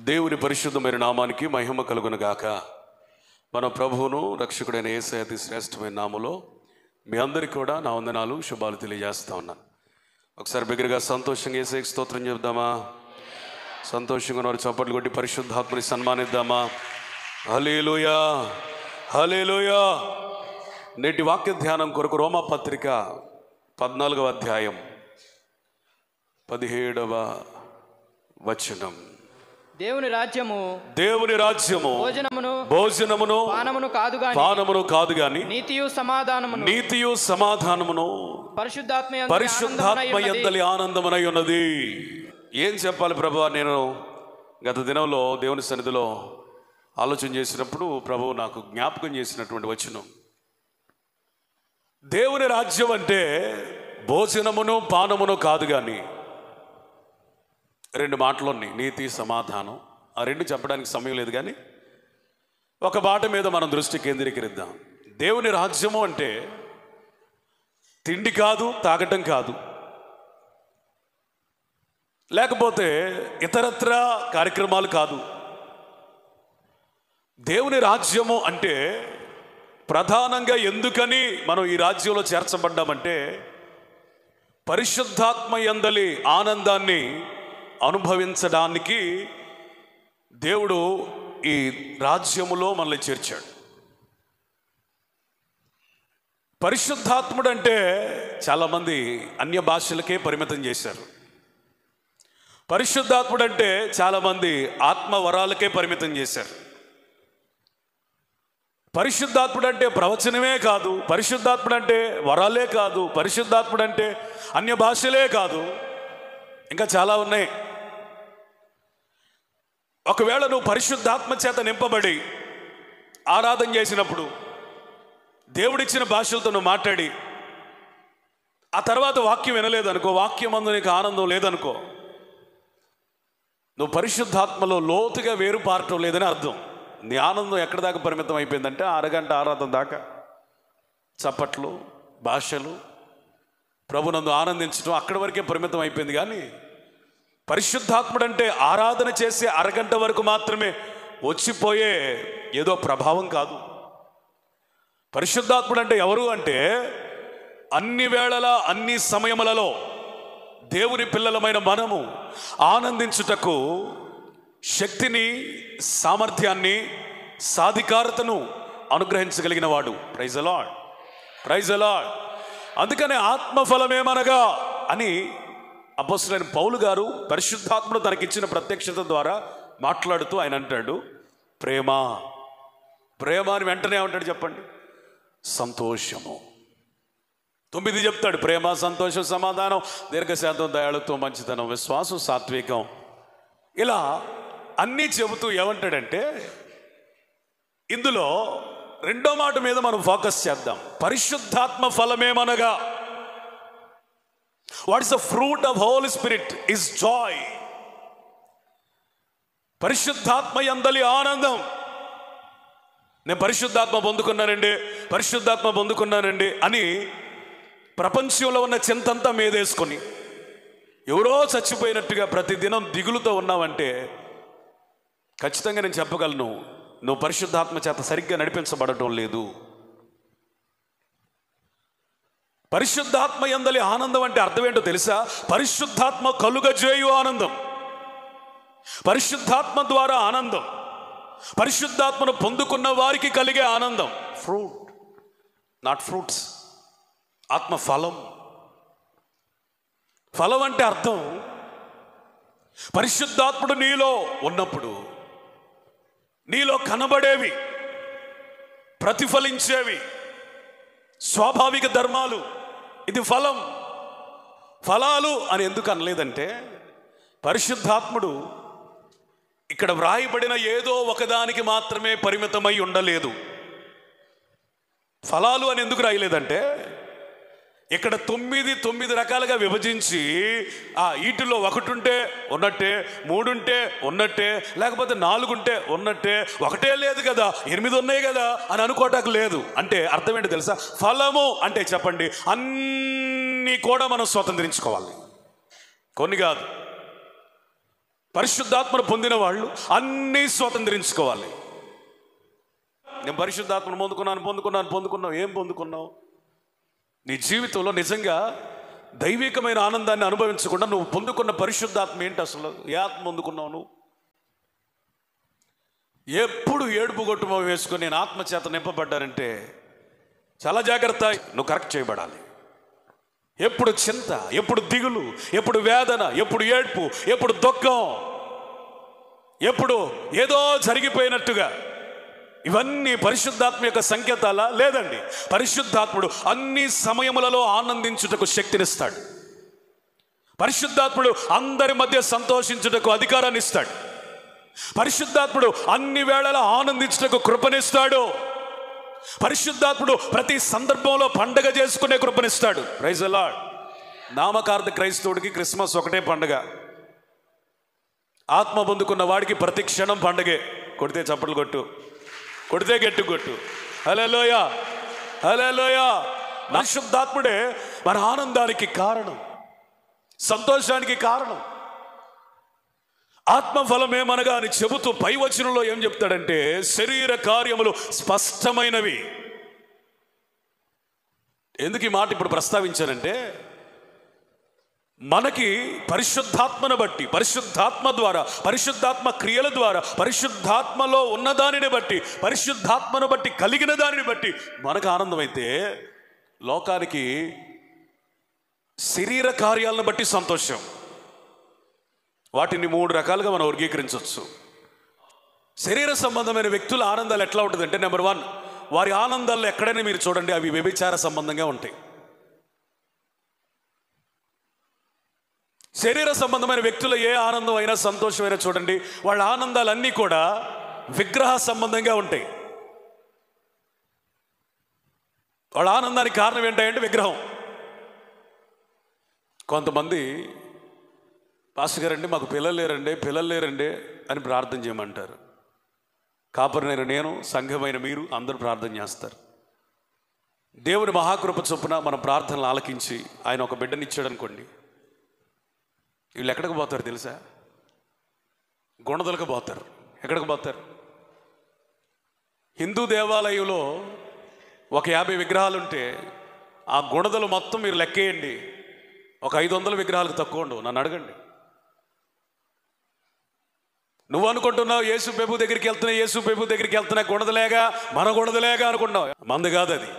దేవుని పరిశుద్ధమైన నామానికి మహిమ కలుగును గాక. మన ప్రభువును రక్షకుడైన యేసయ్య అతి శ్రేష్టమైన నామములో మీ అందరికీ కూడా నా వందనాలు శుభాలు తెలియజేస్తా ఉన్నాను. ఒకసారి బిగ్గరగా సంతోషంగా యేసయ్యకి స్తోత్రం చెప్దామా? సంతోషంగా వారు చప్పట్లు కొట్టి పరిశుద్ధాత్మని సన్మానిద్దామా? హల్లెలూయా, హల్లెలూయా. నేటి వాక్య ధ్యానం కొరకు రోమా పత్రిక 14వ అధ్యాయం 17వ వచనం. దేవుని రాజ్యము భోజనమును పానమును కాదు గాని నీతియు సమాధానమును పరిశుద్ధాత్మ యందలి ఆనందమునై ఉన్నది. ఏం చెప్పాలి ప్రభువా? నేను గత దినంలో దేవుని సన్నిధిలో ఆలోచన చేసినప్పుడు ప్రభువు నాకు జ్ఞాపకం చేసినటువంటి వచనం, దేవుని రాజ్యం అంటే భోజనమును పానమును కాదు కానీ రెండు మాటలు ఉన్నాయి, నీతి సమాధానం. ఆ రెండు చెప్పడానికి సమయం లేదు కానీ ఒక మాట మీద మనం దృష్టి కేంద్రీకరిద్దాం. దేవుని రాజ్యము అంటే తిండి కాదు, తాగటం కాదు, లేకపోతే ఇతరత్ర కార్యక్రమాలు కాదు. దేవుని రాజ్యము అంటే ప్రధానంగా ఎందుకని మనం ఈ రాజ్యంలో చేర్చబడ్డామంటే పరిశుద్ధాత్మ యందలి ఆనందాన్ని అనుభవించడానికి దేవుడు ఈ రాజ్యములో మనల్ని చేర్చాడు. పరిశుద్ధాత్ముడు అంటే చాలామంది అన్య భాషలకే పరిమితం చేశారు. పరిశుద్ధాత్ముడు అంటే చాలామంది ఆత్మ వరాలకే పరిమితం చేశారు. పరిశుద్ధాత్ముడు అంటే ప్రవచనమే కాదు, పరిశుద్ధాత్ముడు అంటే వరాలే కాదు, పరిశుద్ధాత్ముడు అంటే అన్య భాషలే కాదు, ఇంకా చాలా ఉన్నాయి. ఒకవేళ నువ్వు పరిశుద్ధాత్మ చేత నింపబడి ఆరాధన చేసినప్పుడు దేవుడిచ్చిన భాషలతో నువ్వు మాట్లాడి ఆ తర్వాత వాక్యం వినలేదనుకో, వాక్యం అందు నీకు ఆనందం లేదనుకో, నువ్వు పరిశుద్ధాత్మలో లోతుగా వేరుపారటం లేదని అర్థం. నీ ఆనందం ఎక్కడి దాకా పరిమితం అయిపోయిందంటే అరగంట ఆరాధన దాకా చప్పట్లు, భాషలు, ప్రభునందు ఆనందించడం అక్కడి వరకే పరిమితం అయిపోయింది. కానీ పరిశుద్ధాత్ముడు అంటే ఆరాధన చేసే అరగంట వరకు మాత్రమే వచ్చిపోయే ఏదో ప్రభావం కాదు. పరిశుద్ధాత్ముడు అంటే ఎవరు అంటే అన్ని వేళల అన్ని సమయములలో దేవుని పిల్లలమైన మనము ఆనందించుటకు శక్తిని, సామర్థ్యాన్ని, సాధికారతను అనుగ్రహించగలిగిన వాడు. Praise the lord, praise the Lord. అందుకనే ఆత్మఫలమేమనగా అని అపోస్తలుడైన పౌలు గారు పరిశుద్ధాత్ముడు తనకిచ్చిన ప్రత్యక్షత ద్వారా మాట్లాడుతూ ఆయన అంటాడు, ప్రేమ. ప్రేమ అని వెంటనే ఏమంటాడు చెప్పండి? సంతోషము. 9 చెప్తాడు, ప్రేమ, సంతోషం, సమాధానం, దీర్ఘశాంతం, దయాళుత్వం, మంచితనం, విశ్వాసం, సాత్వికం. ఇలా అన్నీ చెబుతూ ఏమంటాడంటే ఇందులో రెండో మాట మీద మనం ఫోకస్ చేద్దాం. పరిశుద్ధాత్మ ఫలమేమనగా, what is the fruit of holy spirit is joy. పరిశుద్ధాత్మ యందలి ఆనందం. నేను పరిశుద్ధాత్మ పొందుకున్నానండి అని ప్రపంచంలో ఉన్న చింతంతా మీదేసుకొని ఎవరో చచ్చిపోయినట్టుగా ప్రతిదినం దిగులుతో ఉన్నావంటే ఖచ్చితంగా నేను చెప్పగలను, నువ్వు పరిశుద్ధాత్మ చేత సరిగ్గా నడిపించబడటం లేదు. పరిశుద్ధాత్మ యందలి ఆనందం అంటే అర్థం ఏంటో తెలుసా? పరిశుద్ధాత్మ కలుగజేయు ఆనందం, పరిశుద్ధాత్మ ద్వారా ఆనందం, పరిశుద్ధాత్మను పొందుకున్న వారికి కలిగే ఆనందం. Fruit, not fruits. ఆత్మ ఫలం. ఫలం అంటే అర్థం పరిశుద్ధాత్ముడు నీలో ఉన్నప్పుడు నీలో కనబడేవి, ప్రతిఫలించేవి స్వాభావిక ధర్మాలు. ఇది ఫలం. ఫలాలు అని ఎందుకు అనలేదంటే పరిశుద్ధాత్ముడు ఇక్కడ వ్రాయబడిన ఏదో ఒకదానికి మాత్రమే పరిమితమై ఉండలేదు. ఫలాలు అని ఎందుకు రాయలేదంటే ఇక్కడ 9 రకాలుగా విభజించి వీటిలో 1 ఉంటే ఉన్నట్టే, 3 ఉంటే ఉన్నట్టే, లేకపోతే 4 ఉంటే ఉన్నట్టే, 1 లేదు కదా 8 ఉన్నాయి కదా అని అనుకోవటానికి లేదు. అంటే అర్థం ఏంటి తెలుసా? ఫలము అంటే చెప్పండి, అన్నీ కూడా మనం స్వతంత్రించుకోవాలి, కొన్ని కాదు. పరిశుద్ధాత్మను పొందిన వాళ్ళు అన్నీ స్వతంత్రించుకోవాలి. నేను పరిశుద్ధాత్మను పొందుకున్నావు. ఏం పొందుకున్నావు? నీ జీవితంలో నిజంగా దైవికమైన ఆనందాన్ని అనుభవించకుండా నువ్వు పొందుకున్న పరిశుద్ధాత్మ ఏంటి? అసలు ఏ ఆత్మ పొందుకున్నావు నువ్వు? ఎప్పుడు ఏడుపు గొట్టుమ వేసుకొని నేను ఆత్మచేత నింపబడ్డానంటే చాలా జాగ్రత్త, నువ్వు కరెక్ట్ చేయబడాలి. ఎప్పుడు చింత, ఎప్పుడు దిగులు, ఎప్పుడు వేదన, ఎప్పుడు ఏడ్పు, ఎప్పుడు దుఃఖం, ఎప్పుడు ఏదో జరిగిపోయినట్టుగా, ఇవన్నీ పరిశుద్ధాత్మ యొక్క సంకేతాలా? లేదండి. పరిశుద్ధాత్ముడు అన్ని సమయములలో ఆనందించుటకు శక్తినిస్తాడు. పరిశుద్ధాత్ముడు అందరి మధ్య సంతోషించుటకు అధికారాన్ని ఇస్తాడు. పరిశుద్ధాత్ముడు అన్ని వేళలా ఆనందించుటకు కృపనిస్తాడు. పరిశుద్ధాత్ముడు ప్రతి సందర్భంలో పండగ చేసుకునే కృపనిస్తాడు. Praise the lord. నామకార్థ క్రైస్తవుడికి క్రిస్మస్ ఒకటే పండగ. ఆత్మ పొందుకున్న వాడికి ప్రతి క్షణం పండగే. కొడితే చప్పట్లు కొట్టు, కొడితే గట్టి కొట్టు. హల్లెలూయా, హల్లెలూయా. పరిశుద్ధాత్ముడే మన ఆనందానికి కారణం, సంతోషానికి కారణం. ఆత్మఫలమేమనగా అని చెబుతూ పై వచనంలో ఏం చెప్తాడంటే, శరీర కార్యములు స్పష్టమైనవి. ఎందుకు ఈ మాట ఇప్పుడు ప్రస్తావించానంటే, మనకి పరిశుద్ధాత్మను బట్టి, పరిశుద్ధాత్మ ద్వారా, పరిశుద్ధాత్మ క్రియల ద్వారా, పరిశుద్ధాత్మలో ఉన్నదానిని బట్టి, పరిశుద్ధాత్మను బట్టి కలిగిన దానిని బట్టి మనకు ఆనందమైతే, లోకానికి శరీర కార్యాలను బట్టి సంతోషం. వాటిని 3 రకాలుగా మనం వర్గీకరించవచ్చు. శరీర సంబంధమైన వ్యక్తుల ఆనందాలు ఎట్లా ఉంటుందంటే, నెంబర్ 1, వారి ఆనందాల్లో ఎక్కడైనా మీరు చూడండి, అవి వ్యభిచార సంబంధంగా ఉంటాయి. శరీర సంబంధమైన వ్యక్తుల ఏ ఆనందం అయినా సంతోషమైనా చూడండి, వాళ్ళ ఆనందాలన్నీ కూడా విగ్రహ సంబంధంగా ఉంటాయి. వాళ్ళ ఆనందానికి కారణం ఏంటంటే విగ్రహం. కొంతమంది పాస్టర్ గారండి మాకు పిల్లలు లేరండి అని ప్రార్థన చేయమంటారు. కాపరినైన నేను, సంఘమైన మీరు అందరూ ప్రార్థన చేస్తారు. దేవుని మహాకృప చొప్పున మన ప్రార్థనలు ఆలకించి ఆయన ఒక బిడ్డనిచ్చాడు అనుకోండి, వీళ్ళు ఎక్కడికి పోతారు తెలుసా? గుణదలకు పోతారు. ఎక్కడికి పోతారు? హిందూ దేవాలయంలో ఒక 50 విగ్రహాలు ఉంటే ఆ గుణదలు మొత్తం మీరు లెక్కేయండి, ఒక 500 విగ్రహాలకు తక్కువ ఉండవు. నన్ను అడగండి. నువ్వు అనుకుంటున్నావు యేసు ప్రభు దగ్గరికి వెళ్తున్నా గుణదలేగా, మన గుణదలేగా అనుకుంటున్నావు. మంది కాదు అది.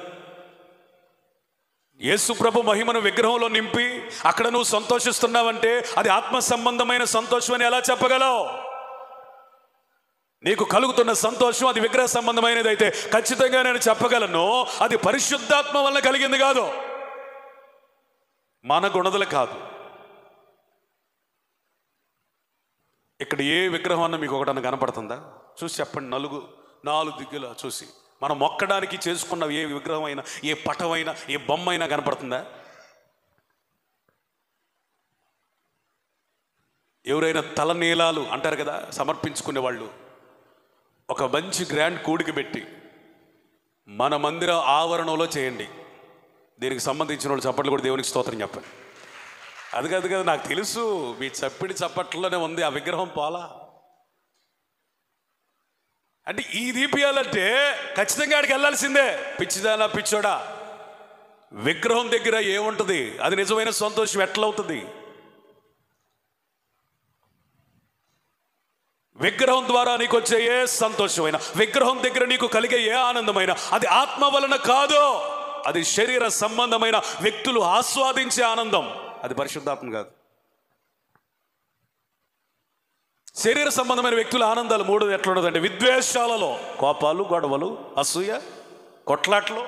యేసు ప్రభు మహిమను విగ్రహంలో నింపి అక్కడ నువ్వు సంతోషిస్తున్నావంటే అది ఆత్మ సంబంధమైన సంతోషం అని ఎలా చెప్పగలవు? నీకు కలుగుతున్న సంతోషం అది విగ్రహ సంబంధమైనది అయితే ఖచ్చితంగా నేను చెప్పగలను, అది పరిశుద్ధాత్మ వల్ల కలిగింది కాదు, మన గుణదలు కాదు. ఇక్కడ ఏ విగ్రహం అన్నా మీకు ఒకటన్నా కనపడుతుందా? చూసి చెప్పండి. 4 దిక్కులా చూసి మనం మొక్కడానికి చేసుకున్న ఏ విగ్రహం అయినా, ఏ పటమైనా, ఏ బొమ్మ అయినా కనపడుతుందా? ఎవరైనా తలనీలాలు అంటారు కదా, సమర్పించుకునే వాళ్ళు ఒక మంచి గ్రాండ్ కూడికి పెట్టి మన మందిర ఆవరణలో చేయండి. దీనికి సంబంధించిన వాళ్ళు చప్పట్లు కూడా దేవునికి స్తోత్రం చెప్పండి. అది కాదు కదా, నాకు తెలుసు మీ చప్పట్లోనే ఉంది ఆ విగ్రహం పోలా. అంటే ఈ దీపియాలంటే ఖచ్చితంగా ఆడికి వెళ్ళాల్సిందే. పిచ్చిదానా పిచ్చోడా, విగ్రహం దగ్గర ఏముంటుంది? అది నిజమైన సంతోషం ఎట్లవుతుంది? విగ్రహం ద్వారా నీకు వచ్చే ఏ సంతోషమైనా, విగ్రహం దగ్గర నీకు కలిగే ఏ ఆనందమైనా అది ఆత్మ వలన కాదు, అది శరీర సంబంధమైన వ్యక్తులు ఆస్వాదించే ఆనందం, అది పరిశుద్ధాత్మ కాదు. శరీర సంబంధమైన వ్యక్తుల ఆనందాలు 3 ఎట్లా ఉండదంటే, విద్వేషాలలో, కోపాలు, గొడవలు, అసూయ, కొట్లాట్లు,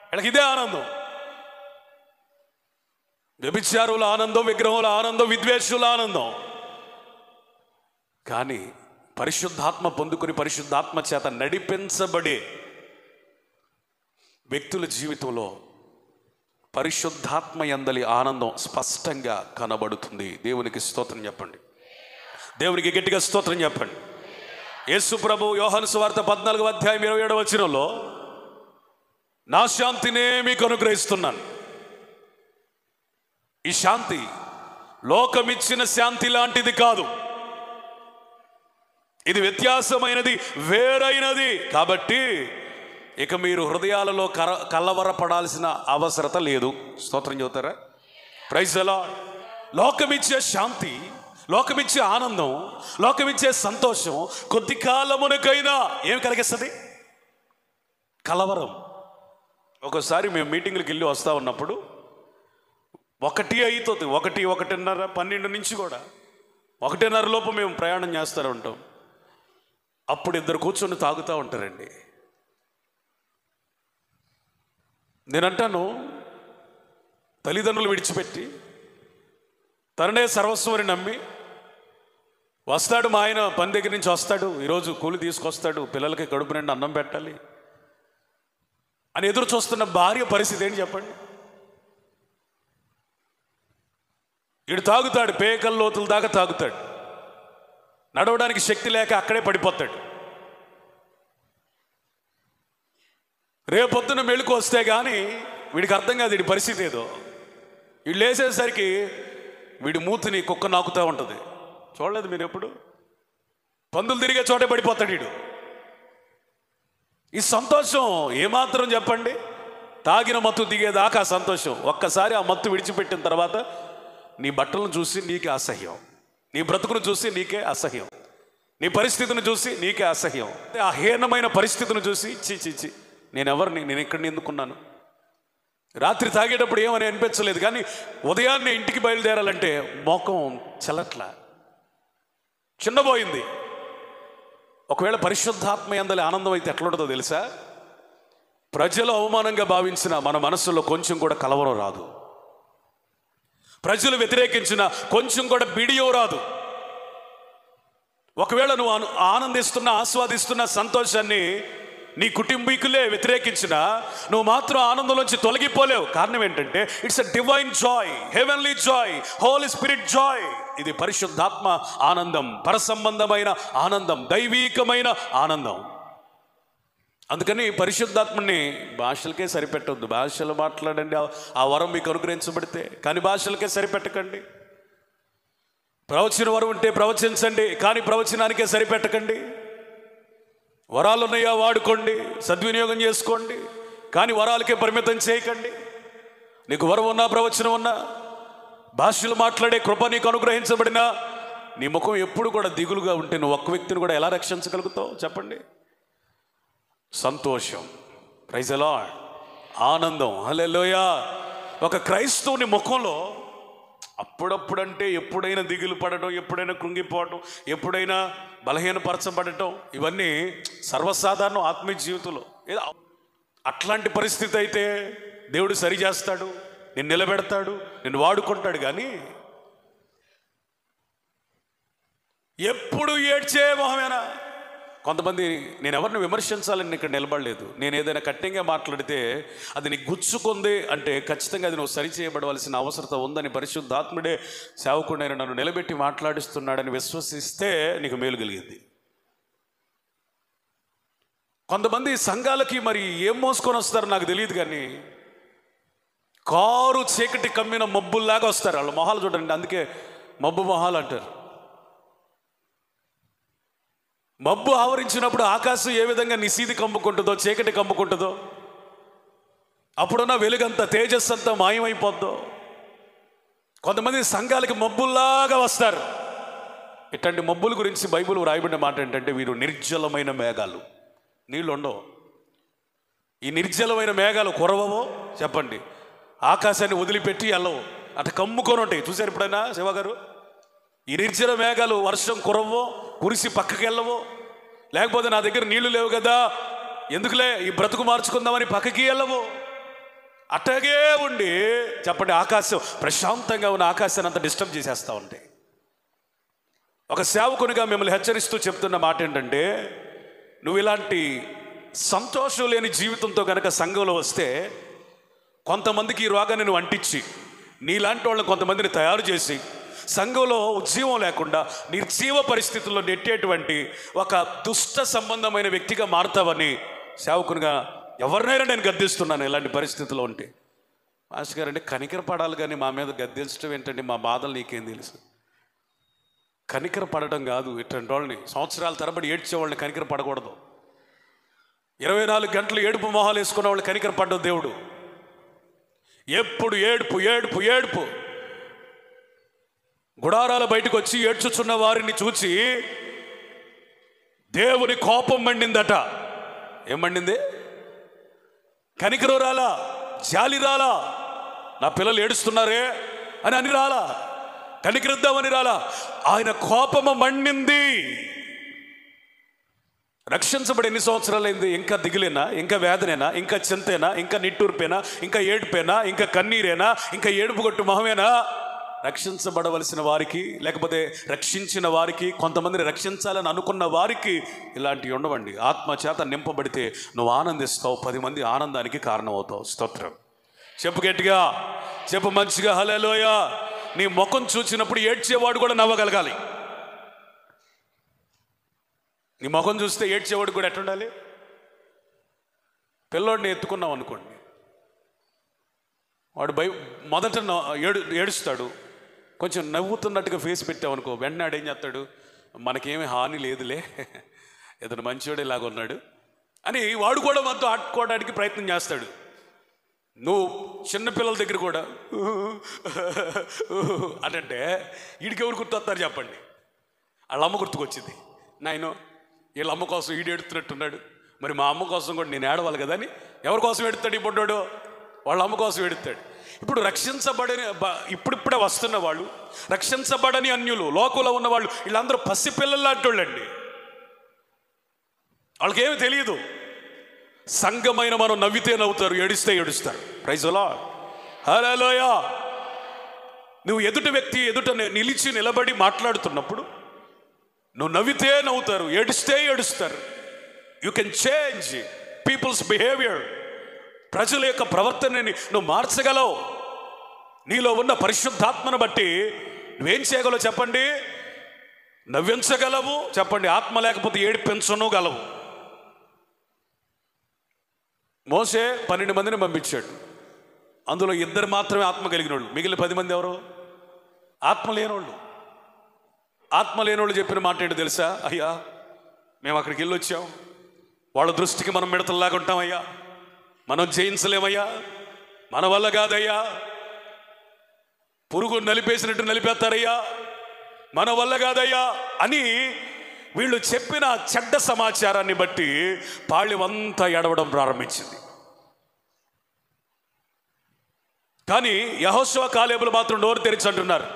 వీళ్ళకి ఇదే ఆనందం. వ్యభిచారుల ఆనందం, విగ్రహముల ఆనందం, విద్వేషుల ఆనందం. కానీ పరిశుద్ధాత్మ పొందుకొని పరిశుద్ధాత్మ చేత నడిపించబడే వ్యక్తుల జీవితంలో పరిశుద్ధాత్మ యందలి ఆనందం స్పష్టంగా కనబడుతుంది. దేవునికి స్తోత్రం చెప్పండి. దేవునికి గట్టిగా స్తోత్రం చెప్పండి. యేసు ప్రభు యోహాను సువార్త 14:27 నా శాంతినే మీకు అనుగ్రహిస్తున్నాను. ఈ శాంతి లోకమిచ్చిన శాంతి లాంటిది కాదు. ఇది వ్యత్యాసమైనది, వేరైనది. కాబట్టి ఇక మీరు హృదయాలలో కలవరపడాల్సిన అవసరత లేదు. స్తోత్రం చెబుతారా? Praise the lord. లోకమిచ్చే శాంతి, లోకమిచ్చే ఆనందం, లోకమిచ్చే సంతోషం కొద్ది కాలమునకైనా ఏం కలిగిస్తుంది? కలవరం. ఒకసారి మేము మీటింగ్లకు వెళ్ళి వస్తూ ఉన్నప్పుడు 1 అవుతుంది, 1, 1:30, 12 నుంచి కూడా 1:30 లోపు మేము ప్రయాణం చేస్తూ ఉంటాం. అప్పుడు ఇద్దరు కూర్చొని తాగుతూ ఉంటారండి. నేనంటాను, తల్లిదండ్రులు విడిచిపెట్టి తననే సర్వస్వాన్ని నమ్మి వస్తాడు, మా ఆయన పని దగ్గర నుంచి వస్తాడు, ఈరోజు కూలి తీసుకొస్తాడు, పిల్లలకి కడుపు నిండా అన్నం పెట్టాలి అని ఎదురు చూస్తున్న భార్య పరిస్థితి ఏంటి చెప్పండి? వీడు తాగుతాడు, పేకల లోతుల దాకా తాగుతాడు, నడవడానికి శక్తి లేక అక్కడే పడిపోతాడు. రేపొద్దున మెళుకు వస్తే కానీ వీడికి అర్థం కాదు వీడి పరిస్థితి ఏదో. వీడు లేసేసరికి వీడి మూతిని కుక్క నాకుతూ ఉంటుంది. చూడలేదు మీరు ఎప్పుడు? పందులు తిరిగే చోటే పడిపోతాడు వీడు. ఈ సంతోషం ఏమాత్రం చెప్పండి? తాగిన మత్తు దిగేదాకా సంతోషం. ఒక్కసారి ఆ మత్తు విడిచిపెట్టిన తర్వాత నీ బట్టలను చూసి నీకే అసహ్యం, నీ బ్రతుకును చూసి నీకే అసహ్యం, నీ పరిస్థితిని చూసి నీకే అసహ్యం, ఆ హీనమైన పరిస్థితిని చూసి చీ నేను ఎవరిని, నేను ఎక్కడిని ఎందుకున్నాను. రాత్రి తాగేటప్పుడు ఏమని అనిపించలేదు, కానీ ఉదయాన్నే ఇంటికి బయలుదేరాలంటే మోకం చెల్లట్లా, చిన్నబోయింది. ఒకవేళ పరిశుద్ధాత్మ యందలి ఆనందం అయితే ఎట్లుంటుందో తెలుసా? ప్రజలు అవమానంగా భావించిన మన మనస్సులో కొంచెం కూడా కలవరం రాదు. ప్రజలు వ్యతిరేకించిన కొంచెం కూడా బిడియం రాదు. ఒకవేళ నువ్వు ఆనందిస్తున్న, ఆస్వాదిస్తున్న సంతోషాన్ని నీ కుటుంబీకులే వ్యతిరేకించినా నువ్వు మాత్రం ఆనందంలోంచి తొలగిపోలేవు. కారణం ఏంటంటే it's a divine joy, heavenly joy, Holy Spirit joy. ఇది పరిశుద్ధాత్మ ఆనందం, పరసంబంధమైన ఆనందం, దైవీకమైన ఆనందం. అందుకని పరిశుద్ధాత్మని భాషలకే సరిపెట్టవద్దు. భాషలు మాట్లాడండి, ఆ వరం మీకు అనుగ్రహించబడితే, కానీ భాషలకే సరిపెట్టకండి. ప్రవచన వరం ఉంటే ప్రవచించండి, కానీ ప్రవచనానికే సరిపెట్టకండి. వరాలు ఉన్నాయా వాడుకోండి, సద్వినియోగం చేసుకోండి, కానీ వరాలకే పరిమితం చేయకండి. నీకు వరం ఉన్నా, ప్రవచనం ఉన్నా, భాషలు మాట్లాడే కృప నీకు అనుగ్రహించబడినా నీ ముఖం ఎప్పుడు కూడా దిగులుగా ఉంటే నువ్వు ఒక్క వ్యక్తిని కూడా ఎలా రక్షించగలుగుతావు చెప్పండి? సంతోషం, ప్రైజ్ ది లార్డ్, ఆనందం, హల్లెలూయా. ఒక క్రైస్తవుని ముఖంలో అప్పుడప్పుడంటే ఎప్పుడైనా దిగులు పడటం, ఎప్పుడైనా కృంగిపోవటం, ఎప్పుడైనా బలహీనపరచబడటం, ఇవన్నీ సర్వసాధారణం ఆత్మీయ జీవితంలో. అట్లాంటి పరిస్థితి అయితే దేవుడు సరి చేస్తాడు, నిన్ను నిలబెడతాడు, నిన్ను వాడుకుంటాడు. కానీ ఎప్పుడు ఏడ్చే మొహమేనా? కొంతమంది, నేను ఎవరిని విమర్శించాలని ఇక్కడ నిలబడలేదు, నేను ఏదైనా కఠినంగా మాట్లాడితే అది నీకు గుచ్చుకుంది అంటే ఖచ్చితంగా అది నువ్వు సరి చేయబడవలసిన అవసరత ఉందని పరిశుద్ధాత్ముడే సేవకుడైన నన్ను నిలబెట్టి మాట్లాడిస్తున్నాడని విశ్వసిస్తే నీకు మేలు కలిగింది. కొంతమంది సంఘాలకి మరి ఏం మోసుకొని వస్తారో నాకు తెలియదు, కానీ కారు చీకటి కమ్మిన మబ్బుల్లాగా వస్తారు. వాళ్ళ మొహాలు చూడండి, అందుకే మబ్బు మొహాలు అంటారు. మబ్బు ఆవరించినప్పుడు ఆకాశం ఏ విధంగా నిశీది కమ్ముకుంటుందో, చీకటి కమ్ముకుంటుందో, అప్పుడున్న వెలుగంతా, తేజస్సు అంతా మాయమైపోద్దో. కొంతమంది సంఘాలకి మబ్బుల్లాగా వస్తారు. ఇట్లాంటి మబ్బుల గురించి బైబిల్ రాయబడిన మాట ఏంటంటే, వీరు నిర్జలమైన మేఘాలు, నీళ్ళు ఉండవు. ఈ నిర్జలమైన మేఘాలు కురవవో చెప్పండి, ఆకాశాన్ని వదిలిపెట్టి వెళ్ళవు, అటు కమ్ముకొని ఉంటాయి. చూసారు ఎప్పుడైనా శివ గారు? ఈ నిర్జల మేఘాలు వర్షం కురవో, కురిసి పక్కకి వెళ్ళవో, లేకపోతే నా దగ్గర నీళ్లు లేవు కదా ఎందుకులే ఈ బ్రతుకు మార్చుకుందామని పక్కకి వెళ్ళవో. అట్టగే ఉండి చెప్పండి, ఆకాశం ప్రశాంతంగా ఉన్న ఆకాశాన్ని అంతా డిస్టర్బ్ చేసేస్తూ ఉంటాయి. ఒక సేవకునిగా మిమ్మల్ని హెచ్చరిస్తూ చెప్తున్న మాట ఏంటంటే, నువ్వు ఇలాంటి సంతోషం లేని జీవితంతో కనుక సంఘంలో వస్తే కొంతమందికి ఈ రోగాన్ని నువ్వు అంటించి, నీలాంటి వాళ్ళని కొంతమందిని తయారు చేసి సంఘంలో ఉజ్జీవం లేకుండా నిర్జీవ పరిస్థితుల్లో నెట్టేటువంటి ఒక దుష్ట సంబంధమైన వ్యక్తిగా మారుతావని సేవకునిగా ఎవరినైనా నేను గద్దిస్తున్నాను. ఇలాంటి పరిస్థితుల్లో ఉంటే మాస్టర్ గారు అంటే కనికర పడాలి, కానీ మా మీద గద్దించడం ఏంటంటే, మా బాధలు నీకేం తెలుసు? కనికర పడటం కాదు, ఇట్లాంటి వాళ్ళని సంవత్సరాల తరబడి ఏడ్చే వాళ్ళని కనికర పడకూడదు. 24 గంటలు ఏడుపు మొహాలు వేసుకున్న వాళ్ళు కనికర పడ్డ దేవుడు. ఎప్పుడు ఏడుపు ఏడుపు ఏడుపు. గుడారాల బయటకు వచ్చి ఏడ్చుచున్న వారిని చూచి దేవుని కోపం మండిందట. ఏం మండింది? కనికరం రాలా, జాలి రాలా. నా పిల్లలు ఏడుస్తున్నారే అని రాలా, కనికరిద్దామని రాలా. ఆయన కోపము మండింది. రక్షించబడి ఎన్ని సంవత్సరాలైంది? ఇంకా దిగులేనా, ఇంకా వేదనేనా, ఇంకా చింతేనా, ఇంకా నిట్టూర్పేనా, ఇంకా ఏడుపేనా, ఇంకా కన్నీరేనా, ఇంకా ఏడుపు కొట్టు మొహమేనా? రక్షించబడవలసిన వారికి, లేకపోతే రక్షించిన వారికి, కొంతమందిని రక్షించాలని అనుకున్న వారికి ఇలాంటివి ఉండవండి. ఆత్మ చేత నింపబడితే నువ్వు ఆనందిస్తావు, 10 మంది ఆనందానికి కారణం అవుతావు. స్తోత్రం. చెప్పు గట్టిగా, చెప్పు మంచిగా హల్లెలూయా. నీ ముఖం చూసినప్పుడు ఏడ్చేవాడు కూడా నవ్వగలగాలి. నీ ముఖం చూస్తే ఏడ్చేవాడు కూడా ఎట్లుండాలి? పిల్లోడిని ఎత్తుకున్నావు అనుకోండి, వాడు మొదట ఏడుస్తాడు. కొంచెం నవ్వుతున్నట్టుగా ఫేస్ పెట్టావు అనుకో, వెంటనే ఆడేం చేస్తాడు? మనకేమీ హాని లేదులే, ఇతను మంచివాడు ఇలాగ ఉన్నాడు అని వాడు కూడా మనతో ఆడుకోవడానికి ప్రయత్నం చేస్తాడు. నువ్వు చిన్నపిల్లల దగ్గర కూడా అంటే వీడికి ఎవరు గుర్తొస్తారు చెప్పండి? వాళ్ళ అమ్మ గుర్తుకొచ్చింది. నాయనో వీళ్ళ అమ్మ కోసం ఈడు ఏడుతున్నట్టున్నాడు, మరి మా అమ్మ కోసం కూడా నేను ఏడవాలి కదా అని ఎవరి కోసం ఏడుతాడు ఈ బొడ్డోడు? వాళ్ళ అమ్మ కోసం ఏడుతాడు. ఇప్పుడు రక్షించబడని ఇప్పుడిప్పుడే వస్తున్న వాళ్ళు, రక్షించబడని అన్యులు, లోకంలో ఉన్నవాళ్ళు, వీళ్ళందరూ పసిపిల్లలు లాంటోళ్ళండి. వాళ్ళకేమీ తెలియదు. సంఘమైన మనం నవ్వితే నవ్వుతారు, ఏడిస్తే ఏడుస్తారు. Praise the lord. హల్లెలూయా. నువ్వు ఎదుటి వ్యక్తి ఎదుట నిలిచి నిలబడి మాట్లాడుతున్నప్పుడు నువ్వు నవ్వితే నవ్వుతారు, ఏడిస్తే ఏడుస్తారు. You can change people's behaviour. ప్రజల యొక్క ప్రవర్తనని నువ్వు మార్చగలవు. నీలో ఉన్న పరిశుద్ధాత్మను బట్టి నువ్వేం చేయగలవు చెప్పండి? నవ్వించగలవు చెప్పండి. ఆత్మ లేకపోతే ఏడిపించను గలవు. మోసే 12 మందిని పంపించాడు. అందులో 2 మాత్రమే ఆత్మ కలిగిన వాళ్ళు. మిగిలిన 10 మంది ఎవరు? ఆత్మ లేనోళ్ళు. ఆత్మ లేనోళ్ళు చెప్పిన మాట ఏంటో తెలుసా? అయ్యా మేము అక్కడికి వెళ్ళొచ్చాం, వాళ్ళ దృష్టికి మనం మిడతల్లాగా ఉంటామయ్యా, మనం జయించలేమయ్యా, మన వల్ల కాదయ్యా, పురుగు నలిపేసినట్టు నలిపేస్తారయ్యా, మన వల్ల కాదయ్యా అని వీళ్ళు చెప్పిన చెడ్డ సమాచారాన్ని బట్టి పాళ్యమంతా ఏడవడం ప్రారంభించింది. కానీ యెహోషువ కాలేబులు మాత్రం నోరు తెరిచి అంటున్నారు,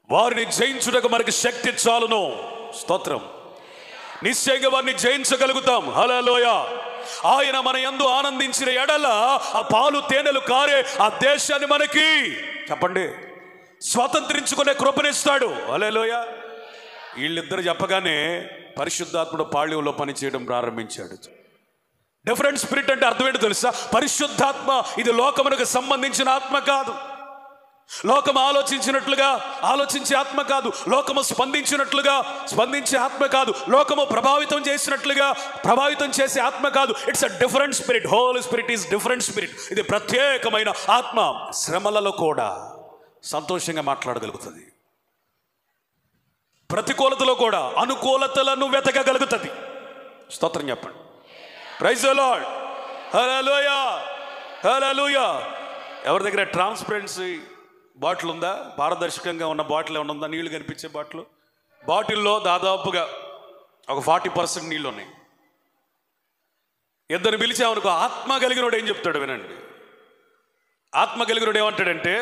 వారిని జయించుటకు మనకి శక్తి చాలును. స్తోత్రం. నిశ్చయంగా వారిని జయించగలుగుతాం. హల్లెలూయా. ఆయన మన యందు ఆనందించిన ఎడల ఆ పాలు తేనెలు కారే ఆ దేశాన్ని మనకి చెప్పండి స్వాతంత్రించుకునే కృపనిస్తాడు. హల్లెలూయా. వీళ్ళిద్దరు చెప్పగానే పరిశుద్ధాత్ముడు పాళ్యంలో పనిచేయడం ప్రారంభించాడు. డిఫరెంట్ స్పిరిట్ అంటే అర్థం ఏంటో తెలుసా? పరిశుద్ధాత్మ ఇది లోకమునకు సంబంధించిన ఆత్మ కాదు. లోకము ఆలోచించినట్లుగా ఆలోచించే ఆత్మ కాదు. లోకము స్పందించినట్లుగా స్పందించే ఆత్మ కాదు. లోకము ప్రభావితం చేసినట్లుగా ప్రభావితం చేసే ఆత్మ కాదు. It's a different spirit. Holy Spirit is different spirit. ఇది ప్రత్యేకమైన ఆత్మ. శ్రమలలో కూడా సంతోషంగా మాట్లాడగలుగుతుంది. ప్రతికూలతలో కూడా అనుకూలతలను వెతకగలుగుతుంది. స్తోత్రం చెప్పండి. Praise the lord. Hallelujah. Hallelujah. ఎవరి దగ్గర ట్రాన్స్పరెన్సీ బాటిల్ ఉందా? పారదర్శకంగా ఉన్న బాటిల్ ఏమైనా ఉందా? నీళ్లు కనిపించే బాటిల్లో దాదాపుగా ఒక 40% నీళ్ళు ఉన్నాయి. ఇద్దరు పిలిచామనుకో, ఆత్మ కలిగినోడు ఏం చెప్తాడు వినండి. ఆత్మ కలిగినోడు ఏమంటాడంటే,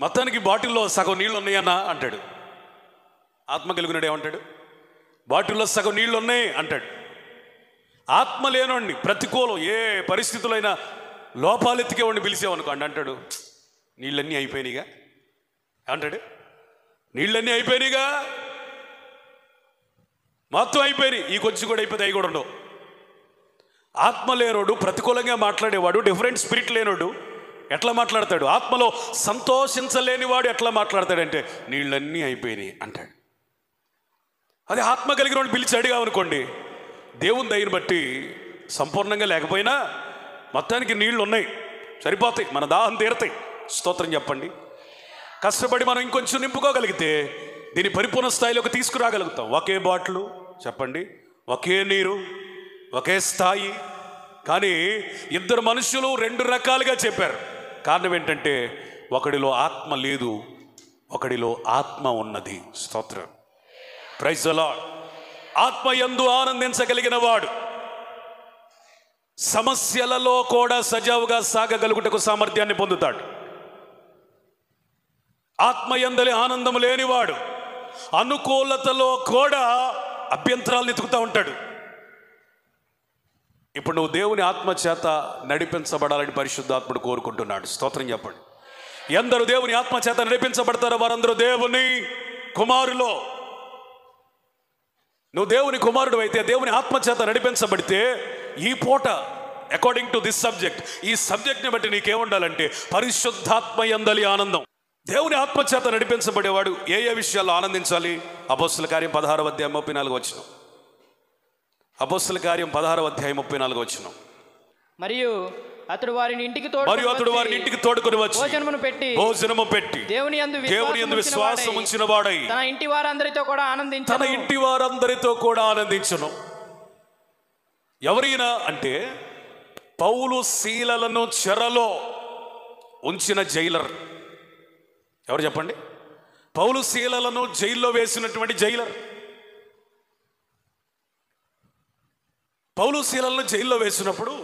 మొత్తానికి బాటిల్లో సగం నీళ్ళు ఉన్నాయన్నా అంటాడు. ఆత్మ కలిగినోడు ఏమంటాడు? బాటిల్లో సగం నీళ్ళు ఉన్నాయి అంటాడు. ఆత్మ లేనోడిని ప్రతికూలం ఏ పరిస్థితులైనా లోపాలెత్తికేవాడిని పిలిచేవనుకోండి అంటాడు, నీళ్ళన్నీ అయిపోయినాయిగా అంటాడు. నీళ్ళన్నీ అయిపోయినాయిగా, మొత్తం అయిపోయినాయి, ఈ కొంచెం కూడా అయిపోతే అవి కూడా ఉండవు. ఆత్మ లేనోడు ప్రతికూలంగా మాట్లాడేవాడు, డిఫరెంట్ స్పిరిట్ లేనోడు ఎట్లా మాట్లాడతాడు? ఆత్మలో సంతోషించలేని వాడు ఎట్లా మాట్లాడతాడంటే నీళ్ళన్నీ అయిపోయినాయి అంటాడు. అదే ఆత్మ కలిగిన వాడు పిలిచి అడిగామనుకోండి, దేవుని దయని బట్టి సంపూర్ణంగా లేకపోయినా మొత్తానికి నీళ్లు ఉన్నాయి, సరిపోతాయి, మన దాహం తీరతాయి. స్తోత్రం చెప్పండి. కష్టపడి మనం ఇంకొంచెం నింపుకోగలిగితే దీని పరిపూర్ణ స్థాయిలోకి తీసుకురాగలుగుతాం. ఒకే బాటిల్ చెప్పండి, ఒకే నీరు, ఒకే స్థాయి, కానీ ఇద్దరు మనుషులు రెండు రకాలుగా చెప్పారు. కారణం ఏంటంటే ఒకడిలో ఆత్మ లేదు, ఒకడిలో ఆత్మ ఉన్నది. స్తోత్రం, ప్రైజ్ ది లార్డ్. ఆత్మ యందు ఆనందించగలిగిన వాడు సమస్యలలో కూడా సజావుగా సాగగలుగుటకు సామర్థ్యాన్ని పొందుతాడు. ఆత్మయందలి ఆనందం లేనివాడు అనుకూలతలో కూడా అభ్యంతరాలను ఎత్తుకుతూ ఉంటాడు. ఇప్పుడు నువ్వు దేవుని ఆత్మ చేత నడిపించబడాలని పరిశుద్ధాత్ముడు కోరుకుంటున్నాడు. స్తోత్రం చెప్పండి. ఎందరు దేవుని ఆత్మ చేత నడిపించబడతారో వారందరూ దేవుని కుమారులో. నువ్వు దేవుని కుమారుడు అయితే, దేవుని ఆత్మ చేత నడిపించబడితే ఈ పూట అకార్డింగ్ టు దిస్ సబ్జెక్ట్, ఈ సబ్జెక్ట్ని బట్టి నీకేముండాలంటే పరిశుద్ధాత్మ యందలి ఆనందం. దేవుని ఆత్మ చేత నడిపించబడేవాడు ఏ ఏ విషయాల్లో ఆనందించాలి? అపోస్తుల కార్యం 16వ అధ్యాయం 34వ వచనం. అపోస్తుల కార్యం 16వ అధ్యాయం 34వ వచనం. మరియు అతడు వారిని ఇంటికి తోడుకొని వచ్చి భోజనము పెట్టి దేవుని యందు విశ్వాసం ఉంచిన వాడై తన ఇంటి వారందరితో కూడా ఆనందించును. ఎవరైనా అంటే పౌలు శీలలను చెరలో ఉంచిన జైలర్. ఎవరు చెప్పండి? పౌలు శీలలను జైల్లో వేసినటువంటి జైలర్. పౌలు శీలలను జైల్లో వేసినప్పుడు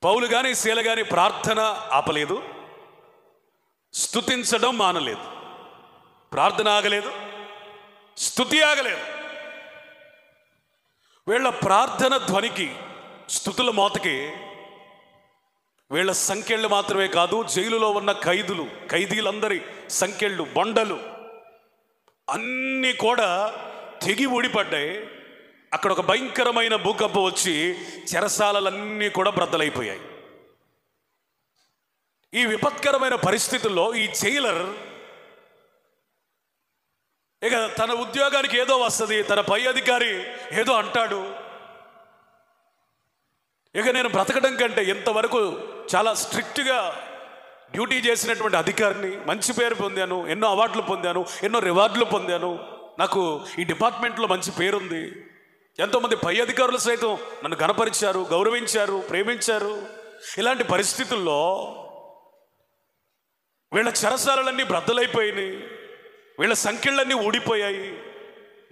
పౌలు కానీ శీల కానీ ప్రార్థన ఆపలేదు, స్తుతించడం మానలేదు. ప్రార్థన ఆగలేదు, స్తుతి ఆగలేదు. వీళ్ళ ప్రార్థన ధ్వనికి, స్తుతుల మోతకి వీళ్ళ సంఖ్యలు మాత్రమే కాదు, జైలులో ఉన్న ఖైదీలందరి సంఖ్యలు, బొండలు అన్నీ కూడా తెగి ఊడిపడ్డాయి. అక్కడ ఒక భయంకరమైన భూకంపం వచ్చి చెరసాలలన్నీ కూడా బ్రద్దలైపోయాయి. ఈ విపత్కరమైన పరిస్థితుల్లో ఈ జైలర్ ఇక తన ఉద్యోగానికి ఏదో వస్తుంది, తన పై అధికారి ఏదో అంటాడు, ఇక నేను బ్రతకడం కంటే ఇంతవరకు చాలా స్ట్రిక్ట్గా డ్యూటీ చేసినటువంటి అధికారిని, మంచి పేరు పొందాను, ఎన్నో అవార్డులు పొందాను, ఎన్నో రివార్డులు పొందాను, నాకు ఈ డిపార్ట్మెంట్లో మంచి పేరుంది, ఎంతోమంది పై అధికారులు సైతం నన్ను గణపరిచారు, గౌరవించారు, ప్రేమించారు. ఇలాంటి పరిస్థితుల్లో వీళ్ళ చెరసాలన్నీ బ్రద్దలైపోయినాయి, వీళ్ళ సంఖ్యలన్నీ ఊడిపోయాయి,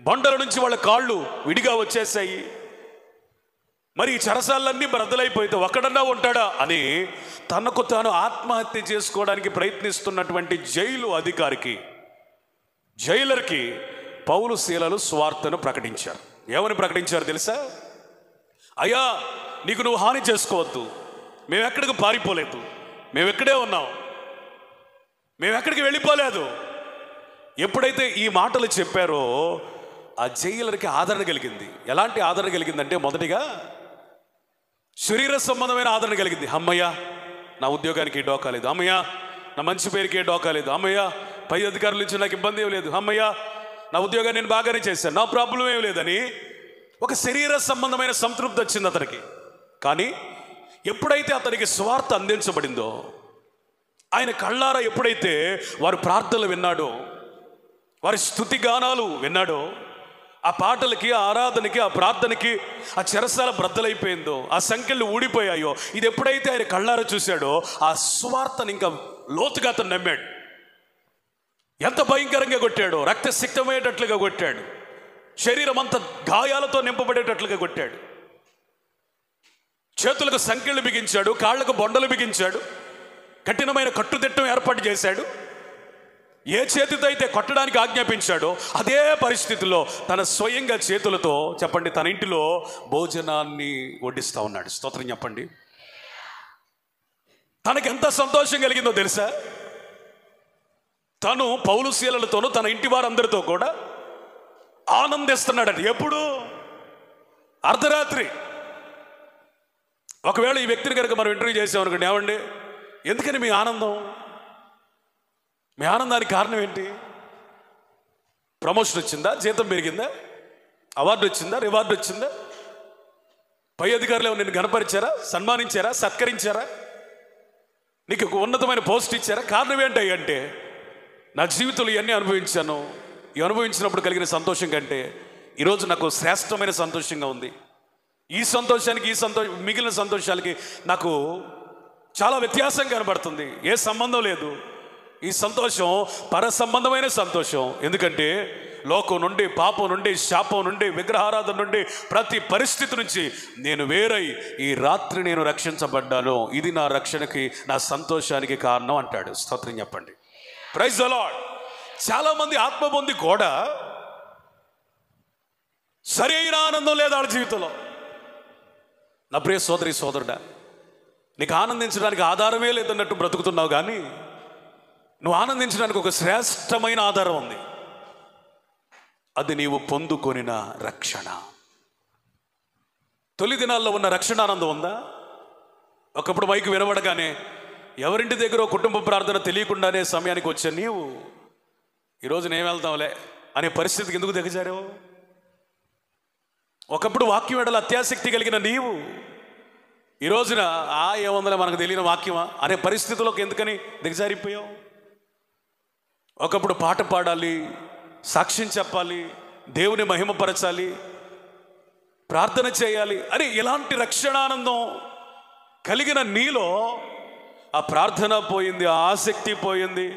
బొండల నుంచి వాళ్ళ కాళ్ళు విడిగా వచ్చేసాయి. మరి ఈ చెరసాలన్నీ బ్రద్దలైపోయితే ఒక్కడన్నా ఉంటాడా అని తనకు తాను ఆత్మహత్య చేసుకోవడానికి ప్రయత్నిస్తున్నటువంటి జైలు అధికారికి, జైలర్కి పౌలు శీలలు స్వార్థను ప్రకటించారు. ఏమని ప్రకటించారు తెలుసా? అయ్యా, నీకు నువ్వు హాని చేసుకోవద్దు, మేము ఎక్కడికి పారిపోలేదు, మేము ఎక్కడే ఉన్నాం, మేము ఎక్కడికి వెళ్ళిపోలేదు. ఎప్పుడైతే ఈ మాటలు చెప్పారో ఆ జైలర్కి ఆదరణ కలిగింది. ఎలాంటి ఆదరణ కలిగిందంటే, మొదటిగా శరీర సంబంధమైన ఆదరణ కలిగింది. అమ్మయ్య, నా ఉద్యోగానికి డోకా లేదు, అమ్మయ్య నా మంచి పేరుకి డోకా లేదు, అమ్మయ్య పై అధికారుల నుంచి నాకు ఇబ్బంది ఏం లేదు, అమ్మయ్య నా ఉద్యోగాన్ని నేను బాగానే చేశాను, నా ప్రాబ్లం ఏం లేదని ఒక శరీర సంబంధమైన సంతృప్తి వచ్చింది అతనికి. కానీ ఎప్పుడైతే అతనికి స్వార్థ అందించబడిందో, ఆయన కళ్ళారా ఎప్పుడైతే వారి ప్రార్థనలు విన్నాడో, వారి స్తుతి గానాలు విన్నాడో, ఆ పాటలకి, ఆ ఆరాధనకి, ఆ ప్రార్థనకి ఆ చెరసాల బ్రద్దలైపోయిందో, ఆ సంఖ్యలు ఊడిపోయాయో, ఇది ఎప్పుడైతే ఆయన కళ్ళారా చూశాడో ఆ స్వార్థను ఇంకా లోతుగా అతను నమ్మాడు. ఎంత భయంకరంగా కొట్టాడో, రక్తసిక్తమయ్యేటట్లుగా కొట్టాడు, శరీరం అంతా గాయాలతో నింపబడేటట్లుగా కొట్టాడు, చేతులకు సంఖ్యలు బిగించాడు, కాళ్లకు బొండలు బిగించాడు, కఠినమైన కట్టుదిట్టం ఏర్పాటు చేశాడు. ఏ చేతితో అయితే కొట్టడానికి ఆజ్ఞాపించాడో అదే పరిస్థితిలో తన స్వయంగా చేతులతో, చెప్పండి, తన ఇంటిలో భోజనాన్ని వడ్డిస్తూ ఉన్నాడు. స్తోత్రం చెప్పండి. తనకి ఎంత సంతోషం కలిగిందో తెలుసా? తను పౌలు శీలలతోనూ తన ఇంటి వారందరితో కూడా ఆనందిస్తున్నాడట. ఎప్పుడు? అర్ధరాత్రి. ఒకవేళ ఈ వ్యక్తిని కనుక మనం ఇంటర్వ్యూ చేసామనుకోండి, ఏమండి ఎందుకని మీ ఆనందం? మీ ఆనందానికి కారణం ఏంటి? ప్రమోషన్ వచ్చిందా? జీతం పెరిగిందా? అవార్డు వచ్చిందా? రివార్డు వచ్చిందా? పై అధికారులు నిన్ను గణపరిచారా? సన్మానించారా? సత్కరించారా? నీకు ఒక ఉన్నతమైన పోస్ట్ ఇచ్చారా? కారణం ఏంటంటే నా జీవితంలో ఇవన్నీ అనుభవించాను. ఈ అనుభవించినప్పుడు కలిగిన సంతోషం కంటే ఈరోజు నాకు శ్రేష్టమైన సంతోషంగా ఉంది. ఈ సంతోషానికి మిగిలిన సంతోషాలకి నాకు చాలా వ్యత్యాసం కనబడుతుంది. ఏ సంబంధం లేదు. ఈ సంతోషం పర సంబంధమైన సంతోషం. ఎందుకంటే లోకం నుండి, పాపం నుండి, శాపం నుండి, విగ్రహారాధన నుండి, ప్రతి పరిస్థితి నుంచి నేను వేరై ఈ రాత్రి నేను రక్షించబడ్డాను. ఇది నా రక్షణకి, నా సంతోషానికి కారణం అంటాడు. స్తోత్రం చెప్పండి. Praise the Lord. చాలామంది ఆత్మ పొంది కూడా సరైన ఆనందం లేదు వాళ్ళ జీవితంలో. నా ప్రియ సోదరి సోదరుడా, నీకు ఆనందించడానికి ఆధారమే లేదన్నట్టు బ్రతుకుతున్నావు, కానీ నువ్వు ఆనందించడానికి ఒక శ్రేష్టమైన ఆధారం ఉంది. అది నీవు పొందుకొనిన రక్షణ. తొలి దినాల్లో ఉన్న రక్షణ ఆనందం ఉందా? ఒకప్పుడు మైకు వినబడగానే ఎవరింటి దగ్గర కుటుంబ ప్రార్థన తెలియకుండానే సమయానికి వచ్చే నీవు ఈరోజు నేను వెళ్తాంలే అనే పరిస్థితికి ఎందుకు దిగజారావు? ఒకప్పుడు వాక్యం ఎడల అత్యాసక్తి కలిగిన నీవు ఈ రోజున ఏముందలే మనకు తెలియని వాక్యమా అనే పరిస్థితుల్లోకి ఎందుకని దిగజారిపోయావు? ఒకప్పుడు పాట పాడాలి, సాక్ష్యం చెప్పాలి, దేవుని మహిమపరచాలి, ప్రార్థన చేయాలి అని ఇలాంటి రక్షణానందం కలిగిన నీలో ఆ ప్రార్థన పోయింది, ఆ ఆసక్తి పోయింది,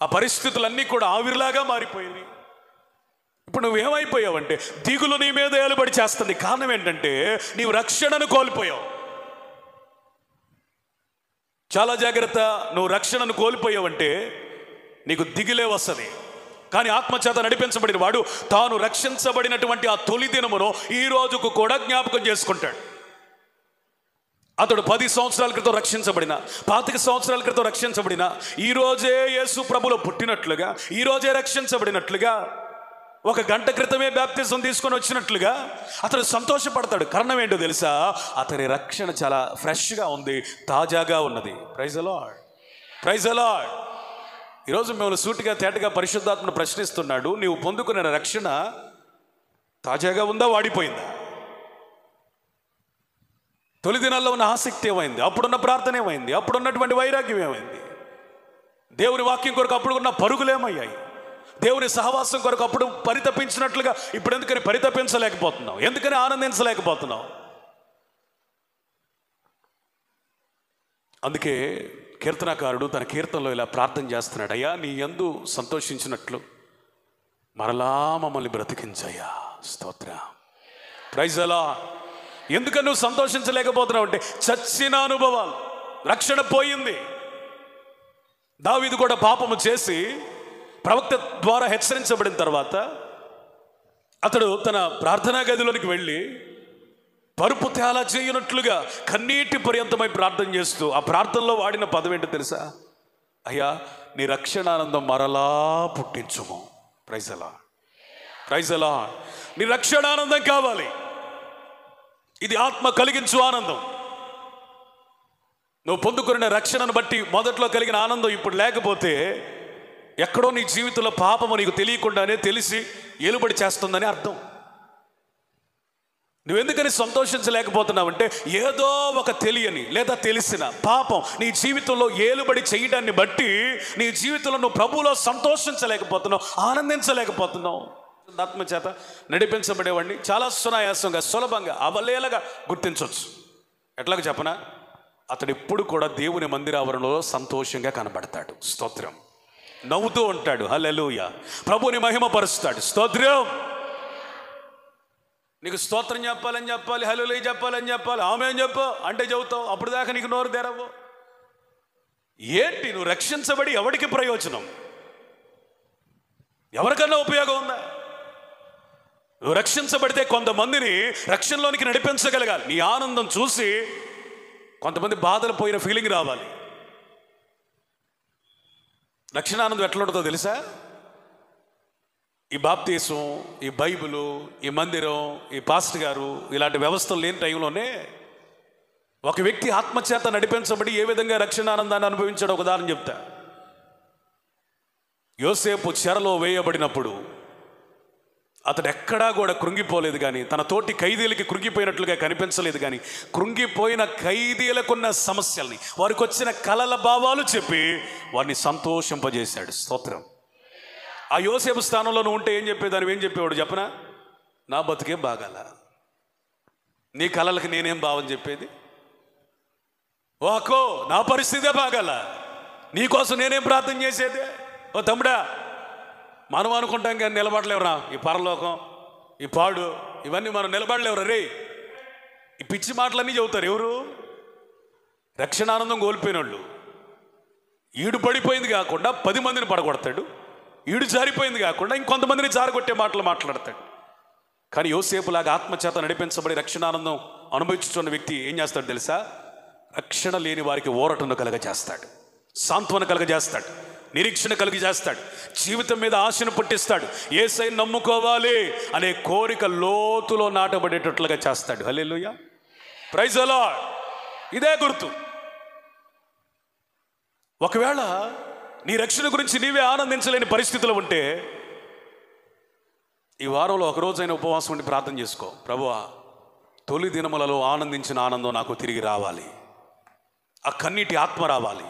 ఆ పరిస్థితులన్నీ కూడా ఆవిరిలాగా మారిపోయింది. ఇప్పుడు నువ్వేమైపోయావంటే దిగులు నీ మీద ఏలుబడి చేస్తుంది. కారణం ఏంటంటే నీవు రక్షణను కోల్పోయావు. చాలా జాగ్రత్త. నువ్వు రక్షణను కోల్పోయావంటే నీకు దిగులే వస్తుంది. కానీ ఆత్మచేత నడిపించబడిన వాడు తాను రక్షించబడినటువంటి ఆ తొలి దినమును ఈ రోజుకు కూడా జ్ఞాపకం చేసుకుంటాడు. అతడు 10 సంవత్సరాల క్రితం రక్షించబడిన, 25 సంవత్సరాల క్రితం రక్షించబడిన, ఈరోజే యేసు ప్రభులో పుట్టినట్లుగా, ఈరోజే రక్షించబడినట్లుగా, 1 గంట క్రితమే బాప్తిజం తీసుకొని వచ్చినట్లుగా అతడు సంతోషపడతాడు. కారణం ఏంటో తెలుసా? అతని రక్షణ చాలా ఫ్రెష్గా ఉంది, తాజాగా ఉన్నది. Praise the lord. Praise the Lord. ఈరోజు మిమ్మల్ని సూటిగా తేటగా పరిశుద్ధాత్మను ప్రశ్నిస్తున్నాడు. నీవు పొందుకున్న రక్షణ తాజాగా ఉందా, వాడిపోయిందా? తొలి దినాల్లో ఉన్న ఆసక్తి ఏమైంది? అప్పుడున్న ప్రార్థన ఏమైంది? అప్పుడున్నటువంటి వైరాగ్యం ఏమైంది? దేవుని వాక్యం కొరకు అప్పుడు ఉన్న పరుగులు ఏమయ్యాయి? దేవుని సహవాసం కొరకు అప్పుడు పరితపించినట్లుగా ఇప్పుడు ఎందుకని పరితపించలేకపోతున్నావు? ఎందుకని ఆనందించలేకపోతున్నావు? అందుకే కీర్తనకారుడు తన కీర్తనలో ఇలా ప్రార్థన చేస్తున్నాడు. అయ్యా, నీ యందు సంతోషించినట్లు మరలా మమ్మల్ని బ్రతికించయ్యా. స్తోత్రం. Praise the Lord. ఎందుకని నువ్వు సంతోషించలేకపోతున్నావు అంటే చచ్చిన అనుభవాలు, రక్షణ పోయింది. దావీదు కూడా పాపము చేసి ప్రవక్త ద్వారా హెచ్చరించబడిన తర్వాత అతడు తన ప్రార్థనా గదిలోనికి వెళ్ళి పరుపు తేలా చేయనట్లుగా కన్నీటి పర్యంతమై ప్రార్థన చేస్తూ ఆ ప్రార్థనలో వాడిన పదం ఏంటో తెలుసా? అయ్యా, నీ రక్షణానందం మరలా పుట్టించుము. Praise the lord. Praise the lord. నీ రక్షణానందం కావాలి. ఇది ఆత్మ కలిగించు ఆనందం. నువ్వు పొందుకున్న రక్షణను బట్టి మొదట్లో కలిగిన ఆనందం ఇప్పుడు లేకపోతే ఎక్కడో నీ జీవితంలో పాపము నీకు తెలియకుండానే తెలిసి ఏలుబడి చేస్తుందని అర్థం. నువ్వెందుకని సంతోషించలేకపోతున్నావంటే ఏదో ఒక తెలియని లేదా తెలిసిన పాపం నీ జీవితంలో ఏలుబడి చేయడాన్ని బట్టి నీ జీవితంలో నువ్వు ప్రభువులో సంతోషించలేకపోతున్నావు, ఆనందించలేకపోతున్నావు. ఆత్మ చేత నడిపించబడేవాడిని చాలా సునాయాసంగా, సులభంగా, అవలేలగా గుర్తించవచ్చు. ఎట్లాగ చెప్పనా? అతడు ఎప్పుడు కూడా దేవుని మందిరావరణలో సంతోషంగా కనబడతాడు. స్తోత్రం. నవ్వుతూ ఉంటాడు. హల్లెలూయా. ప్రభుని మహిమపరుస్తాడు. స్తోత్రం. నీకు స్తోత్రం చెప్పాలని చెప్పాలి, హల్లెలూయా చెప్పాలని చెప్పాలి, ఆమేన్ చెప్పు అంటే చెబుతావు. అప్పుడు దాకా నీకు నోరు తెరవు. ఏంటి నువ్వు రక్షించబడి ఎవరికి ప్రయోజనం? ఎవరికన్నా ఉపయోగం ఉందా? నువ్వు రక్షించబడితే కొంతమందిని రక్షణలోనికి నడిపించగలగాలి. నీ ఆనందం చూసి కొంతమంది బాధలు పోయిన ఫీలింగ్ రావాలి. రక్షణానందం ఎట్లా ఉంటుందో తెలుసా? ఈ బాప్తీసం, ఈ బైబిలు, ఈ మందిరం, ఈ పాస్టర్ గారు ఇలాంటి వ్యవస్థలు లేని టైంలోనే ఒక వ్యక్తి ఆత్మచేత నడిపించబడి ఏ విధంగా రక్షణానందాన్ని అనుభవించాడో ఒక ఉదాహరణ చెప్తా. యోసేపు చెరలో వేయబడినప్పుడు అతడు ఎక్కడా కూడా కృంగిపోలేదు, కానీ తన తోటి ఖైదీలకి కృంగిపోయినట్లుగా కనిపించలేదు. కానీ కృంగిపోయిన ఖైదీలకున్న సమస్యల్ని, వారికి వచ్చిన కలల భావాలు చెప్పి వారిని సంతోషింపజేశాడు. స్తోత్రం. ఆ యోసేపు స్థానంలో నువ్వు ఉంటే ఏం చెప్పేదాన్ని? ఏం చెప్పేవాడు చెప్పనా? నా బతుకే బాగాల, నీ కలలకి నేనేం భావం చెప్పేది? ఓ అక్కో, నా పరిస్థితే బాగాల, నీకోసం నేనేం ప్రార్థన చేసేది? ఓ తమ్ముడా, మనం అనుకుంటాం కానీ నిలబడలేవురా. ఈ పరలోకం, ఈ పాడు, ఇవన్నీ మనం నిలబడలేవురా రే. ఈ పిచ్చి మాటలన్నీ చెబుతారు ఎవరు? రక్షణానందం కోల్పోయిన వాళ్ళు. ఈడు పడిపోయింది కాకుండా 10 మందిని పడగొడతాడు, ఈడు జారిపోయింది కాకుండా ఇంకొంతమందిని జారగొట్టే మాటలు మాట్లాడతాడు. కానీ యోసేపులాగా ఆత్మచేత నడిపించబడి రక్షణానందం అనుభవించుతున్న వ్యక్తి ఏం చేస్తాడు తెలుసా? రక్షణ లేని వారికి ఊరటను కలగజేస్తాడు, సాంత్వన కలగజేస్తాడు, నిరీక్షణ కలిగజేస్తాడు, జీవితం మీద ఆశను పుట్టిస్తాడు, యేసయ్యను నమ్ముకోవాలి అనే కోరిక లోతులో నాటబడేటట్లుగా చేస్తాడు. హల్లెలూయా, ప్రైజ్ ది లార్డ్. ఇదే గుర్తు. ఒకవేళ నీ రక్షణ గురించి నీవే ఆనందించలేని పరిస్థితులు ఉంటే ఈ వారంలో ఒకరోజైనా ఉపవాసం ఉండి ప్రార్థన చేసుకో. ప్రభువా, తొలి దినములలో ఆనందించిన ఆనందం నాకు తిరిగి రావాలి, ఆ కన్నీటి ఆత్మ రావాలి,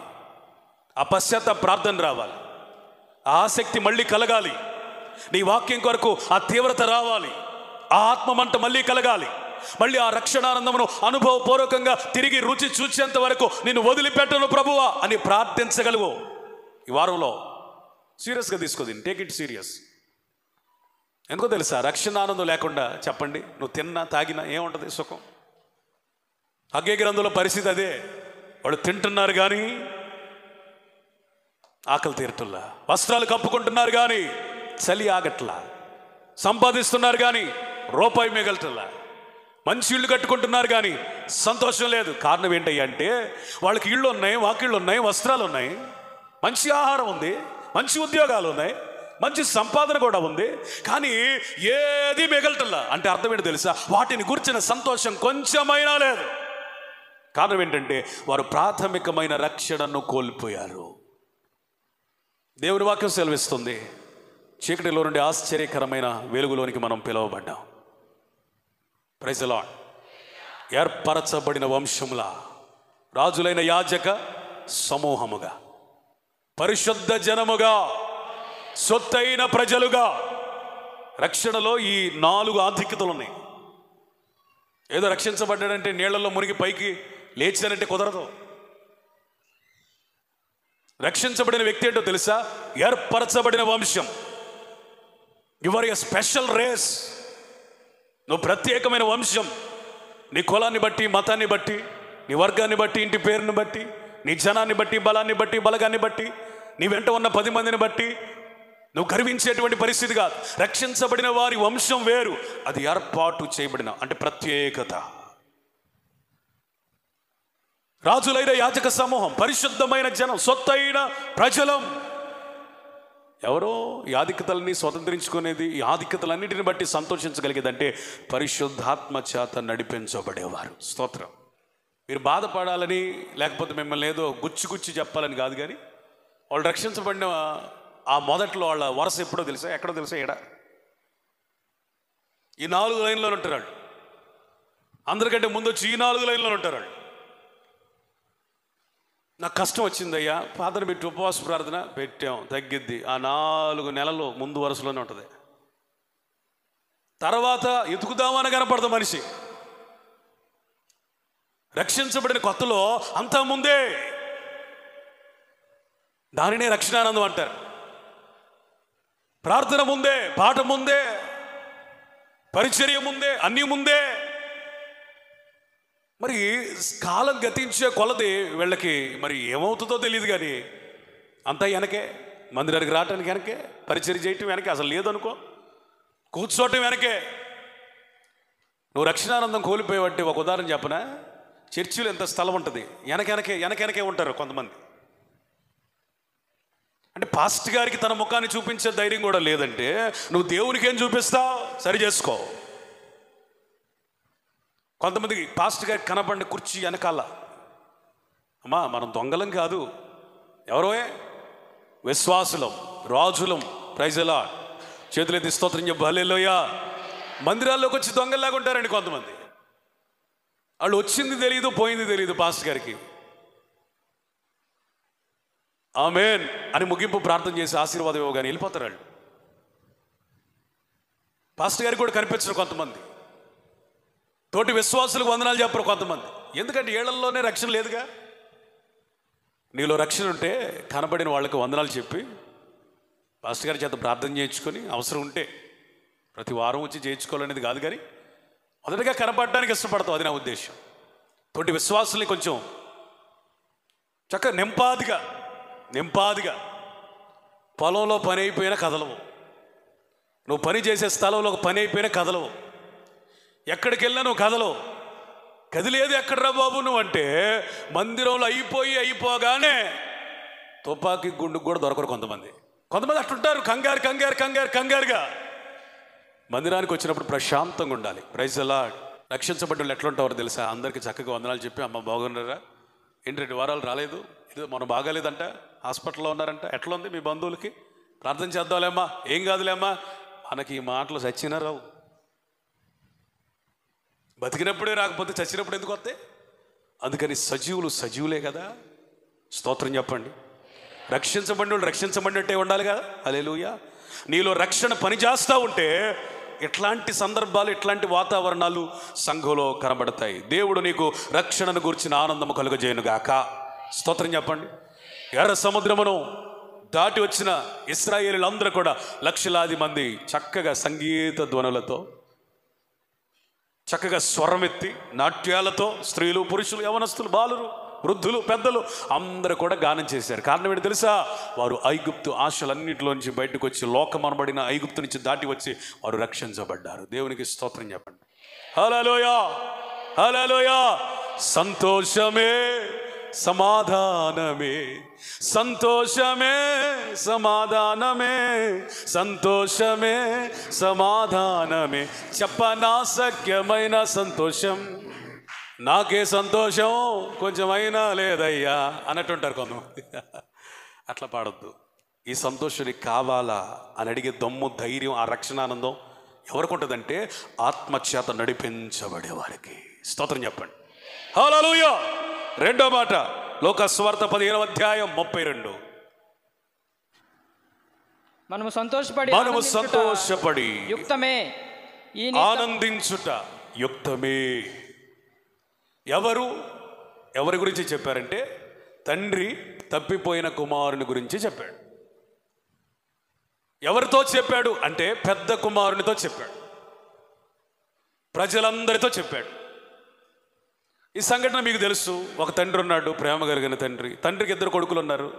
ఆ పశ్చాత్తాప ప్రార్థన రావాలి, ఆ ఆసక్తి మళ్ళీ కలగాలి, నీ వాక్యం కొరకు ఆ తీవ్రత రావాలి, ఆ ఆత్మమంట మళ్ళీ కలగాలి, మళ్ళీ ఆ రక్షణానందమును అనుభవపూర్వకంగా తిరిగి రుచి చూచేంత వరకు నిన్ను వదిలిపెట్టను ప్రభువా అని ప్రార్థించగలవు. ఈ వారంలో సీరియస్గా తీసుకో, టేక్ ఇట్ సీరియస్. ఎందుకో తెలుసా? రక్షణానందం లేకుండా చెప్పండి, నువ్వు తిన్నా తాగినా ఏముంటుంది సుఖం? హగ్గై గ్రంథంలో పరిస్థితి అదే. వాళ్ళు తింటున్నారు కానీ ఆకలి తీరటల్లా, వస్త్రాలు కప్పుకుంటున్నారు కానీ చలి ఆగట్లా, సంపాదిస్తున్నారు కానీ రూపాయి మిగలటల్లా, మంచి ఇళ్ళు కట్టుకుంటున్నారు కానీ సంతోషం లేదు. కారణం ఏంటయ్యా అంటే వాళ్ళకి ఇళ్ళు ఉన్నాయి, వాకిళ్ళు ఉన్నాయి, వస్త్రాలు ఉన్నాయి, మంచి ఆహారం ఉంది, మంచి ఉద్యోగాలు ఉన్నాయి, మంచి సంపాదన కూడా ఉంది, కానీ ఏది మిగలటల్లా. అంటే అర్థం ఏంటో తెలుసా? వాటిని గురించిన సంతోషం కొంచెమైనా లేదు. కారణం ఏంటంటే వారు ప్రాథమికమైన రక్షణను కోల్పోయారు. దేవుని వాక్యం సెలవిస్తుంది, చీకటిలో నుండి ఆశ్చర్యకరమైన వెలుగులోనికి మనం పిలువబడ్డాం. Praise the lord. ఏర్పరచబడిన వంశములా, రాజులైన యాజక సమూహముగా, పరిశుద్ధ జనముగా, సొత్తైన ప్రజలుగా. రక్షణలో ఈ 4 ఆధిక్యతలు ఉన్నాయి. ఏదో రక్షించబడ్డాడంటే నీళ్లలో మునిగి పైకి లేచానంటే కుదరదు. రక్షించబడిన వ్యక్తి ఏంటో తెలుసా? ఏర్పరచబడిన వంశం. Your a special race. నువ్వు ప్రత్యేకమైన వంశం. నీ కులాన్ని బట్టి, మతాన్ని బట్టి, నీ వర్గాన్ని బట్టి, ఇంటి పేరుని బట్టి, నీ జనాన్ని బట్టి, బలాన్ని బట్టి, బలగాన్ని బట్టి, నీ వెంట ఉన్న 10 మందిని బట్టి నువ్వు గర్వించేటువంటి పరిస్థితి కాదు. రక్షించబడిన వారి వంశం వేరు, అది ఏర్పాటు చేయబడిన అంటే ప్రత్యేకత. రాజులైన యాజక సమూహం, పరిశుద్ధమైన జనం, సొత్తైన ప్రజలం. ఎవరో ఈ ఆధిక్యతలన్నీ స్వతంత్రించుకునేది, ఈ ఆధిక్యతలన్నిటిని బట్టి సంతోషించగలిగేదంటే పరిశుద్ధాత్మ చేత నడిపించబడేవారు. స్తోత్రం. మీరు బాధపడాలని లేకపోతే మిమ్మల్ని ఏదో గుచ్చి చెప్పాలని కాదు, కానీ వాళ్ళు రక్షించబడిన ఆ మొదట్లో వాళ్ళ వరుస ఎప్పుడో తెలుసా? ఎక్కడో తెలుసా? ఈ 4 లైన్లో ఉంటారు వాళ్ళు. అందరికంటే ముందు వచ్చి ఈ 4 లైన్లో ఉంటారు వాళ్ళు. నాకు కష్టం వచ్చిందయ్యా, ప్రార్థన పెట్టి ఉపవాస ప్రార్థన పెట్టాం, తగ్గిద్ది. ఆ 4 నెలలు ముందు వరుసలోనే ఉంటుంది. తర్వాత ఎతుకుదామని కనపడదు మనిషి. రక్షించబడిన కొత్తలో అంతా ముందే. దానినే రక్షణానందం అంటారు. ప్రార్థన ముందే, పాట ముందే, పరిచర్య ముందే, అన్నీ ముందే. మరి కాలం గతించే కొలది వీళ్ళకి మరి ఏమవుతుందో తెలియదు, కానీ అంతా వెనకే. మందిరానికి రావటానికి వెనకే, పరిచర్య చేయటం వెనకే, అసలు లేదనుకో, కూర్చోవటం వెనకే. నువ్వు రక్షణానందం కోల్పోయేవంటే ఒక ఉదాహరణ చెప్పనా? చర్చిలో ఎంత స్థలం ఉంటుంది, వెనకెనకే ఉంటారు కొంతమంది. అంటే పాస్ట్ గారికి తన ముఖాన్ని చూపించే ధైర్యం కూడా లేదంటే నువ్వు దేవునికి ఏం చూపిస్తావు? సరి చేసుకో. కొంతమందికి పాస్ట్ గారికి కనపడిన కుర్చీ వెనకాల, అమ్మా మనం దొంగలం కాదు, ఎవరో విశ్వాసులం, రాజులం, ప్రైజ్ ది లార్డ్, చేతులెత్తి స్తోత్రం చెప్పు హల్లెలూయా. మందిరాల్లోకి వచ్చి దొంగల్లాగా ఉంటారండి కొంతమంది. వాళ్ళు వచ్చింది తెలియదు, పోయింది తెలియదు. పాస్టర్ గారికి ఆమేన్ అని ముగింపు ప్రార్థన చేసి ఆశీర్వాదం ఇవ్వగానే వెళ్ళిపోతారు వాళ్ళు. పాస్టర్ గారికి కూడా కనిపించరు కొంతమంది. తోటి విశ్వాసులకు వందనాలు చెప్పరు కొంతమంది. ఎందుకంటే ఏళ్లలోనే రక్షణ లేదుగా. నీలో రక్షణ ఉంటే కనబడిన వాళ్ళకి వందనాలు చెప్పి పాస్టర్ గారి చేత ప్రార్థన చేయించుకొని అవసరం ఉంటే ప్రతి వారం వచ్చి చేయించుకోవాలనేది కాదు, కానీ మొదటగా కనపడడానికి ఇష్టపడతాం. అది నా ఉద్దేశం. తోటి విశ్వాసుల్ని కొంచెం చక్కగా నింపాదిగా పొలంలో పని అయిపోయినా కదలవు. నువ్వు పని చేసే స్థలంలో ఒక పని అయిపోయినా కదలవు. ఎక్కడికి వెళ్ళినా నువ్వు కదలవు. కదిలేదు ఎక్కడరా బాబు నువ్వు అంటే మందిరంలో అయిపోగానే తుపాకీ గుండుకు కూడా దొరకరు కొంతమంది అట్లుంటారు. కంగారుగా మందిరానికి వచ్చినప్పుడు ప్రశాంతంగా ఉండాలి. Praise the lord. రక్షించబడ్డ వాళ్ళు ఎట్లుంటారో తెలుసా? అందరికీ చక్కగా వందనాలు చెప్పి అమ్మ బాగున్నారా, ఏంటి 2 వారాలు రాలేదు, ఇది మనం బాగాలేదంట, హాస్పిటల్లో ఉన్నారంట, ఎట్లా ఉంది మీ బంధువులకి, ప్రార్థన చేద్దాంలేమ్మా, ఏం కాదులేమ్మా. మనకి ఈ మాటలు చచ్చినా రావు. బతికినప్పుడే రాకపోతే చచ్చినప్పుడు ఎందుకు వస్తాయి? అందుకని సజీవులే కదా. స్తోత్రం చెప్పండి. రక్షించబడినట్టే ఉండాలి కదా. హల్లెలూయా. నీలో రక్షణ పనిచేస్తూ ఉంటే ఇట్లాంటి సందర్భాలు, ఇట్లాంటి వాతావరణాలు సంఘంలో కనబడతాయి. దేవుడు నీకు రక్షణను గురించిన ఆనందము కలుగజేయునుగాక. స్తోత్రం చెప్పండి. ఎర్ర సముద్రమును దాటి వచ్చిన ఇశ్రాయేలీలందరూ కూడా లక్షలాది మంది చక్కగా సంగీత ధ్వనులతో, చక్కగా స్వరమెత్తి నాట్యాలతో, స్త్రీలు, పురుషులు, యవనస్తులు, బాలురు, వృద్ధులు, పెద్దలు అందరూ కూడా గానం చేశారు. కారణం ఏంటి తెలుసా? వారు ఐగుప్తు ఆశలన్నింటిలోంచి బయటకు వచ్చి, లోకమనబడిన ఐగుప్తు నుంచి దాటి వచ్చి వారు రక్షించబడ్డారు. దేవునికి స్తోత్రం చెప్పండి. హల్లెలూయా, హల్లెలూయా. సంతోషమే సమాధానమే, సంతోషమే సమాధానమే, సంతోషమే సమాధానమే, చెప్పనాశక్యమైన సంతోషం, నాకే సంతోషం కొంచెమైనా లేదయ్యా అన్నట్టుంటారు కొంతమంది. అట్లా పాడొద్దు. ఈ సంతోషం నీకు కావాలా అని అడిగే దమ్ము, ధైర్యం, ఆ రక్షణానందం ఎవరికి ఉంటుందంటే ఆత్మచేత నడిపించబడే వారికి. స్తోత్రం చెప్పండి. హల్లెలూయా. 2వ మాట, లోక సువార్త 15వ అధ్యాయం 32. మనము సంతోషపడి యుక్తమే, ఆనందించుట యుక్తమే. ఎవరి గురించి చెప్పారంటే తండ్రి తప్పిపోయిన కుమారుని గురించి చెప్పాడు. ఎవరితో చెప్పాడు అంటే పెద్ద కుమారునితో చెప్పాడు, ప్రజలందరితో చెప్పాడు. ఈ సంఘటన మీకు తెలుసు. ఒక తండ్రి ఉన్నాడు, ప్రేమ కలిగిన తండ్రి. తండ్రికి 2 కొడుకులు ఉన్నారు.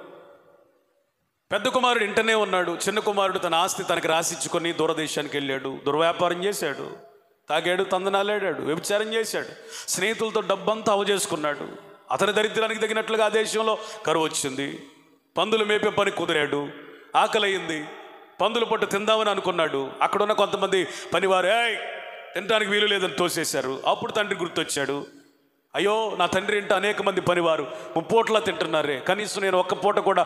పెద్ద కుమారుడు ఇంటనే ఉన్నాడు. చిన్న కుమారుడు తన ఆస్తి తనకి రాసిచ్చుకొని దూరదేశానికి వెళ్ళాడు, దుర్వ్యాపారం చేశాడు, తాగాడు, తందనాలాడాడు, వ్యభిచారం చేశాడు, స్నేహితులతో డబ్బంతా అవజేసుకున్నాడు. అతని దరిద్రానికి తగినట్లుగా ఆ దేశంలో కరువు వచ్చింది. పందులు మేపే పని కుదిరాడు. ఆకలయ్యింది. పందుల పొట్టు తిందామని అనుకున్నాడు. అక్కడున్న కొంతమంది పనివారు తినడానికి వీలు లేదని తోసేశారు. అప్పుడు తండ్రి గుర్తొచ్చాడు. అయ్యో, నా తండ్రి ఇంట అనేక మంది పనివారు 3 పూటలా తింటున్నారే, కనీసం నేను 1 పూట కూడా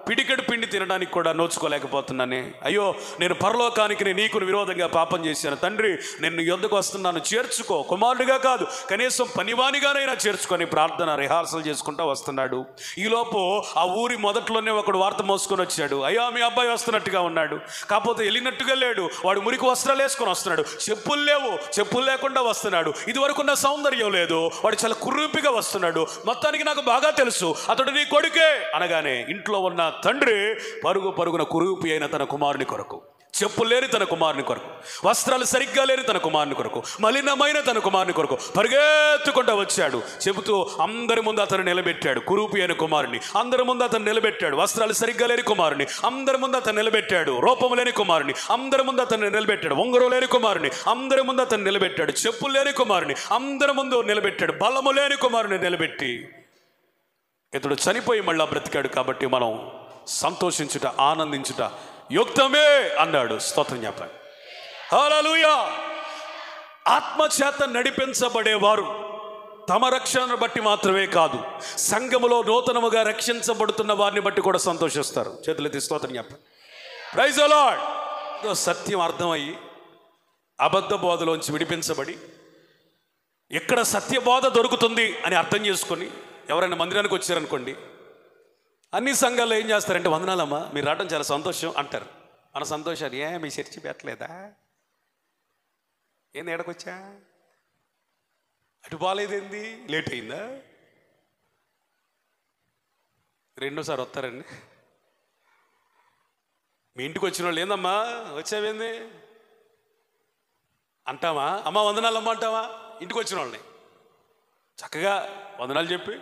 పిడికెడు పిండి తినడానికి కూడా నోచుకోలేకపోతున్నానే. అయ్యో, నేను పరలోకానికి నీకు విరోధంగా పాపం చేశాను. తండ్రి, నేను యొద్దకు వస్తున్నాను, చేర్చుకో. కుమారుడిగా కాదు, కనీసం పనివానిగానైనా చేర్చుకొని ప్రార్థన రిహార్సల్ చేసుకుంటూ వస్తున్నాడు. ఈలోపు ఆ ఊరి మొదట్లోనే ఒకడు వార్త మోసుకొని వచ్చాడు. అయ్యా, మీ అబ్బాయి వస్తున్నట్టుగా ఉన్నాడు, కాకపోతే వెళ్ళినట్టుగా లేడు. వాడు మురికి వస్త్రాలు వేసుకొని వస్తున్నాడు, చెప్పులు లేవు, చెప్పులు లేకుండా వస్తున్నాడు. ఇదివరకున్న సౌందర్యం లేదు, వాడు చాలా కుర్రూపిగా వస్తున్నాడు. మొత్తానికి నాకు బాగా తెలుసు అతడు నీ కొడుకే అనగానే ఇంట్లో ఉన్న తండ్రి పరుగున కురూపి అయిన తన కుమారుని కొరకు, చెప్పులు లేని తన కుమారుని కొరకు, వస్త్రాలు సరిగ్గా లేని తన కుమారుని కొరకు, మలినమైన తన కుమారుని కొరకు పరిగెత్తుకుంటూ వచ్చాడు. చెబుతూ అందరి ముందు అతను నిలబెట్టాడు. కురూపి అయిన కుమారుని అందరి ముందు అతను నిలబెట్టాడు. వస్త్రాలు సరిగ్గా లేని కుమారుని అందరి ముందు అతను నిలబెట్టాడు. రూపము లేని కుమారుని అందరి ముందు అతను నిలబెట్టాడు. ఉంగరం లేని కుమారుని అందరి ముందు అతను నిలబెట్టాడు. చెప్పులు లేని కుమారుని అందరి ముందు నిలబెట్టాడు. బలము లేని కుమారుని నిలబెట్టి, ఇతడు చనిపోయి మళ్ళా బ్రతికాడు కాబట్టి మనం సంతోషించుట, ఆనందించుట యుక్తమే అన్నాడు. స్తోత్రం చెప్పండి. హల్లెలూయా. ఆత్మచేత నడిపించబడేవారు తమ రక్షణను బట్టి మాత్రమే కాదు, సంఘములో నూతనముగా రక్షించబడుతున్న వారిని బట్టి కూడా సంతోషిస్తారు. చేతులెత్తి స్తోత్రం చెప్పండి. Praise the lord. సత్యం అర్థమయ్యి అబద్ధ బోధలోంచి విడిపించబడి ఎక్కడ సత్యబోధ దొరుకుతుంది అని అర్థం చేసుకొని ఎవరైనా మందిరానికి వచ్చారనుకోండి, అన్ని సంఘాల్లో ఏం చేస్తారంటే, వందనాలమ్మా మీరు రావడం చాలా సంతోషం అంటారు. మన సంతోషాన్ని మీ చర్చి పెట్టలేదా, ఏంది ఎడకొచ్చా, అటు బాగాలేదేంది, లేట్ అయిందా, రెండోసారి వస్తారండి. మీ ఇంటికి వచ్చిన వాళ్ళు ఏందమ్మా వచ్చావేంది అంటావా, అమ్మ వందనాలమ్మ అంటావా? ఇంటికి వచ్చిన వాళ్ళని చక్కగా వందనాలు చెప్పి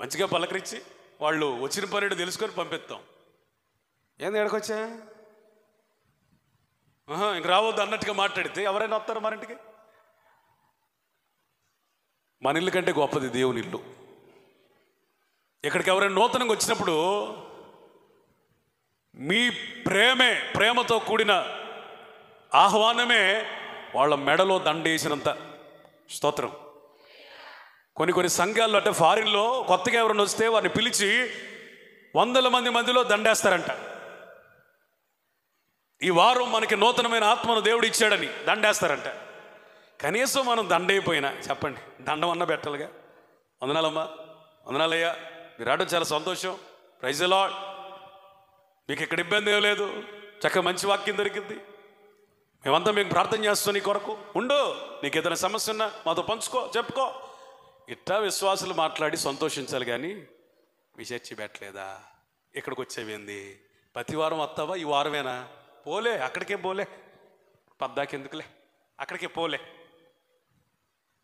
మంచిగా పలకరించి వాళ్ళు వచ్చిన పని తెలుసుకొని పంపిస్తాం. ఏంది ఎక్కడికొచ్చా, ఇంక రావద్దు అన్నట్టుగా మాట్లాడితే ఎవరైనా వస్తారు మన ఇంటికి? మన ఇల్లు కంటే గొప్పది దేవుని ఇల్లు. ఇక్కడికి ఎవరైనా నూతనంగా వచ్చినప్పుడు మీ ప్రేమతో కూడిన ఆహ్వానమే వాళ్ళ మెడలో దండేసినంత స్తోత్రం. కొన్ని సంఘాల్లో అంటే ఫారిన్లో కొత్తగా ఎవరైనా వస్తే వారిని పిలిచి 100 మంది మధ్యలో దండేస్తారంట. ఈ వారం మనకి నూతనమైన ఆత్మను దేవుడు ఇచ్చాడని దండేస్తారంట. కనీసం మనం దండైపోయినా చెప్పండి, దండం అన్న పెట్టాలిగా. వందనాలమ్మా, వందనాలయ్యా, మీరు రావడం చాలా సంతోషం, ప్రైజ్ ది లార్డ్, మీకు ఇక్కడ ఇబ్బంది ఏం లేదు, చక్కగా మంచి వాక్యం దొరికింది, మేమంతా మీకు ప్రార్థన చేస్తాం, నీ కొరకు ఉండు, నీకు ఏదైనా సమస్య ఉన్నా మాతో పంచుకో, చెప్పుకో. ఇట్టా విశ్వాసులు మాట్లాడి సంతోషించాలి. కానీ మీ చర్చి పెట్టలేదా, ఇక్కడికి వచ్చేవేంది, ప్రతి వారం వస్తావా, ఈ వారమేనా, పోలే అక్కడికే పోలే, పద్దాకెందుకులే అక్కడికే పోలే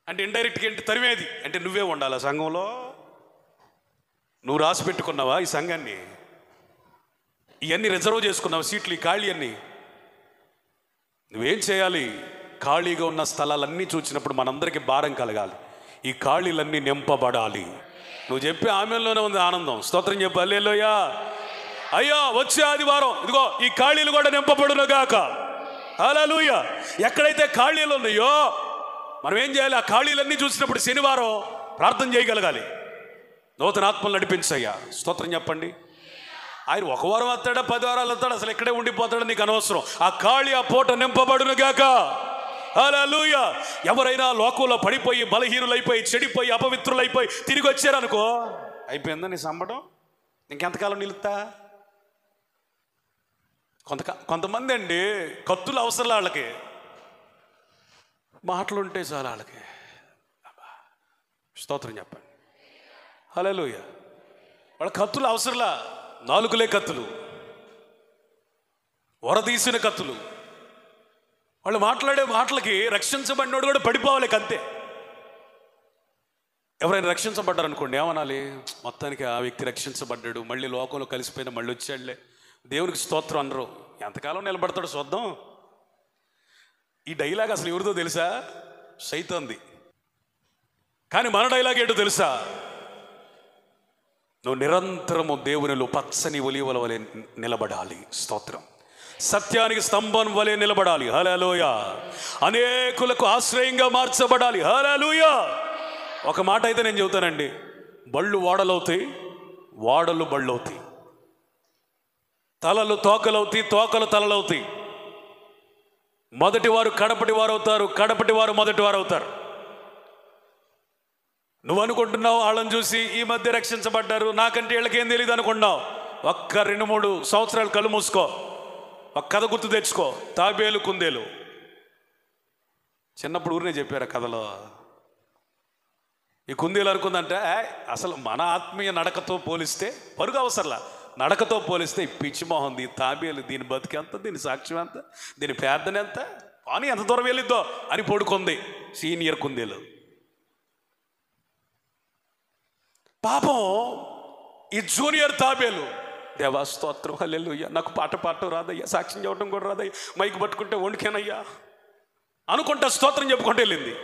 అంటే ఇండైరెక్ట్గా ఏంటి తరిమేది అంటే నువ్వే ఉండాలా సంఘంలో? నువ్వు రాసి పెట్టుకున్నావా ఈ సంఘాన్ని? ఇవన్నీ రిజర్వ్ చేసుకున్నావు సీట్లు, ఈ ఖాళీ అన్నీ నువ్వేం చేయాలి? ఖాళీగా ఉన్న స్థలాలన్నీ చూసినప్పుడు మనందరికీ భారం కలగాలి, ఈ ఖాళీలన్నీ నింపబడాలి. నువ్వు చెప్పే ఆమెలోనే ఉంది ఆనందం. స్తోత్రం చెప్పు, హల్లెలూయా. అయ్యా వచ్చే ఆదివారం ఇదిగో ఈ ఖాళీలు కూడా నింపబడునుగాక, హల్లెలూయా. ఎక్కడైతే ఖాళీలు ఉన్నాయో మనం ఏం చేయాలి? ఆ ఖాళీలన్నీ చూసినప్పుడు శనివారం ప్రార్థన చేయగలగాలి, నూతన ఆత్మలు నడిపించయ్యా. స్తోత్రం చెప్పండి. ఆయన ఒక వారం వస్తాడా 10 వారాలు వస్తాడు, అసలు ఇక్కడే ఉండిపోతాడు, నీకు అనవసరం. ఆ ఖాళీ ఆ పూట నింపబడునుగాక, హల్లెలూయా. ఎవరైనా లోకంలో పడిపోయి బలహీనులైపోయి చెడిపోయి అపవిత్రులైపోయి తిరిగి వచ్చారనుకో, అయిపోయిందా నీ సంబడం, ఇంకెంతకాలం నిలుతా? కొంతమంది అండి కత్తులు అవసరం వాళ్ళకి, మాటలుంటే చాలా వాళ్ళకి. స్తోత్రం చెప్పండి, హల్లెలూయా. వాళ్ళ కత్తులు అవసరంలా, నాలుగులే కత్తులు, వరదీసిన కత్తులు. వాళ్ళు మాట్లాడే మాటలకి రక్షించబడినోడు కూడా పడిపోవాలి అంతే. ఎవరైనా రక్షించబడ్డారనుకోండి ఏమనాలి? మొత్తానికి ఆ వ్యక్తి రక్షించబడ్డాడు, మళ్ళీ లోకంలో కలిసిపోయిన మళ్ళీ వచ్చాడులే, దేవునికి స్తోత్రం అనరు. ఎంతకాలం నిలబడతాడు చూద్దాం. ఈ డైలాగ్ అసలు ఎవరిదో తెలుసా? సైతాంది. కానీ మన డైలాగ్ ఏంటో తెలుసా? నువ్వు నిరంతరము దేవునిలో పచ్చని ఒలీవల వలె నిలబడాలి. స్తోత్రం. సత్యానికి స్తంభం వలె నిలబడాలి. హల్లెలూయా. అనేకులకు ఆశ్రయంగా మార్చబడాలి. హల్లెలూయా. ఒక మాట అయితే నేను చెబుతానండి, బళ్ళు ఓడలవుతాయి, ఓడలు బళ్ళు అవుతాయి, తలలు తోకలవుతాయి, తోకలు తలలవుతాయి. మొదటి వారు కడపటి వారు అవుతారు, కడపటి వారు మొదటి వారు అవుతారు. నువ్వు అనుకుంటున్నావు వాళ్ళని చూసి ఈ మధ్య రక్షించబడ్డారు, నాకంటే వీళ్ళకేం తెలియదు అనుకున్నావు. ఒక్క 2-3 సంవత్సరాలు కళ్ళు మూసుకో, ఒక కథ గుర్తు తెచ్చుకో. తాబేలు కుందేలు. చిన్నప్పుడు ఊరినే చెప్పారు కథలో. ఈ కుందేలు అనుకుందంటే అసలు మన ఆత్మీయ నడకతో పోలిస్తే, పరుగు అవసరంలా, నడకతో పోలిస్తే ఈ పిచ్చి మొహం, ఈ తాబేలు, దీని బతికి ఎంత, దీని సాక్ష్యం ఎంత, దీని ప్రార్థన ఎంత, కానీ ఎంత దూరం వెళ్ళిద్దో అని పడుకుంది సీనియర్ కుందేలు. పాపం ఈ జూనియర్ తాబేలు, దేవా స్తోత్రం, హల్లెలూయా, నాకు పాట పాడటం రాదయ్యా, సాక్ష్యం చెప్పడం కూడా రాదయ్యా, మైక్ పట్టుకుంటే వండుకేనయ్యా అనుకుంటా స్తోత్రం చెప్పుకుంటూ వెళ్ళింది.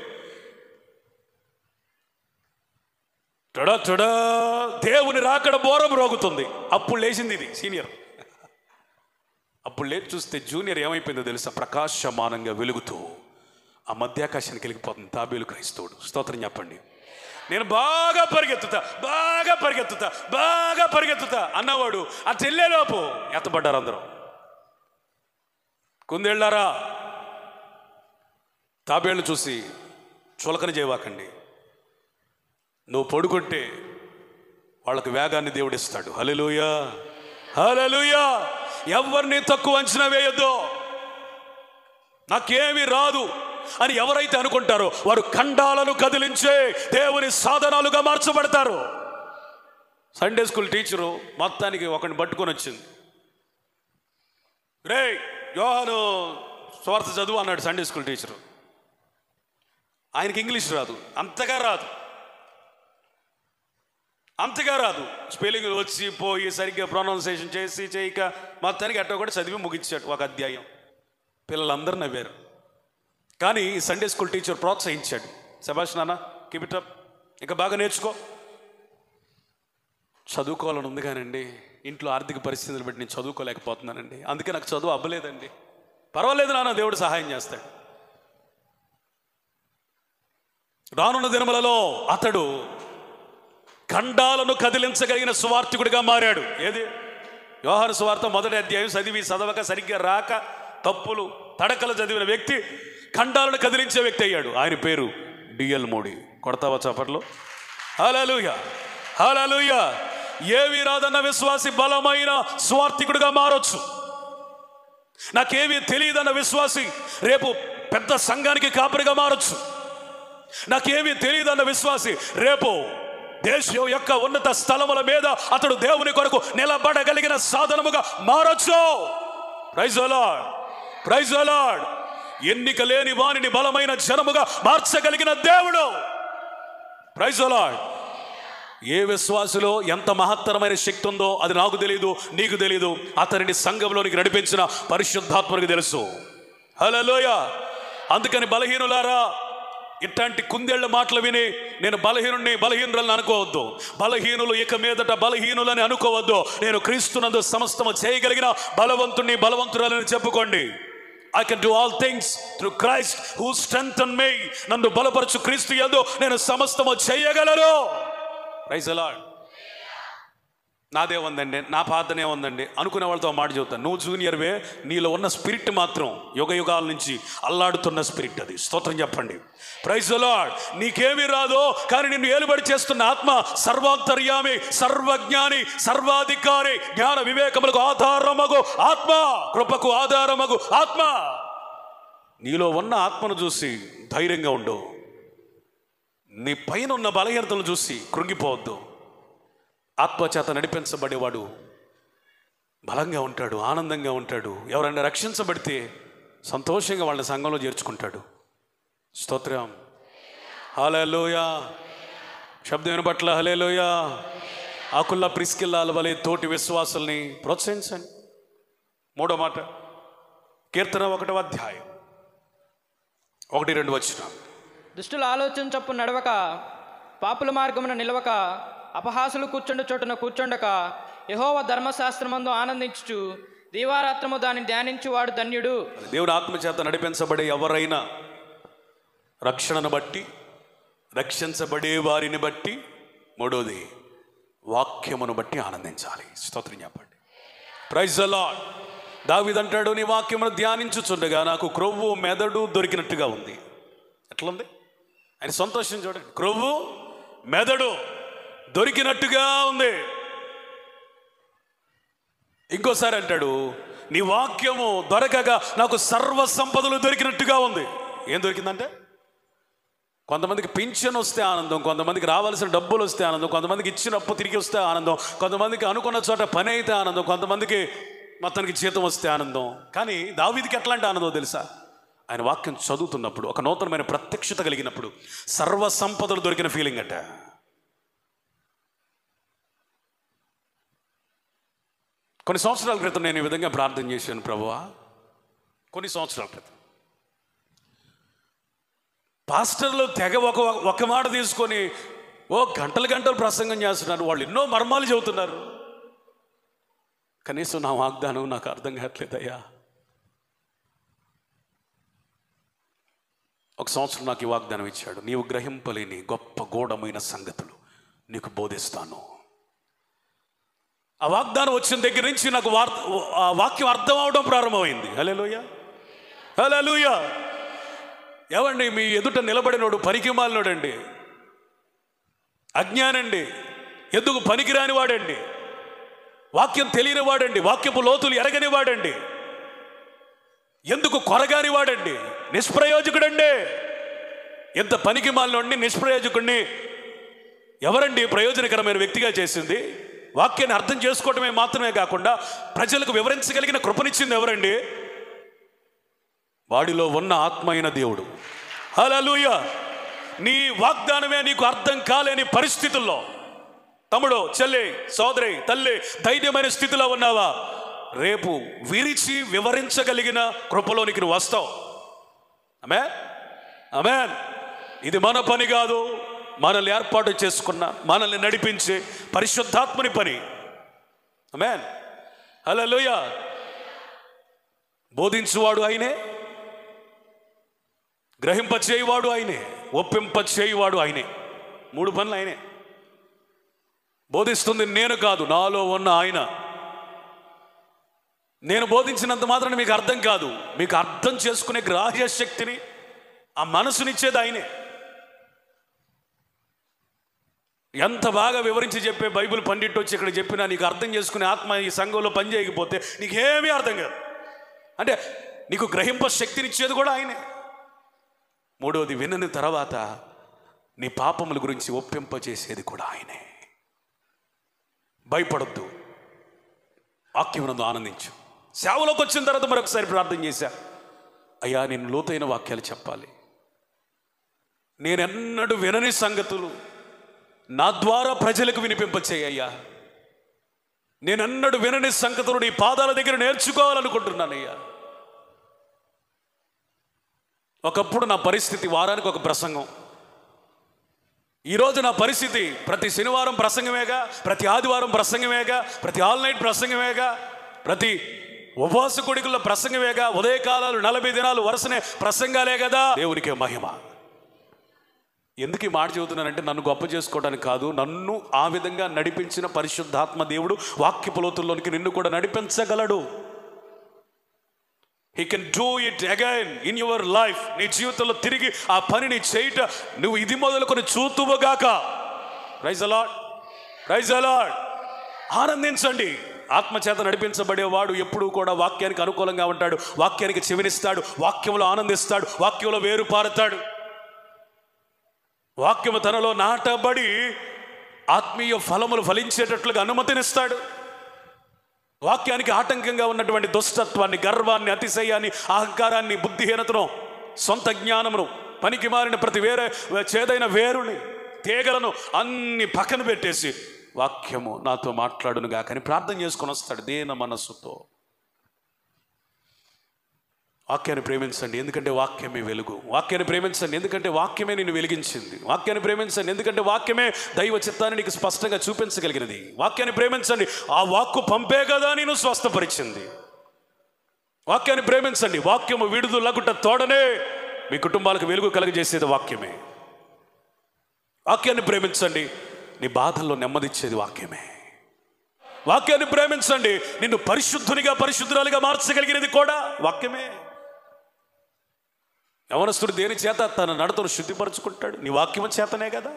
టడా దేవుని రాకడ బోరం రోగుతుంది. అప్పుడు లేచింది ఇది సీనియర్. అప్పుడు లేచి చూస్తే జూనియర్ ఏమైపోయిందో తెలుసా? ప్రకాశమానంగా వెలుగుతూ ఆ మధ్యాకాశానికి వెళ్ళిపోతుంది తాబేలు క్రైస్తవుడు. స్తోత్రం చెప్పండి. నేను బాగా పరిగెత్తుతా, బాగా పరిగెత్తుతా, బాగా పరిగెత్తుతా అన్నవాడు ఆ చెల్లేలోపు ఎత్తబడ్డారు అందరూ. కుందేళ్ళారా, తాబేళ్ళు చూసి చులకన చేయవాకండి. నువ్వు పడుకుంటే వాళ్ళకు వేగాన్ని దేవుడిస్తాడు. హల్లెలూయా, హల్లెలూయా. ఎవరిని తక్కువ అంచనా వేయొద్దు. నాకేమీ రాదు అని ఎవరైతే అనుకుంటారో వారు ఖండాలను కదిలించే దేవుని సాధనాలుగా మార్చబడతారు. సండే స్కూల్ టీచరు మొత్తానికి ఒకరిని పట్టుకొని వచ్చింది. రే యోహాను సువార్త చదువు అన్నాడు సండే స్కూల్ టీచరు. ఆయనకి ఇంగ్లీష్ రాదు, అంతగా రాదు. స్పెల్లింగ్ వచ్చి పోయి సరిగ్గా ప్రొనౌన్సియేషన్ చేసి చేయక మొత్తానికి అట్ట కూడా చదివి ముగించాడు ఒక అధ్యాయం. పిల్లలందరూ నవ్వారు. కానీ సండే స్కూల్ టీచర్ ప్రోత్సహించాడు. శభాష్ నాన్న, కీప్ ఇట్ అప్, ఇంకా బాగా నేర్చుకో. చదువుకోవాలని ఉంది కానండి, ఇంట్లో ఆర్థిక పరిస్థితులు బట్టి నేను చదువుకోలేకపోతున్నానండి, అందుకే నాకు చదువు అవ్వలేదండి. పర్వాలేదు నాన్న, దేవుడు సహాయం చేస్తాడు. రానున్న దినములలో అతడు ఖండాలను కదిలించగలిగిన సువార్తికుడిగా మారాడు. ఏది? యోహాను సువార్త మొదటి అధ్యాయం చదవక సరిగ్గా రాక తప్పులు తడకలు చదివిన వ్యక్తి ఖండాలను కదిలించే వ్యక్తి అయ్యాడు. ఆయన పేరు డిఎల్ మోడీ. కొడతావా చప్పట్లో? హల్లెలూయా, హల్లెలూయా. ఏవి రాదన్న విశ్వాసి బలమైన స్వార్థికుడిగా మారొచ్చు. నాకేమీ తెలియదన్న విశ్వాసి రేపు పెద్ద సంఘానికి కాపరిగా మారొచ్చు. నాకేమీ తెలియదన్న విశ్వాసి రేపు దేశం యొక్క ఉన్నత స్థలముల మీద అతడు దేవుని కొరకు నిలబడగలిగిన సాధనముగా మారొచ్చు. Praise the lord, praise the lord. ఎన్నిక లేని వానిని బలమైన జనముగా మార్చగలిగిన దేవుడు. Praise the lord. ఏ విశ్వాసులో ఎంత మహత్తరమైన శక్తి ఉందో అది నాకు తెలియదు, నీకు తెలియదు. అతనిని సంఘంలోనికి నడిపించిన పరిశుద్ధాత్మనికి తెలుసు. హల్లెలూయా. అందుకని బలహీనులారా, ఇట్లాంటి కుందేళ్ల మాటలు విని నేను బలహీనులని అనుకోవద్దు. బలహీనులు ఇక మీదట బలహీనులని అనుకోవద్దు. నేను క్రీస్తునందు సమస్తము చేయగలిగిన బలవంతురాలని చెప్పుకోండి. I can do all things through Christ who strengthened me. నన్ను బలపరచు క్రీస్తు యందు నేను సమస్తము చేయగలను. Praise the Lord. నాదే ఉందండి, నా పాత్రనే ఉందండి అనుకునే వాళ్ళతో మాట చెబుతాను. నువ్వు జూనియర్వే, నీలో ఉన్న స్పిరిట్ మాత్రం యుగ యుగాల నుంచి అల్లాడుతున్న స్పిరిట్. అది స్తోత్రం చెప్పండి. Praise the Lord. నీకేమీ రాదో కానీ నిన్ను ఏలుబడి చేస్తున్న ఆత్మ సర్వాంతర్యామి, సర్వజ్ఞాని, సర్వాధికారి, జ్ఞాన వివేకములకు ఆధారమగు ఆత్మ, కృపకు ఆధారమగు ఆత్మ. నీలో ఉన్న ఆత్మను చూసి ధైర్యంగా ఉండు. నీ పైన ఉన్న బలహీనతలను చూసి కృంగిపోవద్దు. ఆత్మచేత నడిపించబడేవాడు బలంగా ఉంటాడు, ఆనందంగా ఉంటాడు. ఎవరైనా రక్షించబడితే సంతోషంగా వాళ్ళ సంఘంలో చేర్చుకుంటాడు. స్తోత్రం. హల్లెలూయా. శబ్దం వినపట్ల? హల్లెలూయా. ఆకుల్లా ప్రిస్కిల్లాల వలె తోటి విశ్వాసుల్ని ప్రోత్సహించండి. మూడో మాట, కీర్తన 1వ అధ్యాయం 1-2 వచనం. దుష్టుల ఆలోచన చొప్పున నడవక, పాపుల మార్గమున నిలవక, అపహాసులు కూర్చుండు చోటున కూర్చుండక, యెహోవా ధర్మశాస్త్రమందు ఆనందించుచు దీవారాత్రము దాన్ని ధ్యానించువాడు ధన్యుడు. దేవుని ఆత్మచేత నడిపించబడే ఎవరైనా రక్షణను బట్టి, రక్షించబడే వారిని బట్టి, మూడోది వాక్యమును బట్టి ఆనందించాలి. స్తోత్రం చెప్పండి. Praise the Lord. దావీదు అంటాడు, నీ వాక్యమును ధ్యానించుచుండగా నాకు క్రొవ్వు మెదడు దొరికినట్టుగా ఉంది. ఎట్లుంది? ఆయన సంతోషం చూడండి. క్రొవ్వు మెదడు దొరికినట్టుగా ఉంది. ఇంకోసారి అంటాడు, నీ వాక్యము దొరకగా నాకు సర్వ సంపదలు దొరికినట్టుగా ఉంది. ఏం దొరికిందంటే, కొంతమందికి పింఛన్ వస్తే ఆనందం, కొంతమందికి రావాల్సిన డబ్బులు వస్తే ఆనందం, కొంతమందికి ఇచ్చిన అప్పు తిరిగి వస్తే ఆనందం, కొంతమందికి అనుకున్న చోట పని అయితే ఆనందం, కొంతమందికి మొత్తానికి జీతం వస్తే ఆనందం. కానీ దావీదుకి ఎట్లాంటి ఆనందం తెలుసా? ఆయన వాక్యం చదువుతున్నప్పుడు, ఒక నూతనమైన ప్రత్యక్షత కలిగినప్పుడు సర్వ సంపదలు దొరికిన ఫీలింగ్ అట. కొన్ని సంవత్సరాల క్రితం నేను ఈ విధంగా ప్రార్థన చేశాను. ప్రభువా, కొన్ని సంవత్సరాల క్రితం పాస్టర్లు తెగ ఒక మాట తీసుకొని గంటలు ప్రసంగం చేస్తున్నారు. వాళ్ళు ఎన్నో మర్మాలు చెబుతున్నారు. కనీసం నా వాగ్దానం నాకు అర్థం కావట్లేదయ్యా. ఒక సంవత్సరం నాకు ఈ వాగ్దానం ఇచ్చాడు, నీవు గ్రహింపలేని గొప్ప గూఢమైన సంగతులు నీకు బోధిస్తాను. ఆ వాగ్దానం వచ్చిన దగ్గర నుంచి నాకు ఆ వాక్యం అర్థం అవడం ప్రారంభమైంది. హల్లెలూయా. హల్లెలూయా. ఏమండి, మీ ఎదుట నిలబడినోడు పనికి మాలినోడండి, అజ్ఞానండి, ఎందుకు పనికిరాని వాడండి, వాక్యం తెలియని వాడండి, వాక్యపు లోతులు ఎరగని వాడండి, ఎందుకు కొరగాని వాడండి, నిష్ప్రయోజకుడండి. ఎంత పనికి మాలినోడిని, నిష్ప్రయోజకుడిని ఎవరండి ప్రయోజనకరమైన వ్యక్తిగా చేసింది? వాక్యాన్ని అర్థం చేసుకోవటమే మాత్రమే కాకుండా ప్రజలకు వివరించగలిగిన కృపనిచ్చింది ఎవరండి? వాడిలో ఉన్న ఆత్మ అయిన దేవుడు. హల్లెలూయా. నీ వాగ్దానమే నీకు అర్థం కాలేని పరిస్థితుల్లో, తమ్ముడు, చెల్లి, సోదరి, తల్లి, ధైర్యమైన స్థితిలో ఉన్నావా? రేపు విరిచి వివరించగలిగిన కృపలోనికి నువ్వు వస్తావు. ఆమేన్, ఆమేన్. ఇది మన పని కాదు, మనల్ని ఏర్పాటు చేసుకున్న, మనల్ని నడిపించే పరిశుద్ధాత్మని పని. ఆమేన్, హల్లెలూయా. బోధించువాడు ఆయనే, గ్రహింప చేయువాడు ఆయనే, ఒప్పింప చేయువాడు ఆయనే. 3 పనులు ఆయనే. బోధిస్తుంది నేను కాదు, నాలో ఉన్న ఆయన. నేను బోధించినంత మాత్రాన మీకు అర్థం కాదు, మీకు అర్థం చేసుకునే గ్రాహ్య శక్తిని, ఆ మనసునిచ్చేది ఆయనే. ఎంత బాగా వివరించి చెప్పే బైబిల్ పండిట్ వచ్చి ఇక్కడ చెప్పినా నీకు అర్థం చేసుకునే ఆత్మ ఈ సంఘంలో పనిచేయకపోతే నీకేమీ అర్థం కాదు. అంటే నీకు గ్రహింప శక్తినిచ్చేది కూడా ఆయనే. 3వది, వినని తర్వాత నీ పాపముల గురించి ఒప్పింపచేసేది కూడా ఆయనే. భయపడొద్దు, వాక్యమునందు ఆనందించు. సేవలోకి వచ్చిన తర్వాత మరొకసారి ప్రార్థన చేశా, అయ్యా నేను లోతైన వాక్యాలు చెప్పాలి, నేనెన్నడూ వినని సంగతులు నా ద్వారా ప్రజలకు వినిపింపచేయ్యా, నేనెన్నడూ వినని సంగతులు నీ పాదాల దగ్గర నేర్చుకోవాలనుకుంటున్నానయ్యా. ఒకప్పుడు నా పరిస్థితి వారానికి ఒక ప్రసంగం, ఈరోజు నా పరిస్థితి ప్రతి శనివారం ప్రసంగమేగా, ప్రతి ఆదివారం ప్రసంగమేగా, ప్రతి ఆల్ నైట్ ప్రసంగమేగా, ప్రతి ఉపవాస కొడుకుల ప్రసంగమేగా, ఉదయకాలాలు 40 దినాలు వరుసనే ప్రసంగాలే కదా. దేవునికే మహిమ. ఎందుకు ఈ మాట చెబుతున్నానంటే నన్ను గొప్ప చేసుకోవడానికి కాదు, నన్ను ఆ విధంగా నడిపించిన పరిశుద్ధాత్మ దేవుడు వాక్యపు లోతుల్లోనికి నిన్ను కూడా నడిపించగలడు. He can do it again in your life. నీ జీవితంలో తిరిగి ఆ పనిని చేయట నువ్వు ఇది మొదలుకొని చూతువుగాక. Praise the lord, praise the lord. ఆనందించండి. ఆత్మచేత నడిపించబడేవాడు ఎప్పుడూ కూడా వాక్యానికి అనుకూలంగా ఉంటాడు, వాక్యానికి చెవినిస్తాడు, వాక్యంలో ఆనందిస్తాడు, వాక్యంలో వేరు పారుతాడు. వాక్యము తనలో నాటబడి ఆత్మీయ ఫలములు ఫలించేటట్లుగా అనుమతినిస్తాడు. వాక్యానికి ఆటంకంగా ఉన్నటువంటి దుష్టత్వాన్ని, గర్వాన్ని, అతిశయాన్ని, అహంకారాన్ని, బుద్ధిహీనతను, సొంత జ్ఞానమును, పనికి మారిన ప్రతి చేదైన వేరుని, తీగలను అన్ని పక్కన పెట్టేసి వాక్యము నాతో మాట్లాడునుగా కానీ ప్రార్థన చేసుకొని వస్తాడు దీన మనస్సుతో. వాక్యాన్ని ప్రేమించండి, ఎందుకంటే వాక్యమే వెలుగు. వాక్యాన్ని ప్రేమించండి, ఎందుకంటే వాక్యమే నిన్ను వెలిగించింది. వాక్యాన్ని ప్రేమించండి, ఎందుకంటే వాక్యమే దైవ చిత్తాన్ని నీకు స్పష్టంగా చూపించగలిగినది. వాక్యాన్ని ప్రేమించండి, ఆ వాక్కు పంపే కదా నేను స్వస్థపరిచింది. వాక్యాన్ని ప్రేమించండి, వాక్యము విడుదలగుట తోడనే మీ కుటుంబాలకు వెలుగు కలుగజేసేది వాక్యమే. వాక్యాన్ని ప్రేమించండి, నీ బాధల్లో నెమ్మదిచ్చేది వాక్యమే. వాక్యాన్ని ప్రేమించండి, నిన్ను పరిశుద్ధునిగా, పరిశుద్ధురాలిగా మార్చగలిగినది కూడా వాక్యమే. యవనస్తుడు దేని చేత తన నడతను శుద్ధిపరచుకుంటాడు? నీ వాక్యము చేతనే కదా.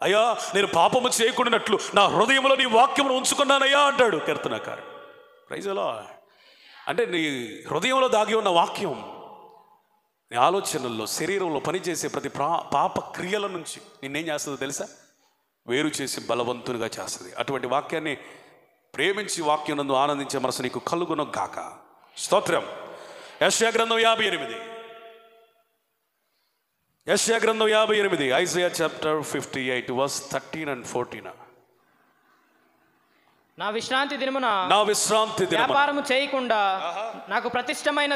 అయ్యా నేను పాపము చేయకుండానట్లు నా హృదయంలో నీ వాక్యమును ఉంచుకున్నానయ్యా అంటాడు కీర్తనకారుడు. Praise the Lord. అంటే నీ హృదయంలో దాగి ఉన్న వాక్యం నీ ఆలోచనల్లో, శరీరంలో పనిచేసే ప్రతి పాప క్రియల నుంచి నిన్నేం చేస్తుందో తెలుసా? వేరు చేసి బలవంతునిగా చేస్తుంది. అటువంటి వాక్యాన్ని ప్రేమించి వాక్యం నందు ఆనందించే మనసు నీకు కలుగును గాక. స్తోత్రం. యెషయా గ్రంథం 58, యెషయా గ్రంథం 58, ఐజయా చాప్టర్ 58 verse 13 and 14. నా విశ్రాంతి దినమున వ్యాపారము చేయకుండా నాకు ప్రతిష్ఠితమైన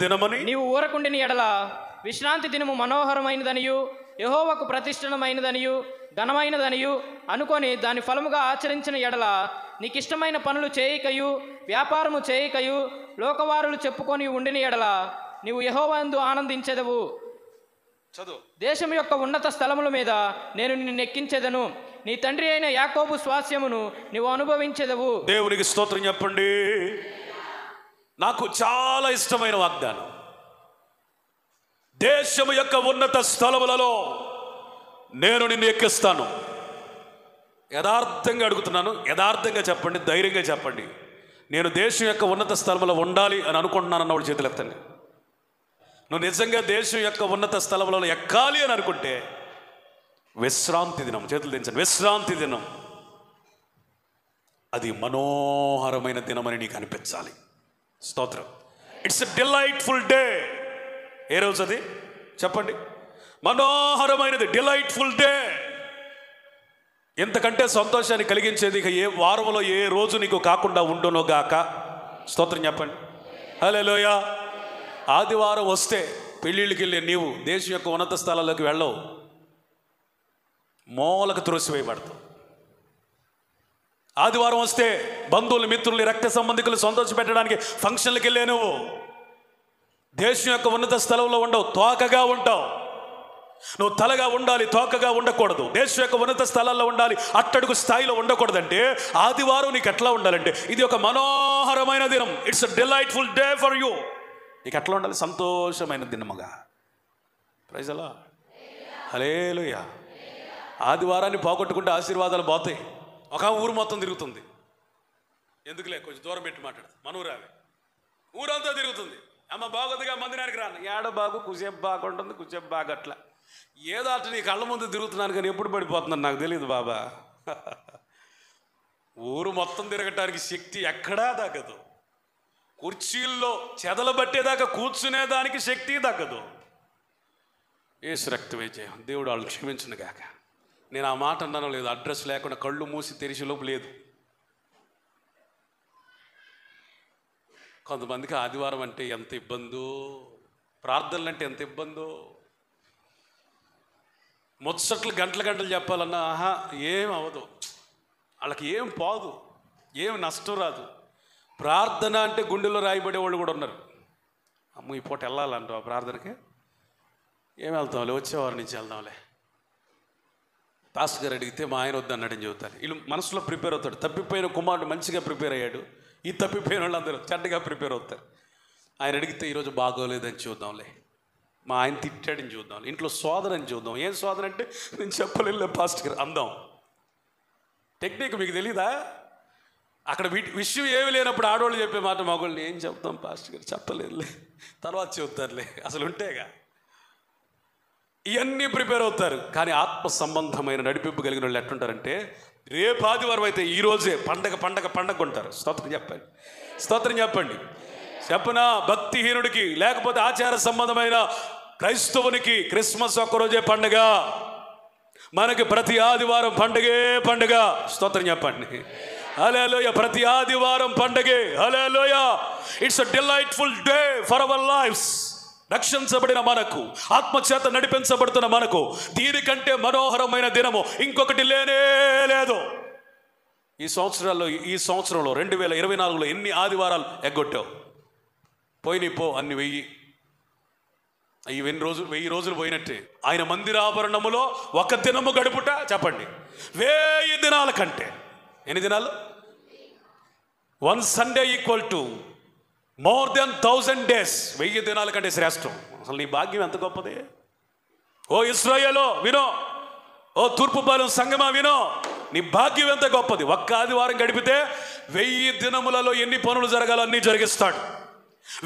దినమని నీవు ఊరకుండిన ఎడల విశ్రాంతి దినము మనోహరమైనదనియు యెహోవాకు ప్రతిష్ఠితమైనదనియు ఘనమైనదనియు అనుకొని దాని ఫలముగా ఆచరించిన ఎడల నీకిష్టమైన పనులు చేయకయు వ్యాపారము చేయకయు లోకవారులు చెప్పుకొని ఉండిన ఎడల నీవు యెహోవాయందు ఆనందించెదవు. దేశం యొక్క ఉన్నత స్థలముల మీద నేను నిన్ను ఎక్కించెదను, నీ తండ్రి అయిన యాకోబు స్వాస్యమును నీవు అనుభవించెదవు. దేవునికి స్తోత్రం చెప్పండి. నాకు చాలా ఇష్టమైన వాగ్దానం. దేశము యొక్క ఉన్నత స్థలములలో నేను నిన్ను ఎక్కిస్తాను. యథార్థంగా అడుగుతున్నాను, యథార్థంగా చెప్పండి, ధైర్యంగా చెప్పండి. నేను దేశం యొక్క ఉన్నత స్థలంలో ఉండాలి అని అనుకుంటున్నాను అన్నవాడు చేతులు ఎత్తండి. నువ్వు నిజంగా దేశం యొక్క ఉన్నత స్థలములలో ఎక్కాలి అని అనుకుంటే విశ్రాంతి దినం, చేతులు దించండి, విశ్రాంతి దినం అది మనోహరమైన దినమని నీకు అనిపించాలి. స్తోత్రం. It's a delightful day. ఏ రోజు అది చెప్పండి? మనోహరమైనది, డిలైట్ఫుల్ డే. ఇంతకంటే సంతోషాన్ని కలిగించేది ఇక ఏ వారంలో ఏ రోజు నీకు కాకుండా ఉండునో గాక. స్తోత్రం చెప్పండి. హల్లెలూయా. ఆదివారం వస్తే పెళ్ళిళ్ళకి వెళ్ళే నీవు దేశం యొక్క ఉన్నత స్థలాల్లోకి వెళ్ళవు, మూలకు త్రోసివేయబడతావు. ఆదివారం వస్తే బంధువులు, మిత్రులు, రక్త సంబంధికులు సంతోష పెట్టడానికి ఫంక్షన్లకు వెళ్ళే నువ్వు దేశం యొక్క ఉన్నత స్థలంలో ఉండవు, తోకగా ఉంటావు. నువ్వు తలగా ఉండాలి, తోకగా ఉండకూడదు. దేశం యొక్క ఉన్నత స్థలాల్లో ఉండాలి, అట్టడుగు స్థాయిలో ఉండకూడదంటే ఆదివారం నీకు ఎట్లా ఉండాలంటే ఇది ఒక మనోహరమైన దినం. It's a delightful day for you. నీకు ఎట్లా ఉండాలి? సంతోషమైన దినముగా. ప్రైజ్ అలా. హల్లెలూయా. ఆదివారాన్ని పోగొట్టుకుంటే ఆశీర్వాదాలు పోతాయి. ఒక ఊరు మొత్తం తిరుగుతుంది. ఎందుకులే, కొంచెం దూరం పెట్టి మాట్లాడు. మన ఊరావే ఊరంతా తిరుగుతుంది. అమ్మ బాగోదుగా మందిరానికి రాను. ఏడ బాగు, కుసేపు బాగుంటుంది, కుసేపు బాగా అట్లా ఏదో అట్లా నీ కళ్ళ ముందు తిరుగుతున్నాను కానీ ఎప్పుడు పడిపోతున్నాను నాకు తెలియదు బాబా. ఊరు మొత్తం తిరగటానికి శక్తి ఎక్కడా తగ్గదు. కుర్చీల్లో చెదలు పట్టేదాకా కూర్చునేదానికి శక్తి తగ్గదు. యేసు రక్తమే జయం. దేవుడు వాళ్ళు క్షమించును గాక. నేను ఆ మాట అన్నాను లేదు, అడ్రస్ లేకుండా కళ్ళు మూసి తెరిచే లోపు లేదు. కొంతమందికి ఆదివారం అంటే ఎంత ఇబ్బందో, ప్రార్థనలు అంటే ఎంత ఇబ్బందో. ముచ్చట్లు గంటలు గంటలు చెప్పాలన్నా ఏం అవ్వదు, వాళ్ళకి ఏం పోదు, ఏం నష్టం రాదు. ప్రార్థన అంటే గుండెలో రాయబడే వాళ్ళు కూడా ఉన్నారు. అమ్మ ఈ పూట వెళ్ళాలంటావు ప్రార్థనకి, ఏం వెళ్తాంలే, వచ్చేవారి నుంచి వెళ్దాంలే. పాస్టర్ గారు అడిగితే మా ఆయన వద్దన్నాడని చెబుతారు. వీళ్ళు మనసులో ప్రిపేర్ అవుతాడు. తప్పిపోయిన కుమారుడు మంచిగా ప్రిపేర్ అయ్యాడు, ఈ తప్పిపోయిన వాళ్ళు అందరూ చెడ్డగా ప్రిపేర్ అవుతారు. ఆయన అడిగితే ఈరోజు బాగోలేదని చూద్దాంలే, మా ఆయన తిట్టాడని చూద్దాం, ఇంట్లో సోదరు అని చూద్దాం. ఏం సోదరు అంటే నేను చెప్పలేదు పాస్టర్ గారు అందాం. టెక్నిక్ మీకు తెలీదా? అక్కడ విషయం ఏమి లేనప్పుడు ఆడవాళ్ళు చెప్పే మాట మగవాళ్ళని ఏం చెప్తాం పాస్టర్ గారు, చెప్పలేదులే, తర్వాత చెబుతారులే, అసలు ఉంటేగా. ఇవన్నీ ప్రిపేర్ అవుతారు. కానీ ఆత్మ సంబంధమైన నడిపింపు కలిగిన వాళ్ళు ఎట్లుంటారంటే రేపు ఆదివారం అయితే ఈరోజే పండగ పండగ పండగ ఉంటారు. స్తోత్రం చెప్పండి, స్తోత్రం చెప్పండి. చెప్పనా? భక్తిహీనుడికి లేకపోతే ఆచార సంబంధమైన క్రైస్తవునికి క్రిస్మస్ ఒక్కరోజే పండుగ, మనకి ప్రతి ఆదివారం పండుగే పండుగ. స్తోత్రం చెప్పండి. హల్లెలూయా. ప్రతి ఆదివారం పండుగే. Hallelujah. It's a delightful day for our lifes. రక్షించబడిన మనకు, ఆత్మచేత నడిపించబడుతున్న మనకు దీనికంటే మనోహరమైన దినము ఇంకొకటి లేనే లేదు. ఈ సంవత్సరంలో 2024లో ఎన్ని ఆదివారాలు ఎగ్గొట్టావు? పోయినాయి పో అన్ని 1000 రోజులు పోయినట్టే. ఆయన మందిరాభరణములో ఒక దినము గడుపుట చెప్పండి 1000 దినాల కంటే. ఎన్ని దినాలు? 1 Sunday equal to more than 1000 days. 1000 దినాల కంటే శ్రేష్టం. అసలు నీ భాగ్యం ఎంత గొప్పది. ఓ ఇశ్రాయేలు వినో, ఓ తూర్పుపాలెం సంగమా వినో, నీ భాగ్యం ఎంత గొప్పది. ఒక్క ఆదివారం గడిపితే 1000 దినములలో ఎన్ని పనులు జరగాలో అన్నీ జరిగిస్తాడు.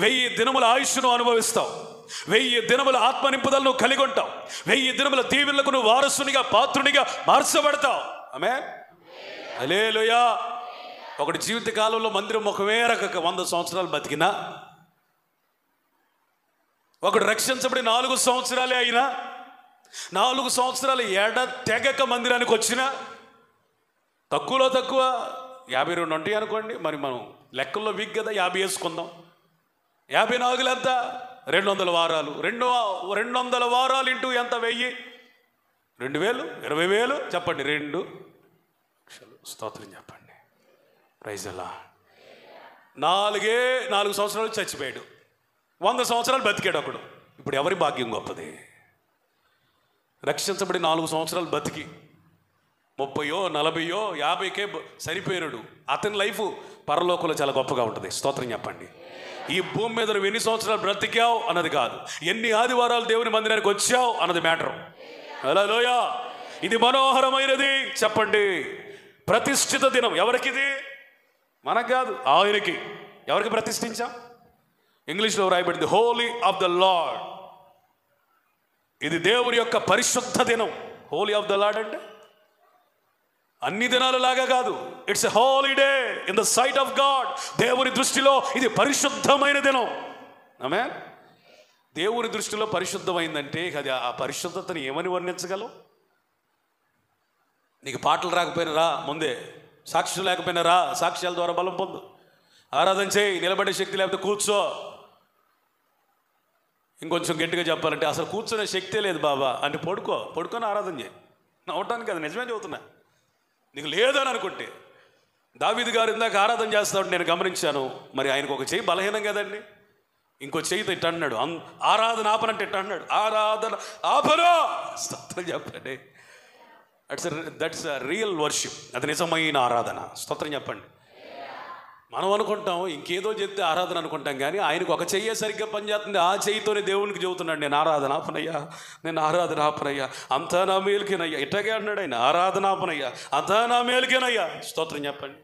1000 దినముల ఆయుష్ను అనుభవిస్తావు. 1000 దినముల ఆత్మ నింపుదలను నువ్వు కలిగి ఉంటావు. 1000 దినముల దీవెనలకు నువ్వు వారసునిగా, పాత్రునిగా మార్చబడతావు. ఆమేన్. హల్లెలూయా. ఒకటి జీవిత కాలంలో మందిరం ముఖమే రకక 100 సంవత్సరాలు బతికినా, ఒకడు రక్షించబడి 4 సంవత్సరాలే అయినా, 4 సంవత్సరాలు తెగక మందిరానికి వచ్చినా, తక్కువలో తక్కువ 52 ఉంటాయి అనుకోండి. మరి మనం లెక్కల్లో వీక్ కదా, 50 వేసుకుందాం. 54 ఎంత? 200 వారాలు. 200 వారాలు ఇంటూ ఎంత? 1000. 2000, 20,000 చెప్పండి. 2 లక్షలు. స్తోత్రం చెప్పండి. ప్రైజ్ అలా. 4 సంవత్సరాలు చచ్చిపోయాడు, 100 సంవత్సరాలు బతికాడు ఒకడు. ఇప్పుడు ఎవరి భాగ్యం గొప్పది? రక్షించబడి 4 సంవత్సరాలు బతికి 30, 40, 50కే సరిపోయినాడు. అతని లైఫ్ పరలోకంలో చాలా గొప్పగా ఉంటుంది. స్తోత్రం చెప్పండి. ఈ భూమి మీద నువ్వు ఎన్ని సంవత్సరాలు బ్రతికావు అన్నది కాదు, ఎన్ని ఆదివారాలు దేవుని మందిరానికి వచ్చావు అన్నది మ్యాటర్. హల్లెలూయా. ఇది మనోహరమైనది. చెప్పండి, ప్రతిష్ఠిత దినం. ఎవరికిది? మనకు కాదు, ఆయనకి. ఎవరికి ప్రతిష్ఠించాం? ఇంగ్లీష్లో రాయబడింది హోలీ ఆఫ్ ద లార్డ్. ఇది దేవుని యొక్క పరిశుద్ధ దినం. హోలీ ఆఫ్ ద లార్డ్ అంటే అన్ని దినాలు లాగా కాదు. It's a holiday in the sight of God. దేవుని దృష్టిలో ఇది పరిశుద్ధమైన దినం. ఆమేన్. దేవుని దృష్టిలో పరిశుద్ధమైందంటే అది ఆ పరిశుద్ధతని ఏమని వర్ణించగలవు? నీకు పాటలు రాకపోయినా రా, ముందే సాక్ష్యం లేకపోయినా రా, సాక్ష్యాల ద్వారా బలం పొందు. ఆరాధన చేయి, నిలబడే శక్తి లేకపోతే కూర్చో. ఇంకొంచెం గట్టిగా చెప్పాలంటే అసలు కూర్చునే శక్తే లేదు బాబా అంటే పడుకొని ఆరాధన చేయి. నవ్వటానికి అది నిజమే చెబుతున్నా. నీకు లేదని అనుకుంటే, దావీదు గారు ఇందాక ఆరాధన చేస్తాడు, నేను గమనించాను. మరి ఆయనకు ఒక చెయ్యి బలహీనం కదండి, ఇంకో చెయ్యితో ఇట్ట అన్నాడు. ఆరాధన ఆపనంటే ఇట్ట అన్నాడు, ఆరాధన ఆపను. స్తోత్రం చెప్పండి. That's real worship. అది నిజమైన ఆరాధన. స్తోత్రం చెప్పండి. మనం అనుకుంటాం ఇంకేదో చెప్తే ఆరాధన అనుకుంటాం, కానీ ఆయనకు ఒక చెయ్యే సరిగ్గా పనిచేస్తుంది. ఆ చెయ్యితోనే దేవునికి చెబుతున్నాడు, నేను ఆరాధన ఆపనయ్యా, నేను ఆరాధన ఆపనయ్యా, అంతా నా మేలుకేనయ్యా. ఇట్టగే అన్నాడు ఆయన, ఆరాధన ఆపనయ్యా, అంతా నా మేలుకేనయ్యా. స్తోత్రం చెప్పండి.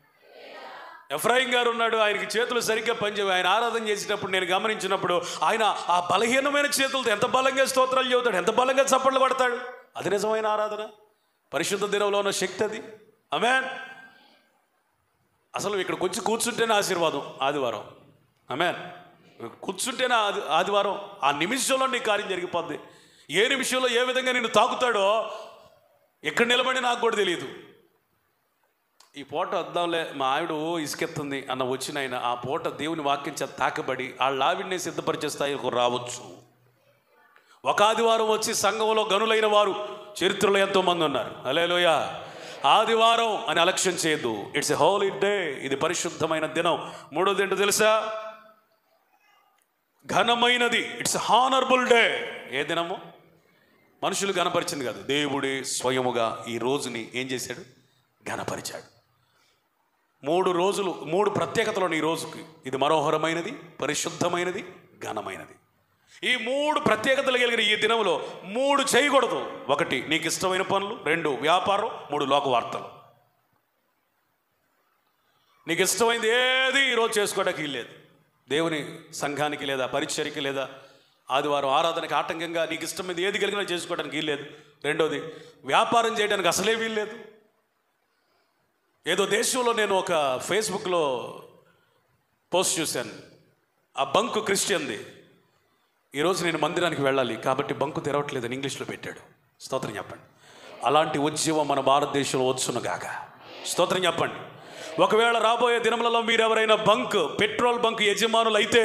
ఎఫ్రాయిం గారు ఉన్నాడు, ఆయనకి చేతులు సరిగ్గా పనిచేవి. ఆయన ఆరాధన చేసేటప్పుడు నేను గమనించినప్పుడు ఆయన ఆ బలహీనమైన చేతులతో ఎంత బలంగా స్తోత్రాలు చెబుతాడు, ఎంత బలంగా చప్పట్లు పడతాడు. అది నిజమైన ఆరాధన. పరిశుద్ధ దినంలో ఉన్న శక్తి అది. ఆమేన్. అసలు ఇక్కడికి వచ్చి కూర్చుంటేనే ఆశీర్వాదం ఆదివారం. ఆమేన్. కూర్చుంటేనే ఆదివారం. ఆ నిమిషంలో నీ కార్యం జరిగిపోద్ది. ఏ నిమిషంలో ఏ విధంగా నిన్ను తాకుతాడో ఎక్కడ నిలబడి నాకు కూడా తెలియదు. ఈ పూట వద్దాంలే, మా ఆవిడ ఇసుకెత్తుంది అన్న వచ్చిన ఆయన ఆ పూట దేవుని వాక్యం చేత తాకబడి ఆ లావిడిని సిద్ధపరిచే స్థాయికి రావచ్చు. ఒక ఆదివారం వచ్చి సంఘంలో గనులైన వారు చరిత్రలో ఎంతోమంది ఉన్నారు. హల్లెలూయా. ఆదివారం అని అలక్ష్యం చేయొద్దు. It's a holy day. ఇది పరిశుద్ధమైన దినం. మూడోది ఏంటో తెలుసా? ఘనమైనది. It's honourable day. ఏ దినము? మనుషులు ఘనపరిచింది కాదు, దేవుడే స్వయముగా ఈ రోజుని ఏం చేశాడు? ఘనపరిచాడు. 3 రోజులు, 3 ప్రత్యేకతలు ఈ రోజుకి. ఇది మనోహరమైనది, పరిశుద్ధమైనది, ఘనమైనది. ఈ 3 ప్రత్యేకతలు కలిగిన ఈ దినంలో 3 చేయకూడదు. 1 నీకు ఇష్టమైన పనులు, 2 వ్యాపారం, 3 లోకవార్తలు. నీకు ఇష్టమైంది ఏది ఈరోజు చేసుకోవడానికి వీల్లేదు. దేవుని సంఘానికి లేదా పరిచర్యకి లేదా ఆదివారం ఆరాధనకి ఆటంకంగా నీకు ఇష్టమైంది ఏది కలిగినా చేసుకోవడానికి వీల్లేదు. 2వది వ్యాపారం చేయడానికి అసలే వీల్లేదు. ఏదో దేశంలో నేను ఒక ఫేస్బుక్లో పోస్ట్ చూశాను. ఆ బంకు క్రిస్టియన్ది. ఈరోజు నేను మందిరానికి వెళ్ళాలి కాబట్టి బంకు తెరవట్లేదని ఇంగ్లీష్లో పెట్టాడు. స్తోత్రం చెప్పండి. అలాంటి ఉద్యమం మన భారతదేశంలో వచ్చునుగాక. స్తోత్రం చెప్పండి. ఒకవేళ రాబోయే దినములలో మీరు ఎవరైనా పెట్రోల్ బంక్ యజమానులు అయితే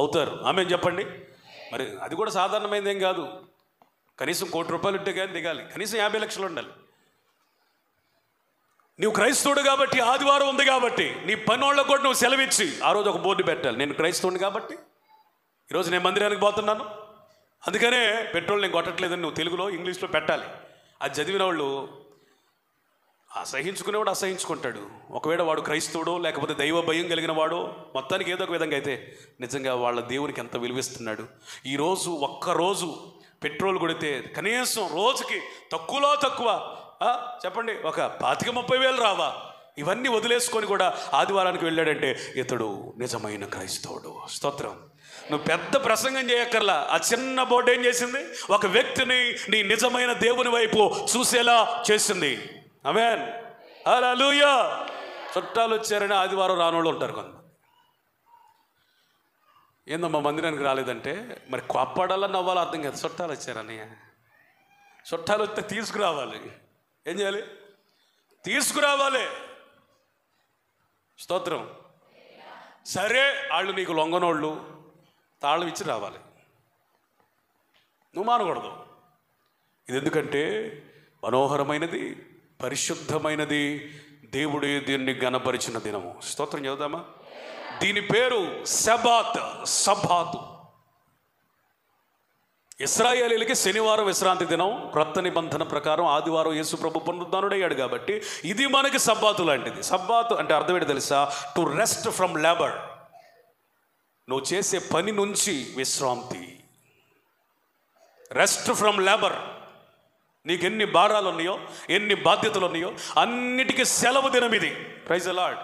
అవుతారు. ఆమేన్ చెప్పండి. మరి అది కూడా సాధారణమైనదేం కాదు. కనీసం ₹1,00,000 ఉంటే కానీ దిగాలి. కనీసం 50 లక్షలు ఉండాలి. నువ్వు క్రైస్తవుడు కాబట్టి, ఆదివారం ఉంది కాబట్టి నీ పనోళ్ళకు కూడా నువ్వు సెలవిచ్చి ఆ రోజు ఒక బోర్డు పెట్టాలి, నేను క్రైస్తవుని కాబట్టి ఈరోజు నేను మందిరానికి పోతున్నాను, అందుకనే పెట్రోల్ నేను కొట్టట్లేదని నువ్వు తెలుగులో ఇంగ్లీష్లో పెట్టాలి. అది చదివిన వాళ్ళు అసహించుకునేవాడు అసహించుకుంటాడు. ఒకవేళ వాడు క్రైస్తవుడో లేకపోతే దైవ భయం కలిగిన వాడో మొత్తానికి ఏదో ఒక విధంగా అయితే నిజంగా వాళ్ళ దేవునికి ఎంత విలువిస్తున్నాడు. ఈరోజు ఒక్కరోజు పెట్రోల్ కొడితే కనీసం రోజుకి తక్కువలో తక్కువ చెప్పండి ఒక 25,000 రావా? ఇవన్నీ వదిలేసుకొని కూడా ఆదివారానికి వెళ్ళాడంటే ఇతడు నిజమైన క్రైస్తవుడు. స్తోత్రం. నువ్వు పెద్ద ప్రసంగం చేయక్కర్లా. ఆ చిన్న బోర్డు ఏం చేసింది? ఒక వ్యక్తిని నీ నిజమైన దేవుని వైపు చూసేలా చేసింది. ఆమేన్. హల్లెలూయా. చుట్టాలు వచ్చారని ఆదివారం రానోళ్ళు ఉంటారు కొంత. ఏందమ్మా మందిరానికి రాలేదంటే మరి కోప్పడాలా నవ్వాలో అర్థం కాదు. చుట్టాలు వచ్చారని. చుట్టాలు వస్తే తీసుకురావాలి. ఏం చేయాలి? తీసుకురావాలి. స్తోత్రం. సరే వాళ్ళు నీకు లొంగనోళ్ళు తాళం ఇచ్చి రావాలి. నువ్వు మానకూడదు. ఇది ఎందుకంటే మనోహరమైనది, పరిశుద్ధమైనది, దేవుడే దీన్ని గణపరిచిన దినము. స్తోత్రం చదువుదామా? దీని పేరు సబాతు. ఇశ్రాయేలీయులకి శనివారం విశ్రాంతి దినం. క్రొత్త నిబంధన ప్రకారం ఆదివారం యేసు ప్రభు పునరుద్ధానుడయ్యాడు కాబట్టి ఇది మనకి సబ్బాతు లాంటిది. సబ్బాతు అంటే అర్థం ఏంటి తెలుసా? To rest from labour. నువ్వు చేసే పని నుంచి విశ్రాంతి, రెస్ట్ ఫ్రమ్ లేబర్. నీకు ఎన్ని భారాలు ఉన్నాయో, ఎన్ని బాధ్యతలు ఉన్నాయో అన్నిటికీ సెలవు దినం ఇది. Praise the Lord.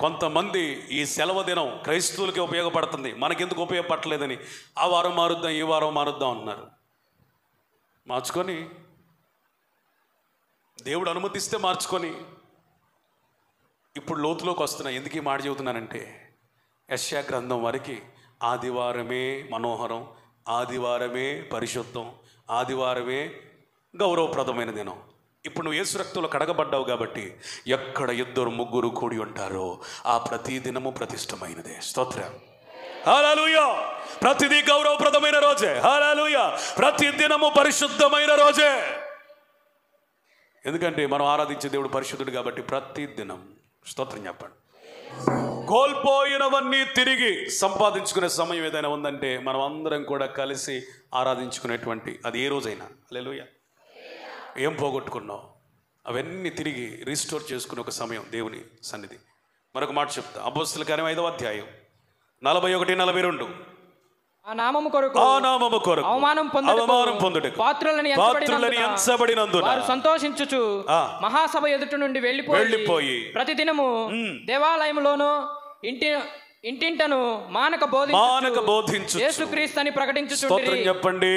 కొంతమంది ఈ సెలవు దినం క్రైస్తవులకి ఉపయోగపడుతుంది, మనకెందుకు ఉపయోగపడలేదని ఆ వారం మారుద్దాం, ఈ వారం మారుద్దాం అన్నారు. మార్చుకొని, దేవుడు అనుమతిస్తే మార్చుకొని, ఇప్పుడు లోతులోకి వస్తున్నా. ఎందుకు ఈ మాట చెబుతున్నానంటే, యెషయా గ్రంథం వరకు ఆదివారమే మనోహరం, ఆదివారమే పరిశుద్ధం, ఆదివారమే గౌరవప్రదమైన దినం. ఇప్పుడు నువ్వు యేసు రక్తంలో కడగబడ్డావు కాబట్టి ఎక్కడ 2-3 కూడి ఉంటారో ఆ ప్రతి దినము ప్రతిష్టమైనదే. స్తోత్రం. హల్లెలూయా. ప్రతిదీ గౌరవప్రదమైన రోజే. హల్లెలూయా. ప్రతి దినము పరిశుద్ధమైన రోజే. ఎందుకంటే మనం ఆరాధించే దేవుడు పరిశుద్ధుడు కాబట్టి ప్రతి దినం. స్తోత్రం చెప్పండి. కోల్పోయినవన్నీ తిరిగి సంపాదించుకునే సమయం ఏదైనా ఉందంటే మనం అందరం కూడా కలిసి ఆరాధించుకునేటువంటి అది ఏ రోజైనా. హల్లెలూయా. ఏం పోగొట్టుకున్నావు అవన్నీ తిరిగి రీస్టోర్ చేసుకునే ఒక సమయం దేవుని సన్నిధి. మరొక మాట చెప్తా. అపోస్తలుల కార్యం 5వ అధ్యాయం 41-42. ఆ నామము కొరకు అవమానం పొందుటకు పాత్రులని ఎంచబడినందున వారు సంతోషించుచు మహాసభ ఎదుట నుండి వెళ్ళిపోయి ప్రతిదినము దేవాలయంలోను ఇంటింటను మానక బోధించు యేసుక్రీస్తుని ప్రకటించుచుండిరి. చెప్పండి.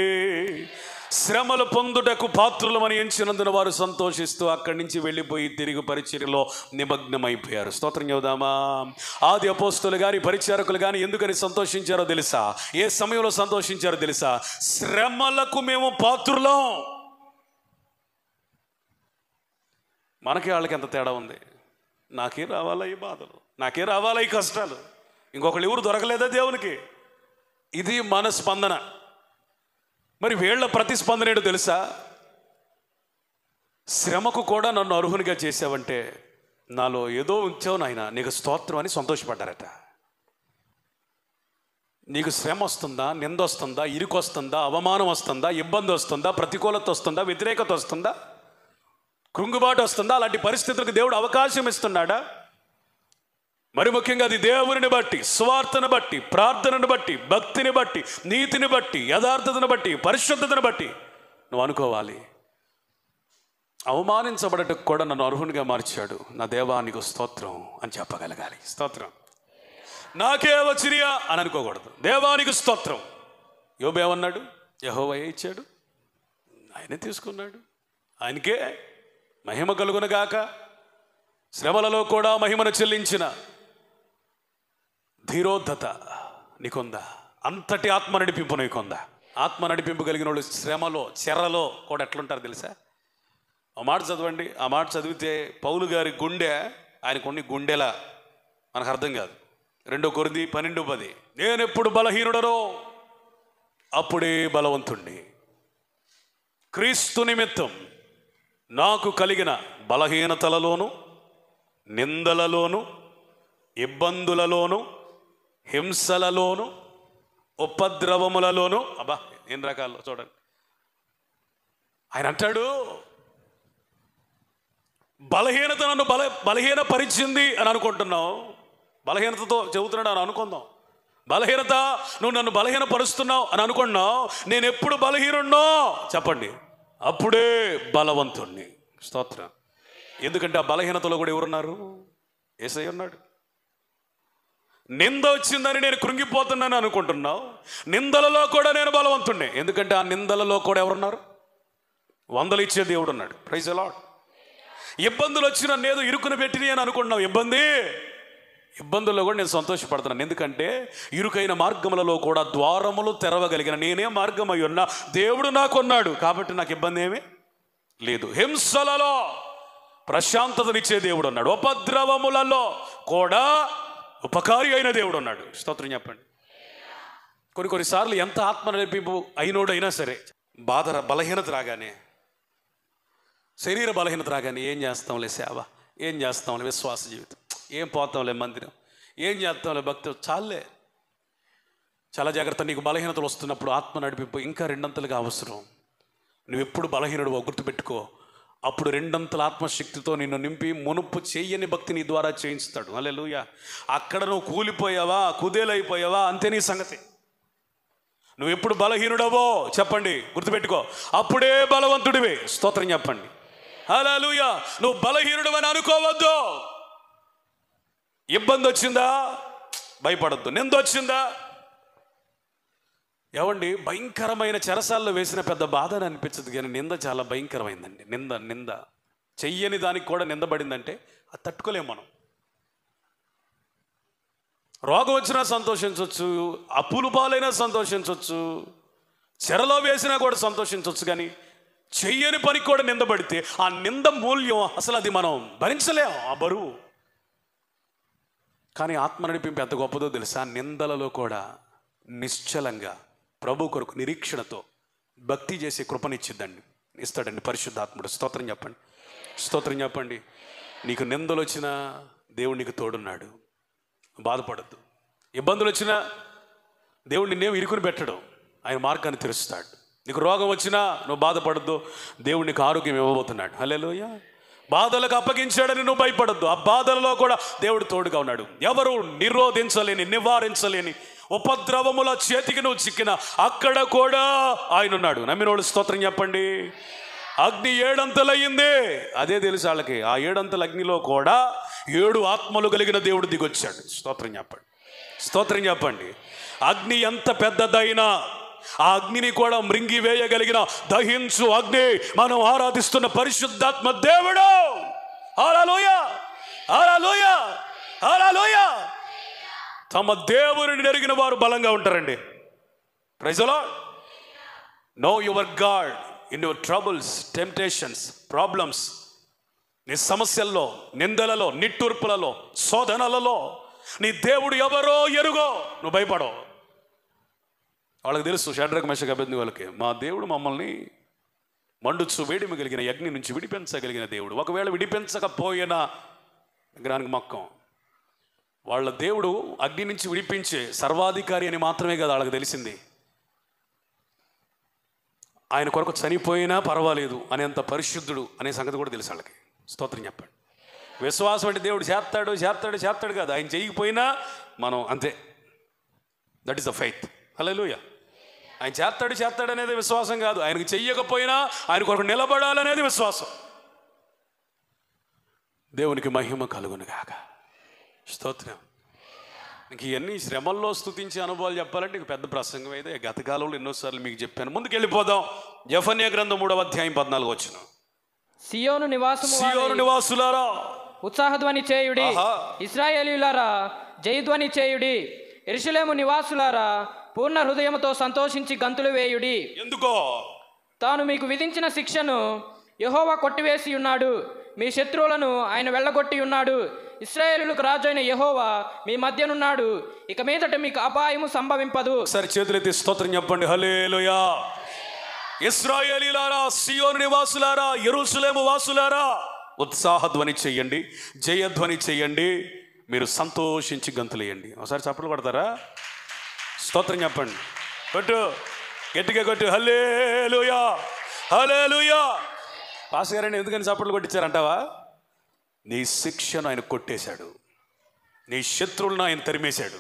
శ్రమలు పొందుటకు పాత్రులమని ఎంచినందున వారు సంతోషిస్తూ అక్కడి నుంచి వెళ్ళిపోయి తిరిగి పరిచర్యలో నిమగ్నమైపోయారు. స్తోత్రం చెబుదామా. ఆది అపోస్తలులు గాని పరిచారకులు కానీ ఎందుకని సంతోషించారో తెలుసా? ఏ సమయంలో సంతోషించారో తెలుసా? శ్రమలకు మేము పాత్రులం. మనకి వాళ్ళకి ఎంత తేడా ఉంది. నాకే రావాలా ఈ బాధలు, నాకే రావాలా ఈ కష్టాలు, ఇంకొకళ్ళు ఎవరు దొరకలేదా దేవునికి? ఇది మన స్పందన. మరి వీళ్ళ ప్రతిస్పందన ఏంటో తెలుసా? శ్రమకు కూడా నన్ను అర్హునిగా చేసావంటే నాలో ఏదో ఉంచావు నాయన, నీకు స్తోత్రం అని సంతోషపడ్డారట. నీకు శ్రమ వస్తుందా, నింద వస్తుందా, ఇరుకు వస్తుందా, అవమానం వస్తుందా, ఇబ్బంది వస్తుందా, ప్రతికూలత వస్తుందా, వ్యతిరేకత వస్తుందా, కృంగుబాటు వస్తుందా? అలాంటి పరిస్థితులకు దేవుడు అవకాశం ఇస్తున్నాడా? మరి ముఖ్యంగా అది దేవుని బట్టి, స్వార్థను బట్టి, ప్రార్థనను బట్టి, భక్తిని బట్టి, నీతిని బట్టి, యథార్థతను బట్టి, పరిశుద్ధతను బట్టి నువ్వు అనుకోవాలి. అవమానించబడటకు కూడా నన్ను అర్హునిగా మార్చాడు, నా దేవా నీకు స్తోత్రం అని చెప్పగలగాలి. స్తోత్రం. నాకే వచ్చిరియా అని అనుకోకూడదు. దేవానికి స్తోత్రం. యోబు ఏమన్నాడు? యెహోవాయే ఇచ్చాడు, ఆయనే తీసుకున్నాడు, ఆయనకే మహిమ కలుగునగాక. శ్రమలలో కూడా మహిమను చెల్లించిన ధీరోద్ధత నీకుందా? అంతటి ఆత్మ నడిపింపు నీకుందా? ఆత్మ నడిపింపు కలిగిన వాళ్ళు శ్రమలో, చెరలో కూడా ఎట్లుంటారు తెలుసా? ఆ మాట చదవండి. ఆ మాట చదివితే పౌలు గారి గుండె, ఆయన కొన్ని గుండెలా మనకు అర్థం కాదు. 2 కొరింథీ 12:10. నేనెప్పుడు బలహీనుడనో అప్పుడే బలవంతుణ్ణి, క్రీస్తు నిమిత్తం నాకు కలిగిన బలహీనతలలోను, నిందలలోను, ఇబ్బందులలోను, హింసలలోను, ఉపద్రవములలోను, అబ్బా ఎన్ని రకాలు చూడండి. ఆయన అంటాడు, బలహీనత నన్ను బలహీనపరిచింది అని అనుకుంటున్నావు. బలహీనతతో చెబుతున్నాడు అని అనుకుందాం. బలహీనత, నువ్వు నన్ను బలహీనపరుస్తున్నావు అని అనుకున్నావు. నేను ఎప్పుడు బలహీనున్నో చెప్పండి, అప్పుడే బలవంతుణ్ణి. స్తోత్రం. ఎందుకంటే ఆ బలహీనతలో కూడా ఎవరున్నారు? యేసయ్య ఉన్నాడు. నింద వచ్చిందని నేను కృంగిపోతున్నాను అనుకుంటున్నావు. నిందలలో కూడా నేను బలవంతుణ్ణి. ఎందుకంటే ఆ నిందలలో కూడా ఎవరున్నారు? 100 ఇచ్చే దేవుడు ఉన్నాడు. Praise the Lord. ఇబ్బందులు వచ్చిన నేను ఇరుకును పెట్టిని అని అనుకుంటున్నావు. ఇబ్బందుల్లో కూడా నేను సంతోషపడుతున్నాను. ఎందుకంటే ఇరుకైన మార్గములలో కూడా ద్వారములు తెరవగలిగిన నేనే మార్గమై ఉన్నా దేవుడు నాకున్నాడు కాబట్టి నాకు ఇబ్బంది ఏమీ లేదు. హింసలలో ప్రశాంతతనిచ్చే దేవుడు ఉన్నాడు. ఉపద్రవములలో కూడా ఉపకారి అయిన దేవుడు ఉన్నాడు. స్తోత్రం చెప్పండి. కొన్నిసార్లు ఎంత ఆత్మ నడిపింపు అయినోడైనా సరే బలహీనత రాగానే, శరీర బలహీనత రాగానే ఏం చేస్తాంలే సేవ, ఏం చేస్తాంలే విశ్వాస జీవితం, ఏం పోతాంలే మందిరం, ఏం చేస్తాంలే భక్తి, చాలే. చాలా జాగ్రత్త. నీకు బలహీనతలు వస్తున్నప్పుడు ఆత్మ నడిపింపు ఇంకా 2 అంతలుగా అవసరం. నువ్వు ఎప్పుడు బలహీనుడు గుర్తుపెట్టుకో. అప్పుడు రెండంతల ఆత్మశక్తితో నిన్ను నింపి మునుపు చెయ్యని భక్తి నీ ద్వారా చేయిస్తాడు. హల్లెలూయా. అక్కడ నువ్వు కూలిపోయావా, కుదేలైపోయావా, అంతే నీ సంగతి. నువ్వు ఎప్పుడు బలహీనుడవో చెప్పండి, గుర్తుపెట్టుకో, అప్పుడే బలవంతుడివే. స్తోత్రం చెప్పండి. హల్లెలూయా. నువ్వు బలహీనుడవని అనుకోవద్దు. ఇబ్బంది వచ్చిందా భయపడద్దు, నింద వచ్చిందా. ఏమండి, భయంకరమైన చెరసాల్లో వేసిన పెద్ద బాధ అని అనిపించదు, కానీ నింద చాలా భయంకరమైందండి. నింద చెయ్యని దానికి కూడా నిందబడిందంటే అది తట్టుకోలేము మనం. రోగం వచ్చినా సంతోషించవచ్చు, అప్పులు పాలైనా సంతోషించవచ్చు, చెరలో వేసినా కూడా సంతోషించవచ్చు, కానీ చెయ్యని పనికి కూడా నిందబడితే ఆ నింద మూల్యం అసలు అది మనం భరించలేము, ఆ బరువు. కానీ ఆత్మ నడిపింపు ఎంత గొప్పదో తెలుసా. నిందలలో కూడా నిశ్చలంగా ప్రభు కొరకు నిరీక్షణతో భక్తి చేసే కృపనిచ్చిద్దండి, ఇస్తాడండి పరిశుద్ధాత్ముడు. స్తోత్రం చెప్పండి, స్తోత్రం చెప్పండి. నీకు నిందలు వచ్చినా దేవుడు నీకు తోడున్నాడు, బాధపడద్దు. ఇబ్బందులు వచ్చినా దేవుడు నిన్నేం ఇరుకుని పెట్టడం, ఆయన మార్గాన్ని తెరుస్తాడు. నీకు రోగం వచ్చినా నువ్వు బాధపడద్దు, దేవుడు నీకు ఆరోగ్యం ఇవ్వబోతున్నాడు. హల్లెలూయా. బాధలకు అప్పగించాడని నువ్వు భయపడద్దు, ఆ బాధలలో కూడా దేవుడు తోడుగా ఉన్నాడు. ఎవరు నిరోధించలేని, నివారించలేని ఉపద్రవముల చేతికి నువ్వు చిక్కిన అక్కడ కూడా ఆయన ఉన్నాడు. నమ్మినోడు స్తోత్రం చెప్పండి. అగ్ని 7 అంతలయ్యింది, అదే తెలుసు వాళ్ళకి. ఆ 7 అంతల అగ్నిలో కూడా 7 ఆత్మలు కలిగిన దేవుడు దిగొచ్చాడు. స్తోత్రం చెప్పండి, స్తోత్రం చెప్పండి. అగ్ని ఎంత పెద్దదైనా ఆ అగ్నిని కూడా మృంగి వేయగలిగిన దహించు అగ్ని మనం ఆరాధిస్తున్న పరిశుద్ధాత్మ దేవుడు. హల్లెలూయా, హల్లెలూయా, హల్లెలూయా. తమ దేవుని ఎరిగిన వారు బలంగా ఉంటారండి. Praise the Lord. Know your God in your troubles, temptations, problems. నీ సమస్యల్లో, నిందలలో, నిట్టూర్పులలో, శోధనలలో నీ దేవుడు ఎవరో ఎరుగో. నువ్వు భయపడవు. వాళ్ళకి తెలుసు, షడ్రక్ మెషక్ అబేద్నెగోలకి, మా దేవుడు మమ్మల్ని మండుచు వేడిమి కలిగిన అగ్ని నుంచి విడిపించగలిగిన దేవుడు. ఒకవేళ విడిపించకపోయినా విగ్రహానికి మొక్కం. వాళ్ళ దేవుడు అగ్ని నుంచి విడిపించే సర్వాధికారి అని మాత్రమే కదా వాళ్ళకి తెలిసింది. ఆయన కొరకు చనిపోయినా పర్వాలేదు అనేంత పరిశుద్ధుడు అనే సంగతి కూడా తెలుసు వాళ్ళకి. స్తోత్రం చెప్పండి. విశ్వాసం అంటే దేవుడు చేస్తాడు కాదు, ఆయన చేయకపోయినా మనం అంతే. That is the faith. Hallelujah. ఆయన చేస్తాడు అనేది విశ్వాసం కాదు, ఆయనకు చెయ్యకపోయినా ఆయన కొరకు నిలబడాలనేది విశ్వాసం. దేవునికి మహిమ కలుగును గాక. స్తోత్రం. ఇంక ఇవన్నీ శ్రమల్లో స్తుతించే అనుభవాలు చెప్పాలంటే ఇంక పెద్ద ప్రసంగం అయితే గత కాలంలో ఎన్నోసార్లు మీకు చెప్పాను. ముందుకు వెళ్ళిపోదాం. యెఫన్యా గ్రంథం 3వ అధ్యాయం 14 వచనం. సియోను నివాసులారా ఉత్సాహధ్వని చేయుడి, ఇశ్రాయేలీయులారా జయధ్వని చేయుడి, యెరూషలేము నివాసులారా పూర్ణ హృదయముతో సంతోషించి గంతులు వేయుడి. ఎందుకో? తాను మీకు విధించిన శిక్షను యెహోవా కొట్టివేసి ఉన్నాడు, మీ శత్రువులను ఆయన వెళ్ళగొట్టి ఉన్నాడు. ఇశ్రాయేలులకు రాజు అయిన యెహోవా మీ మధ్యనున్నాడు, ఇక మీదట మీకు అపాయము సంభవింపదు. సరే చేతులెత్తి స్తోత్రం చెప్పండి. హల్లెలూయా. ఇశ్రాయేలీయులారా, సియోను నివాసులారా, యెరూషలేము వాసులారా ఉత్సాహధ్వని చెయ్యండి, జయధ్వని చెయ్యండి, మీరు సంతోషించి గంతులేయండి. ఒకసారి చప్పట్లు కొడతారా? స్తోత్రం చెప్పండి. కొట్టు, గట్టిగా కొట్టు. హల్లెలూయా, హల్లెలూయా. పాస్ గారండి ఎందుకని చప్పట్లు కొట్టించారంటావా? నీ శిక్షను ఆయన కొట్టేశాడు, నీ శత్రువులను ఆయన తరిమేశాడు.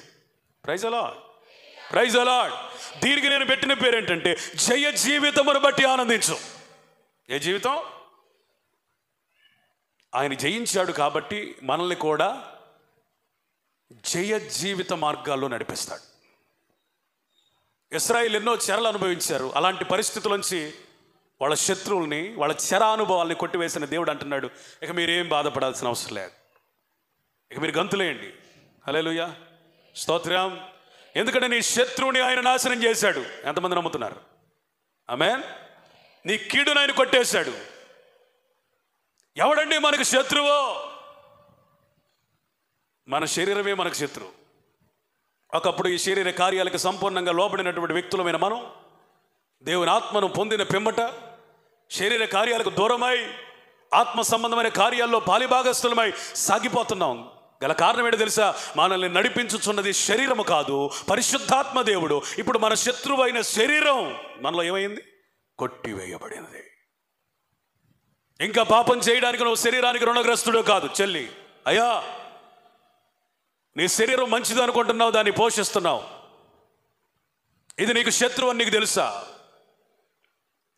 Praise the lord, praise the lord. దీనికి నేను పెట్టిన పేరు ఏంటంటే జయ జీవితమును బట్టి ఆనందించు. ఏ జీవితం? ఆయన జయించాడు కాబట్టి మనల్ని కూడా జయ జీవిత మార్గాల్లో నడిపిస్తాడు. ఇశ్రాయేలు ఎన్నో చెరలు అనుభవించారు. అలాంటి పరిస్థితుల నుంచి వాళ్ళ శత్రువుల్ని, వాళ్ళ చెర అనుభవాల్ని కొట్టివేసిన దేవుడు అంటున్నాడు, ఇక మీరేం బాధపడాల్సిన అవసరం లేదు, ఇక మీరు గంతులేయండి. హల్లెలూయా, స్తోత్రం. ఎందుకంటే నీ శత్రువుని ఆయన నాశనం చేశాడు. ఎంతమంది నమ్ముతున్నారు? ఆమేన్. నీ కీడును ఆయన కొట్టేశాడు. ఎవడండి మనకు శత్రువు? మన శరీరమే మనకు శత్రువు. ఒకప్పుడు ఈ శరీర కార్యాలకు సంపూర్ణంగా లోబడినటువంటి వ్యక్తులమైన మనం దేవుని ఆత్మను పొందిన పిమ్మట శరీర కార్యాలకు దూరమై ఆత్మ సంబంధమైన కార్యాల్లో పాలిభాగస్తులమై సాగిపోతున్నాం. గల కారణం ఏంటో తెలుసా? మనల్ని నడిపించుచున్నది శరీరము కాదు, పరిశుద్ధాత్మ దేవుడు. ఇప్పుడు మన శత్రువు అయిన శరీరం మనలో ఏమైంది? కొట్టివేయబడినది. ఇంకా పాపం చేయడానికి నువ్వు శరీరానికి రుణగ్రస్తుడు కాదు. చెల్లి, అయ్యా, నీ శరీరం మంచిది అనుకుంటున్నావు, దాన్ని పోషిస్తున్నావు. ఇది నీకు శత్రువు అని నీకు తెలుసా?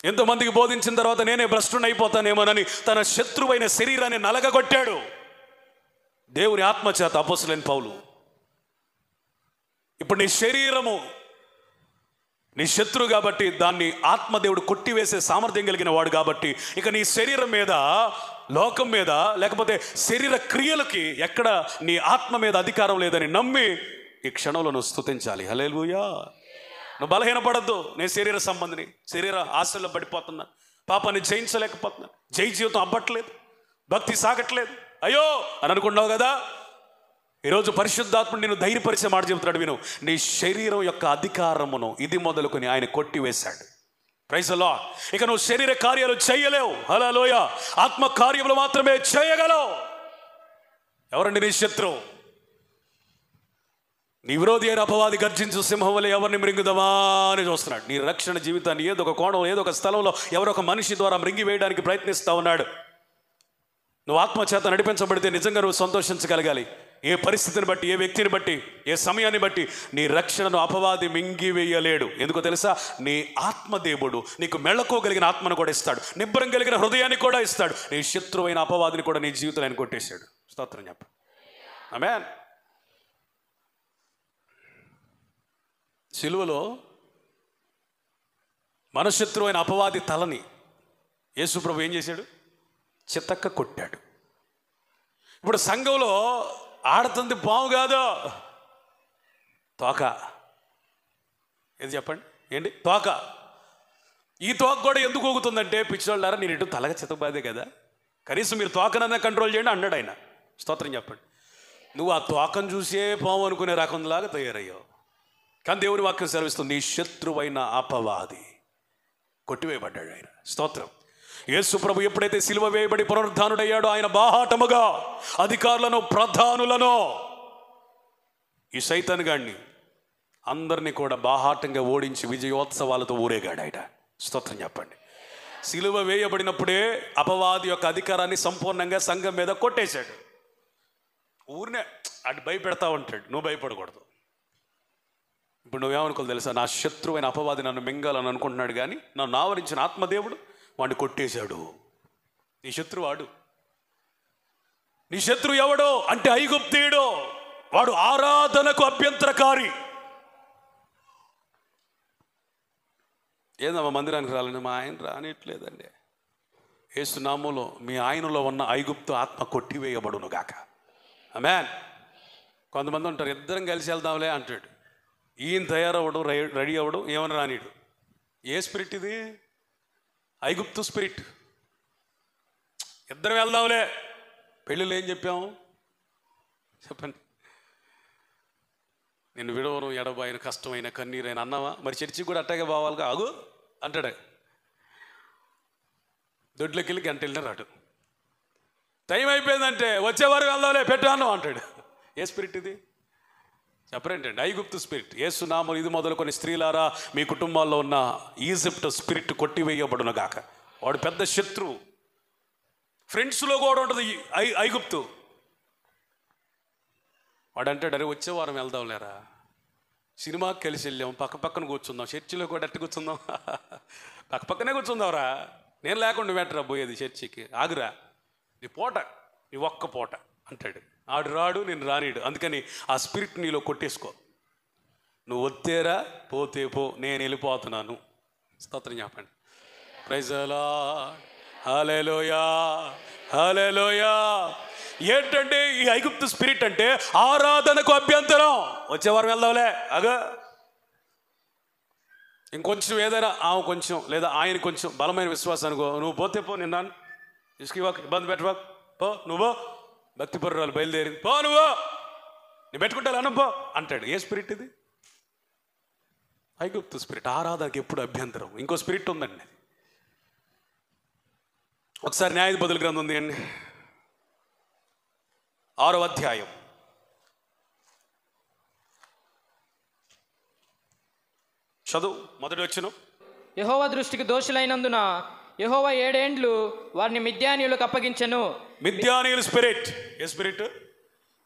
ఎంతమందికి బోధించిన తర్వాత నేనే భ్రష్టుని అయిపోతానేమోనని తన శత్రువైన శరీరాన్ని నలగగొట్టాడు దేవుని ఆత్మచేత అపోస్తలుడైన పౌలు. ఇప్పుడు నీ శరీరము నీ శత్రువు కాబట్టి దాన్ని ఆత్మదేవుడు కొట్టివేసే సామర్థ్యం కలిగిన వాడు కాబట్టి ఇక నీ శరీరం మీద, లోకం మీద, లేకపోతే శరీర క్రియలకి ఎక్కడ నీ ఆత్మ మీద అధికారం లేదని నమ్మి ఈ క్షణంలో నువ్వు స్తుతించాలి. హల్లెలూయా. నువ్వు బలహీనపడద్దు. నేను శరీర సంబంధిని, శరీర ఆశల్లో పడిపోతున్నాను, పాపాన్ని జయించలేకపోతున్నాను, జై జీవితం అవ్వట్లేదు, భక్తి సాగట్లేదు, అయ్యో అని అనుకున్నావు కదా. ఈరోజు పరిశుద్ధాత్ముడు నేను ధైర్యపరిచే మాట చెబుతున్నాడు, విను. నీ శరీరం యొక్క అధికారమును ఇది మొదలుకొని ఆయన కొట్టివేశాడు. Praise the lord. ఇక నువ్వు శరీర కార్యాలు చేయలేవు. హల్లెలూయా. ఆత్మ కార్యములు మాత్రమే చేయగలవు. ఎవరండి నీ శత్రువు? నీ విరోధి అయిన అపవాది గర్జించు సింహం వల్ల ఎవరిని మృంగుదామా అని చూస్తున్నాడు. నీ రక్షణ జీవితాన్ని ఏదో ఒక కోణంలో, ఏదో ఒక స్థలంలో, ఎవరో ఒక మనిషి ద్వారా మృంగివేయడానికి ప్రయత్నిస్తూ ఉన్నాడు. నువ్వు ఆత్మచేత నడిపించబడితే నిజంగా నువ్వు సంతోషించగలగాలి. ఏ పరిస్థితిని బట్టి, ఏ వ్యక్తిని బట్టి, ఏ సమయాన్ని బట్టి నీ రక్షణను అపవాది మింగివేయలేడు. ఎందుకో తెలుసా? నీ ఆత్మదేవుడు నీకు మెళ్ళకోగలిగిన ఆత్మను కూడా ఇస్తాడు, నిబ్బరం కలిగిన హృదయాన్ని కూడా ఇస్తాడు. నీ శత్రువైన అపవాదిని కూడా నీ జీవితంలో ఆయన కొట్టేశాడు. స్తోత్రం చెప్పు. ఆమేన్. సిలువలో మన శత్రువైన అపవాది తలని యేసు ప్రభు ఏం చేశాడు? చితక్క కొట్టాడు. ఇప్పుడు సంఘంలో ఆడుతుంది పాము కాదు, తోక. ఏది చెప్పండి? ఏంటి తోక? ఈ తోక కూడా ఎందుకు ఊగుతుందంటే, పిచ్చోళ్ళారా, నేను ఇటు తలగా చితకబాదే కదా, కనీసం మీరు తోకనన్నా కంట్రోల్ చేయండి అన్నాడు ఆయన. స్తోత్రం చెప్పండి. నువ్వు ఆ తోకను చూసే పాము అనుకునే రకంలాగా తయారయ్యావు. కానీ దేవుని వాక్యం సెలవిస్తుంది, నీ శత్రువైన అపవాది కొట్టివేయబడ్డాడు ఆయన. స్తోత్రం. యేసు ప్రభు ఎప్పుడైతే సిలువ వేయబడి పునరుద్ధానుడయ్యాడో ఆయన బాహాటముగా అధికారులను, ప్రధానులను, ఈ సైతాన్ గాడిని అందరినీ కూడా బాహాటంగా ఓడించి విజయోత్సవాలతో ఊరేగాడు ఆయన. స్తోత్రం చెప్పండి. సిలువ వేయబడినప్పుడే అపవాది యొక్క అధికారాన్ని సంపూర్ణంగా సంఘం మీద కొట్టేశాడు. ఊరినే అటు భయపెడతా ఉంటాడు, నువ్వు భయపడకూడదు. ఇప్పుడు నువ్వేమనుకోవాలి తెలుసా? నా శత్రువైన అపవాది నన్ను మింగాలని అనుకుంటున్నాడు, కానీ నన్ను ఆవరించిన ఆత్మదేవుడు వాడిని కొట్టేశాడు. నీ శత్రువు వాడు. నీ శత్రువు ఎవడో అంటే ఐగుప్తీయుడు. వాడు ఆరాధనకు అభ్యంతరకారి. ఏందమ్మా మందిరానికి రాలని? మా ఆయన రానిట్లేదండి. యేసు నామములో మీ ఆయనలో ఉన్న ఐగుప్తు ఆత్మ కొట్టివేయబడును గాక. ఆమేన్. కొంతమంది ఉంటారు, ఇద్దరం కలిసి వెళ్దాంలే అంటాడు. ఈయన తయారవ్వడం, రెడీ అవ్వడం, ఏమని రానిడు. ఏ స్పిరిట్ ఇది? ఐగుప్తు స్పిరిట్. ఇద్దరం వెళ్దాంలే. పెళ్ళిలో ఏం చెప్పాము చెప్పండి? నేను విడవను, ఎడబాయిన, కష్టమైన, కన్నీరైన అన్నావా? మరి చర్చికి కూడా అట్టాగే బావాలిగా. ఆగు అంటాడు. దొడ్లోకి వెళ్ళి గంట వెళ్ళిన రాడు. టైం అయిపోయిందంటే వచ్చేవారు వెళ్దాంలే పెట్టాను అంటాడు. ఏ స్పిరిట్ ఇది చెప్పరేంటండి? ఐగుప్తు స్పిరిట్. యేసు నామములో ఇది మొదలుకొని స్త్రీలారా మీ కుటుంబాల్లో ఉన్న ఈజిప్ట్ స్పిరిట్ కొట్టివేయబడును గాక. వాడు పెద్ద శత్రువు. ఫ్రెండ్స్లో కూడా ఉంటుంది ఐగుప్తు. వాడు అంటాడు, అరే వచ్చే వారం వెళ్దాం లేరా, సినిమాకి కలిసి వెళ్ళాం, పక్క పక్కన కూర్చుందాం, చర్చిలో కూడా ఎట్టు కూర్చుందాం, పక్క పక్కనే కూర్చుందాంరా, నేను లేకుండా వెంటరా పోయేది చర్చికి, ఆగురా, నీ పూట, నీ ఒక్క పూట అంటాడు. ఆడు రాడు, నేను రానీడు. అందుకని ఆ స్పిరిట్ నీలో కొట్టేసుకో. నువ్వు వత్తేరా, పోతే పో, నేను వెళ్ళిపోతున్నాను. స్తోత్రం చెప్పండి. Praise the lord. Hallelujah, hallelujah. ఏంటంటే ఈ ఐగుప్తు స్పిరిట్ అంటే ఆరాధనకు అభ్యంతరం. వచ్చేవారం వెళ్దాంలే, అగా ఇంకొంచెం ఏదైనా ఆమె కొంచెం లేదా ఆయన కొంచెం బలమైన విశ్వాసం అనుకో, నువ్వు పోతే పో, నిన్న ఇసుక ఇబ్బంది పెట్టవా, పో నువ్వు, భక్తి పరురాలు బయలుదేరింది, పో నువ్వు, నీ పెట్టుకుంటాను అన్న పో అంటాడు. ఏ స్పిరిట్ ఇది? ఐగుప్తు స్పిరిట్. ఆరాధనకి ఎప్పుడు అభ్యంతరం. ఇంకో స్పిరిట్ ఉందండి. ఒకసారి న్యాయాధిపతుల గ్రంథం ఉంది అండి, 6వ అధ్యాయం. చదువు మొదటి వచనం. యెహోవా దృష్టికి దోషులైనందున యెహోవా 7 ఏండ్లు వారిని మిద్యానీయులకు అప్పగించెను. మిద్యానీయుల స్పిరిట్, ఏ స్పిరిట్?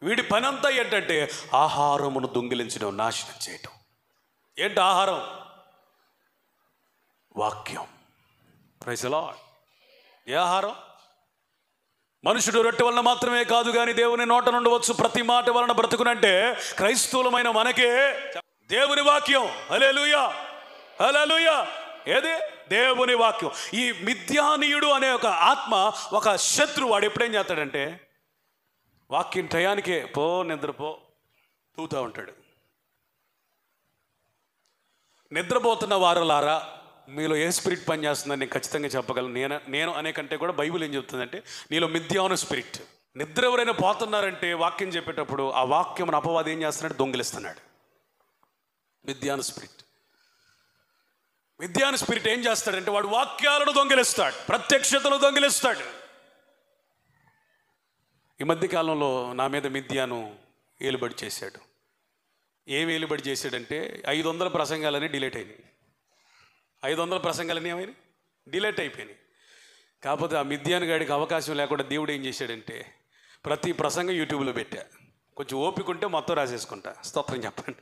వీడి పనంతా ఏంటంటే ఆహారమును దొంగిలించడం, నాశనం చేయటం. ఏంటి ఆహారం? వాక్యం. Praise the lord. ఏ ఆహారం? మనుషుడు రొట్టె వలన మాత్రమే కాదు కానీ దేవుని నోట నుండి వచ్చు ప్రతి మాట వలన బ్రతుకునంటే క్రైస్తవులమైన మనకే దేవుని వాక్యం. హల్లెలూయా, హల్లెలూయా. ఏది? దేవుని వాక్యం. ఈ మిద్యానీయుడు అనే ఒక ఆత్మ, ఒక శత్రువు, వాడు ఎప్పుడేం చేస్తాడంటే వాక్యం టయానికే పో నిద్రపో తూతూ ఉంటాడు. నిద్రపోతున్న వారులారా, మీలో ఏ స్పిరిట్ పనిచేస్తుందని నేను ఖచ్చితంగా చెప్పగలను. నేను అనే కంటే కూడా బైబిల్ ఏం చెప్తుందంటే నీలో మిద్యాను స్పిరిట్. నిద్ర ఎవరైనా పోతున్నారంటే వాక్యం చెప్పేటప్పుడు ఆ వాక్యం అపవాది ఏం చేస్తున్నాడు? దొంగిలిస్తున్నాడు. మిద్యాను స్పిరిట్. మిద్యాను స్పిరిట్ ఏం చేస్తాడంటే వాడు వాక్యాలను దొంగిలిస్తాడు, ప్రత్యక్షతను దొంగిలిస్తాడు. ఈ మధ్యకాలంలో నా మీద మిద్యాను ఏలుబడి చేశాడు. ఏమి ఏలుబడి చేశాడంటే 500 ప్రసంగాలని డిలీట్ అయినాయి. 500 ప్రసంగాలని ఏమైనా డిలీట్ అయిపోయినాయి. కాకపోతే ఆ మిద్యాను గాడికి అవకాశం లేకుండా దేవుడు ఏం చేశాడంటే ప్రతి ప్రసంగం యూట్యూబ్లో పెట్టా. కొంచెం ఓపిక ఉంటే మొత్తం రాసేసుకుంటా. స్తోత్రం చెప్పండి.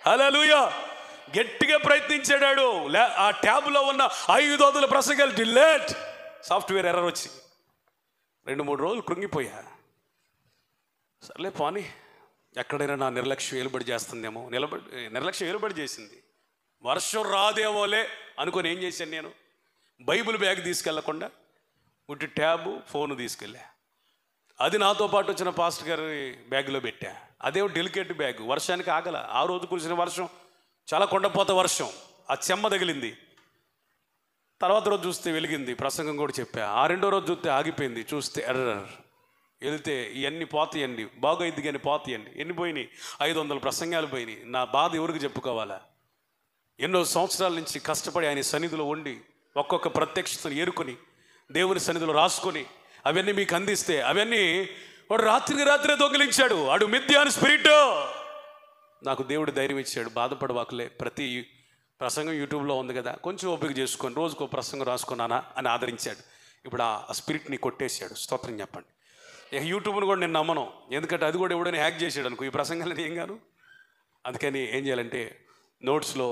హల్లెలూయా. గట్టిగా ప్రయత్నించాడు. ఆ ట్యాబ్లో ఉన్న 500 ప్రసంగాలు డిలీట్. సాఫ్ట్వేర్ ఎర్రర్ వచ్చి 2-3 రోజులు కృంగిపోయా. సర్లే పోనీ, ఎక్కడైనా నా నిర్లక్ష్యం ఏలుబడి చేస్తుందేమో. నిర్లక్ష్యం ఏలుబడి చేసింది. వర్షం రాదేమోలే అనుకొని ఏం చేశాను నేను? బైబిల్ బ్యాగ్ తీసుకెళ్లకుండా ఉట్టి ట్యాబు, ఫోను తీసుకెళ్ళా. అది నాతో పాటు వచ్చిన పాస్టర్ గారి బ్యాగ్లో పెట్టా. అదేమో డెలికేట్ బ్యాగ్, వర్షానికి ఆగల. ఆ రోజు కురిసిన వర్షం చాలా కొండపోత వర్షం, ఆ చెమ్మ తగిలింది. తర్వాత రోజు చూస్తే వెలిగింది, ప్రసంగం కూడా చెప్పా. ఆ రెండో రోజు చూస్తే ఆగిపోయింది, చూస్తే ఎర్రర్. వెళితే ఇవన్నీ పోతాయండి, బాగైద్ది కానీ పోతాయండి. ఎన్ని పోయినాయి? 500 ప్రసంగాలు పోయినాయి. నా బాధ ఎవరికి చెప్పుకోవాలా? ఎన్నో సంవత్సరాల నుంచి కష్టపడి ఆయన సన్నిధిలో ఉండి ఒక్కొక్క ప్రత్యక్షతను ఏరుకొని దేవుని సన్నిధిలో రాసుకొని అవన్నీ మీకు అందిస్తే అవన్నీ వాడు రాత్రే దొంగిలించాడు. వాడు మిద్యాను స్పిరిట్. నాకు దేవుడు ధైర్యం ఇచ్చాడు. బాధపడవాకులే, ప్రతి ప్రసంగం యూట్యూబ్లో ఉంది కదా, కొంచెం ఓపిక చేసుకొని రోజుకో ప్రసంగం రాసుకున్నానా అని ఆదరించాడు. ఇప్పుడు ఆ స్పిరిట్ని కొట్టేశాడు. స్తోత్రం చెప్పండి. ఇక యూట్యూబ్ను కూడా నేను నమ్మను, ఎందుకంటే అది కూడా ఎవడైనా హ్యాక్ చేసాడు అనుకో, ఈ ప్రసంగాలని ఏం కాను. అందుకని ఏం చేయాలంటే నోట్స్లో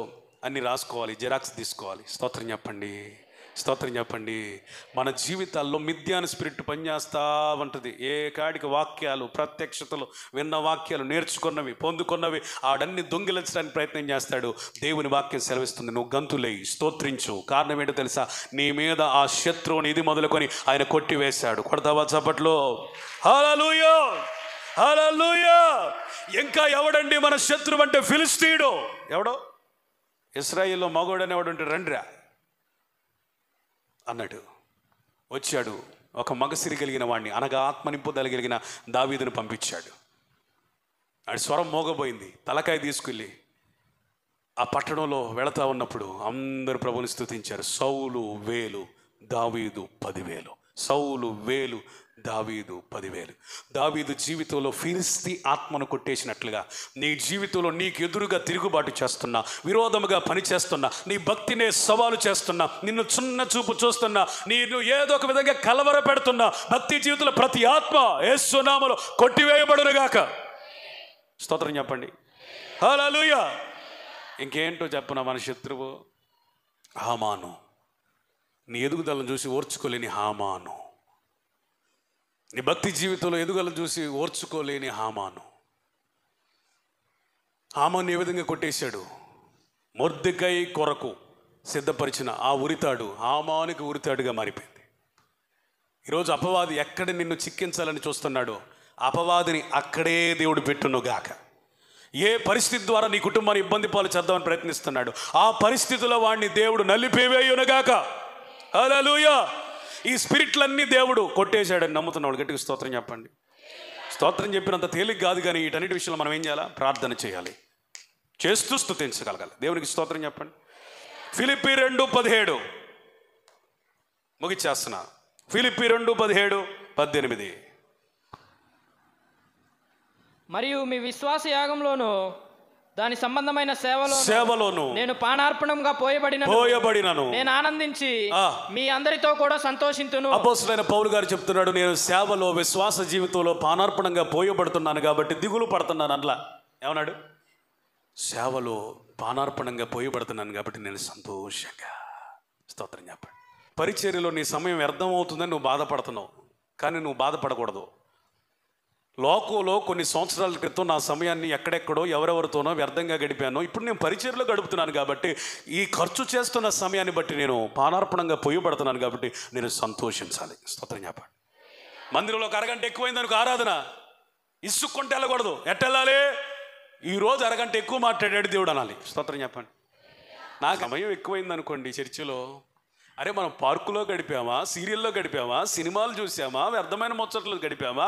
అన్నీ రాసుకోవాలి, జిరాక్స్ తీసుకోవాలి. స్తోత్రం చెప్పండి, స్తోత్రం చెప్పండి. మన జీవితాల్లో మిద్యాను స్పిరిట్ పనిచేస్తూ ఉంటుంది. ఏ కాడికి వాక్యాలు, ప్రత్యక్షతలు, విన్న వాక్యాలు, నేర్చుకున్నవి, పొందుకున్నవి ఆడన్ని దొంగిలించడానికి ప్రయత్నం చేస్తాడు. దేవుని వాక్యం సెలవిస్తుంది, నువ్వు గంతులేయి, స్తోత్రించు. కారణం ఏంటో తెలుసా? నీ మీద ఆ శత్రువుని ఇది మొదలుకొని ఆయన కొట్టివేశాడు. కొడతావా చప్పట్లో? హల్లెలూయా, హల్లెలూయా. ఇంకా ఎవడండి మన శత్రువు అంటే? ఫిలిస్తీయుడు. ఎవడో ఇశ్రాయేల్లో మగోడు అనేవాడు ఉంటే రండిరా అన్నాడు. వచ్చాడు. ఒక మగసిరి కలిగిన వాడిని, అనగా ఆత్మ నింపుదల కలిగిన దావీదును పంపించాడు. ఆడి స్వరం మోగబోయింది. తలకాయ తీసుకెళ్ళి ఆ పట్టణంలో వెళతా ఉన్నప్పుడు అందరూ ప్రభుని స్తుతించారు. సౌలు 1000, దావీదు 10,000. సౌలు 1000, దావీదు 10,000. దావీదు జీవితంలో ఫిలిస్తీ ఆత్మను కొట్టేసినట్లుగా నీ జీవితంలో నీకు ఎదురుగా తిరుగుబాటు చేస్తున్నా, విరోధముగా పనిచేస్తున్నా, నీ భక్తినే సవాలు చేస్తున్నా, నిన్ను చిన్న చూపు చూస్తున్నా, నేను ఏదో ఒక విధంగా కలవర పెడుతున్నా, భక్తి జీవితంలో ప్రతి ఆత్మ యేసు నామములో కొట్టివేయబడునుగాక. స్తోత్రం చెప్పండి. హల్లెలూయా. ఇంకేంటో చెప్పనా? మన శత్రువు హామాను. నీ ఎదుగుదలను చూసి ఓర్చుకోలేని హామాను, నీ భక్తి జీవితంలో ఎదుగుదలను చూసి ఓర్చుకోలేని హామాను. హామాను ఏ విధంగా కొట్టేశాడు? మొర్దెకై కొరకు సిద్ధపరిచిన ఆ ఉరితాడు హామానుకి ఉరితాడుగా మారిపోయింది. ఈరోజు అపవాది ఎక్కడ నిన్ను చిక్కించాలని చూస్తున్నాడో అపవాదిని అక్కడే దేవుడు పెట్టునుగాక. ఏ పరిస్థితి ద్వారా నీ కుటుంబాన్ని ఇబ్బంది పాలు చేద్దామని ప్రయత్నిస్తున్నాడు, ఆ పరిస్థితుల్లో వాడిని దేవుడు నలిపివేయునుగాక. హల్లెలూయా. ఈ స్పిరిట్లన్నీ దేవుడు కొట్టేశాడని నమ్ముతున్నాడు. గట్టిగా స్తోత్రం చెప్పండి. స్తోత్రం చెప్పినంత తేలిక కాదు, కానీ వీటన్నిటి విషయంలో మనం ఏం చేయాలా? ప్రార్థన చేయాలి, చేస్తూ స్తుతించగలగాలి. దేవునికి స్తోత్రం చెప్పండి. ఫిలిప్పీ 2:17 ముగిచ్చేస్తున్నా. ఫిలిప్పీ 2:17-18. మరియు మీ విశ్వాస యాగంలోను దాని సంబంధమైన సేవలోను నేను పానార్పణంగా పోయబడినను నేను ఆనందించి మీ అందరితో కూడా సంతోషింతును. అపోస్తలుడైన పౌలు గారు చెప్తున్నాడు, నేను సేవలో విశ్వాస జీవితంలో పానార్పణంగా పోయబడుతున్నాను కాబట్టి దిగులు పడుతున్నాను. అట్లా ఏమన్నాడు? సేవలో పానార్పణంగా పోయబడుతున్నాను కాబట్టి నేను సంతోషంగా. స్తోత్రం చెప్పండి. పరిచర్యలో నీ సమయం వ్యర్థం అవుతుందని నువ్వు బాధపడుతున్నావు, కానీ నువ్వు బాధపడకూడదు. లోకంలో కొన్ని సంవత్సరాల క్రితం నా సమయాన్ని ఎక్కడెక్కడో ఎవరెవరితోనో వ్యర్థంగా గడిపానో ఇప్పుడు నేను పరిచర్యలో గడుపుతున్నాను కాబట్టి ఈ ఖర్చు చేస్తున్న సమయాన్ని బట్టి నేను పానార్పణంగా పోయబడుతున్నాను కాబట్టి నేను సంతోషించాలి. స్తోత్రం చెప్పండి. మందిరంలో ఒక అరగంట ఎక్కువైంది అనుకో ఆరాధన, ఇసుక్కుంటే వెళ్ళకూడదు. ఎట్టెళ్ళాలి? ఈరోజు అరగంట ఎక్కువ మాట్లాడాడు దేవుడు అనాలి. స్తోత్రం చెప్పండి. నాకు సమయం ఎక్కువైంది అనుకోండి చర్చిలో, అరే మనం పార్కులో గడిపామా, సీరియల్లో గడిపామా, సినిమాలు చూసామా, వ్యర్థమైన ముచ్చట్లు గడిపామా,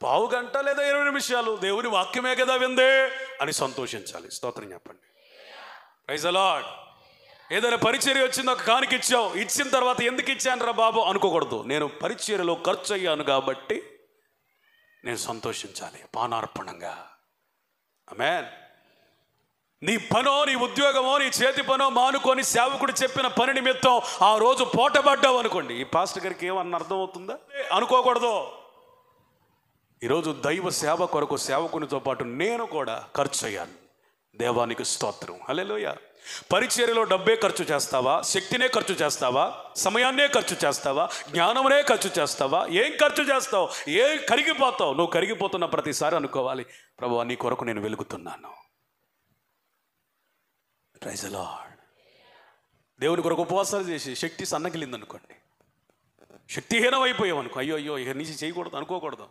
పావు గంట లేదా 20 నిమిషాలు దేవుని వాక్యమే కదా విందే అని సంతోషించాలి. స్తోత్రం చెప్పండి. Praise the Lord. ఏదైనా పరిచర్య వచ్చింది, ఒక కానుక ఇచ్చావు, ఇచ్చిన తర్వాత ఎందుకు ఇచ్చాను రా బాబు అనుకోకూడదు. నేను పరిచర్యలో ఖర్చు అయ్యాను కాబట్టి నేను సంతోషించాలి పానార్పణంగా. ఆమేన్. నీ పనో, నీ ఉద్యోగమో, నీ చేతి పనో మానుకొని సేవకుడు చెప్పిన పని నిమిత్తం ఆ రోజు పోటపడ్డావు అనుకోండి, ఈ పాస్టర్ గారికి ఏమన్నా అర్థం అవుతుందా అనుకోకూడదు. ఈరోజు దైవ సేవ కొరకు సేవకునితో పాటు నేను కూడా ఖర్చు అయ్యాను. దేవానికి స్తోత్రం. హల్లెలూయా. పరిచర్యలో డబ్బే ఖర్చు చేస్తావా, శక్తినే ఖర్చు చేస్తావా, సమయాన్నే ఖర్చు చేస్తావా, జ్ఞానమునే ఖర్చు చేస్తావా, ఏం ఖర్చు చేస్తావు? ఏం కరిగిపోతావు? నువ్వు కరిగిపోతున్న ప్రతిసారి అనుకోవాలి, ప్రభువా నీ కొరకు నేను వెలుగుతున్నాను. Praise the lord. దేవుని కొరకు ఉపవాసాలు చేసి శక్తి సన్నగిలింది అనుకోండి, శక్తిహీనం అయిపోయావు అనుకో, అయ్యో అయ్యో ఇక నుంచి చేయకూడదు అనుకోకూడదు.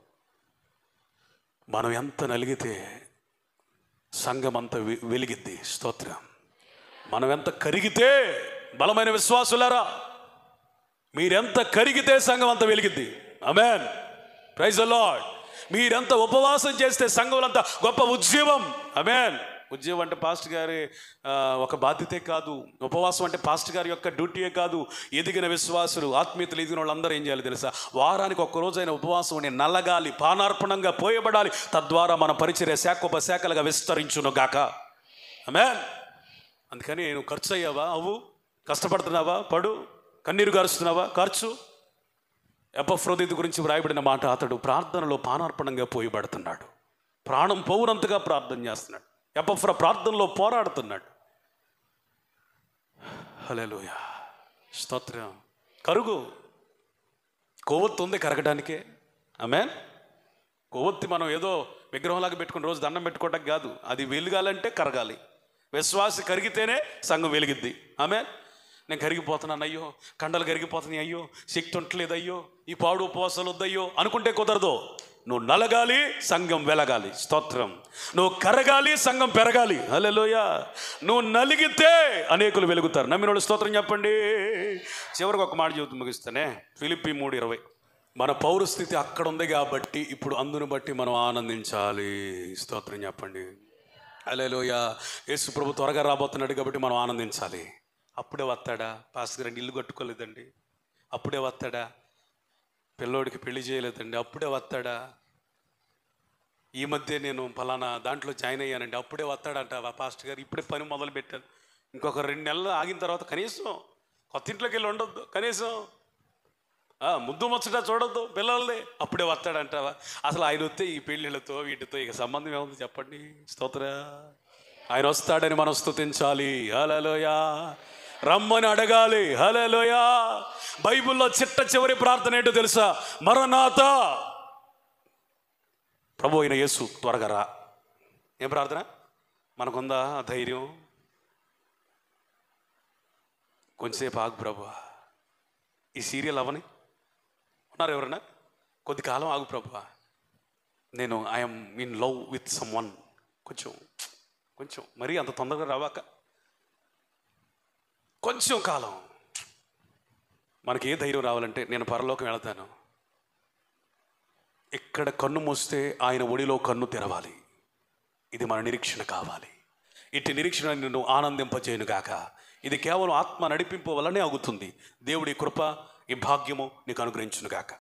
మనం ఎంత నలిగితే సంఘం అంత వెలిగిద్ది. స్తోత్రం. మనం ఎంత కరిగితే, బలమైన విశ్వాసులారా మీరెంత కరిగితే సంఘం అంత వెలిగిద్ది. ఆమేన్. Praise the lord. మీరెంత ఉపవాసం చేస్తే సంఘంలో అంత గొప్ప ఉద్యమం. ఆమేన్. ఉద్యోగం అంటే పాస్టర్ గారి ఒక బాధ్యతే కాదు. ఉపవాసం అంటే పాస్టర్ గారి యొక్క డ్యూటీయే కాదు. ఎదిగిన విశ్వాసులు, ఆత్మీయతలు ఎదిగిన వాళ్ళందరూ ఏం చేయాలి తెలుసా? వారానికి ఒక్కరోజైన ఉపవాసం ఉండి నల్లగాలి, పానార్పణంగా పోయబడాలి. తద్వారా మన పరిచర్య శాఖోపశాఖలుగా విస్తరించును గాక. ఆమేన్. అందుకని నువ్వు ఖర్చు అయ్యావా? అవ్వు. కష్టపడుతున్నావా? పడు. కన్నీరు గారుస్తున్నావా? ఖర్చు. ఎపఫ్రోదితు గురించి వ్రాయబడిన మాట, అతడు ప్రార్థనలో పానార్పణంగా పోయబడుతున్నాడు. ప్రాణం పోవునంతగా ప్రార్థన చేస్తున్నాడు. ఎపఫ్రా ప్రార్థనలో పోరాడుతున్నాడు. హల్లెలూయా. స్తోత్రం. కరుగు. కొవ్వొత్తి ఉంది కరగడానికే. ఆమేన్. కొవ్వొత్తి మనం ఏదో విగ్రహంలాగా పెట్టుకుని రోజు దండం పెట్టుకోవడానికి కాదు, అది వెలగాలంటే కరగాలి. విశ్వాసి కరిగితేనే సంఘం వెలిగిద్ది. ఆమేన్. నేను కరిగిపోతున్నాను, అయ్యో కండలు కరిగిపోతున్నాయి, అయ్యో శక్తి ఉండట్లేదు, అయ్యో ఈ పాడు ఉపవాసాలు వద్దయ్యో అనుకుంటే కుదరదు. నువ్వు నలగాలి, సంఘం వెలగాలి. స్తోత్రం. నువ్వు కరగాలి, సంఘం పెరగాలి. హల్లెలూయా. నువ్వు నలిగితే అనేకులు వెలుగుతారు. నమ్మిన వాళ్ళు స్తోత్రం చెప్పండి. చివరికి ఒక మాట చెబుతూ ముగిస్తానే. ఫిలిప్పీ 3:20. మన పౌరస్థితి అక్కడ ఉంది కాబట్టి ఇప్పుడు అందును బట్టి మనం ఆనందించాలి. స్తోత్రం చెప్పండి. హల్లెలూయా. యేసు ప్రభు త్వరగా రాబోతున్నాడు కాబట్టి మనం ఆనందించాలి. అప్పుడే వస్తాడా? పాస్టర్ గారు ఇల్లు కట్టుకోలేదండి, అప్పుడే వస్తాడా? పిల్లోడికి పెళ్లి చేయలేదండి, అప్పుడే వస్తాడా? ఈ మధ్య నేను ఫలానా దాంట్లో జాయిన్ అయ్యానండి, అప్పుడే వస్తాడంట పాస్టర్ గారు. ఇప్పుడే పని మొదలు పెట్టాను, ఇంకొక 2 నెలలు ఆగిన తర్వాత కనీసం కొత్త ఇంట్లోకి వెళ్ళి ఉండొద్దు, కనీసం ముద్దు ముచ్చట చూడొద్దు పిల్లల్ని, అప్పుడే వస్తాడంటావా? అసలు ఆయన వస్తే ఈ పెళ్ళిళ్ళతో వీటితో ఇక సంబంధం ఏముంది చెప్పండి? స్తోత్ర. ఆయన వస్తాడని మనం స్తుతించాలి. హల్లెలూయా. రమ్మని అడగాలి. హల్లెలూయా. బైబిల్లో చిట్ట చివరి ప్రార్థన ఏంటో తెలుసా? మరణాతా, ప్రభు అయిన యేసు త్వరగా రా. ఏం ప్రార్థన మనకుందా ధైర్యం? కొంచెంసేపు ఆగు ప్రభు, ఈ సీరియల్ అవని ఉన్నారు ఎవరన్నా, కొద్ది కాలం ఆగు ప్రభు, నేను I'm in love with some one, కొంచెం మరీ అంత తొందరగా రావాక కొంచెం కాలం. మనకి ఏ ధైర్యం రావాలంటే నేను పరలోకం వెళతాను, ఇక్కడ కన్ను మూస్తే ఆయన ఒడిలో కన్ను తెరవాలి. ఇది మన నిరీక్షణ కావాలి. ఇట్టి నిరీక్షణ నిన్ను ఆనందింపజేయును గాక. ఇది కేవలం ఆత్మ నడిపింపు వల్లనే అవుతుంది. దేవుడి కృప, ఈ భాగ్యము నీకు అనుగ్రహించును గాక.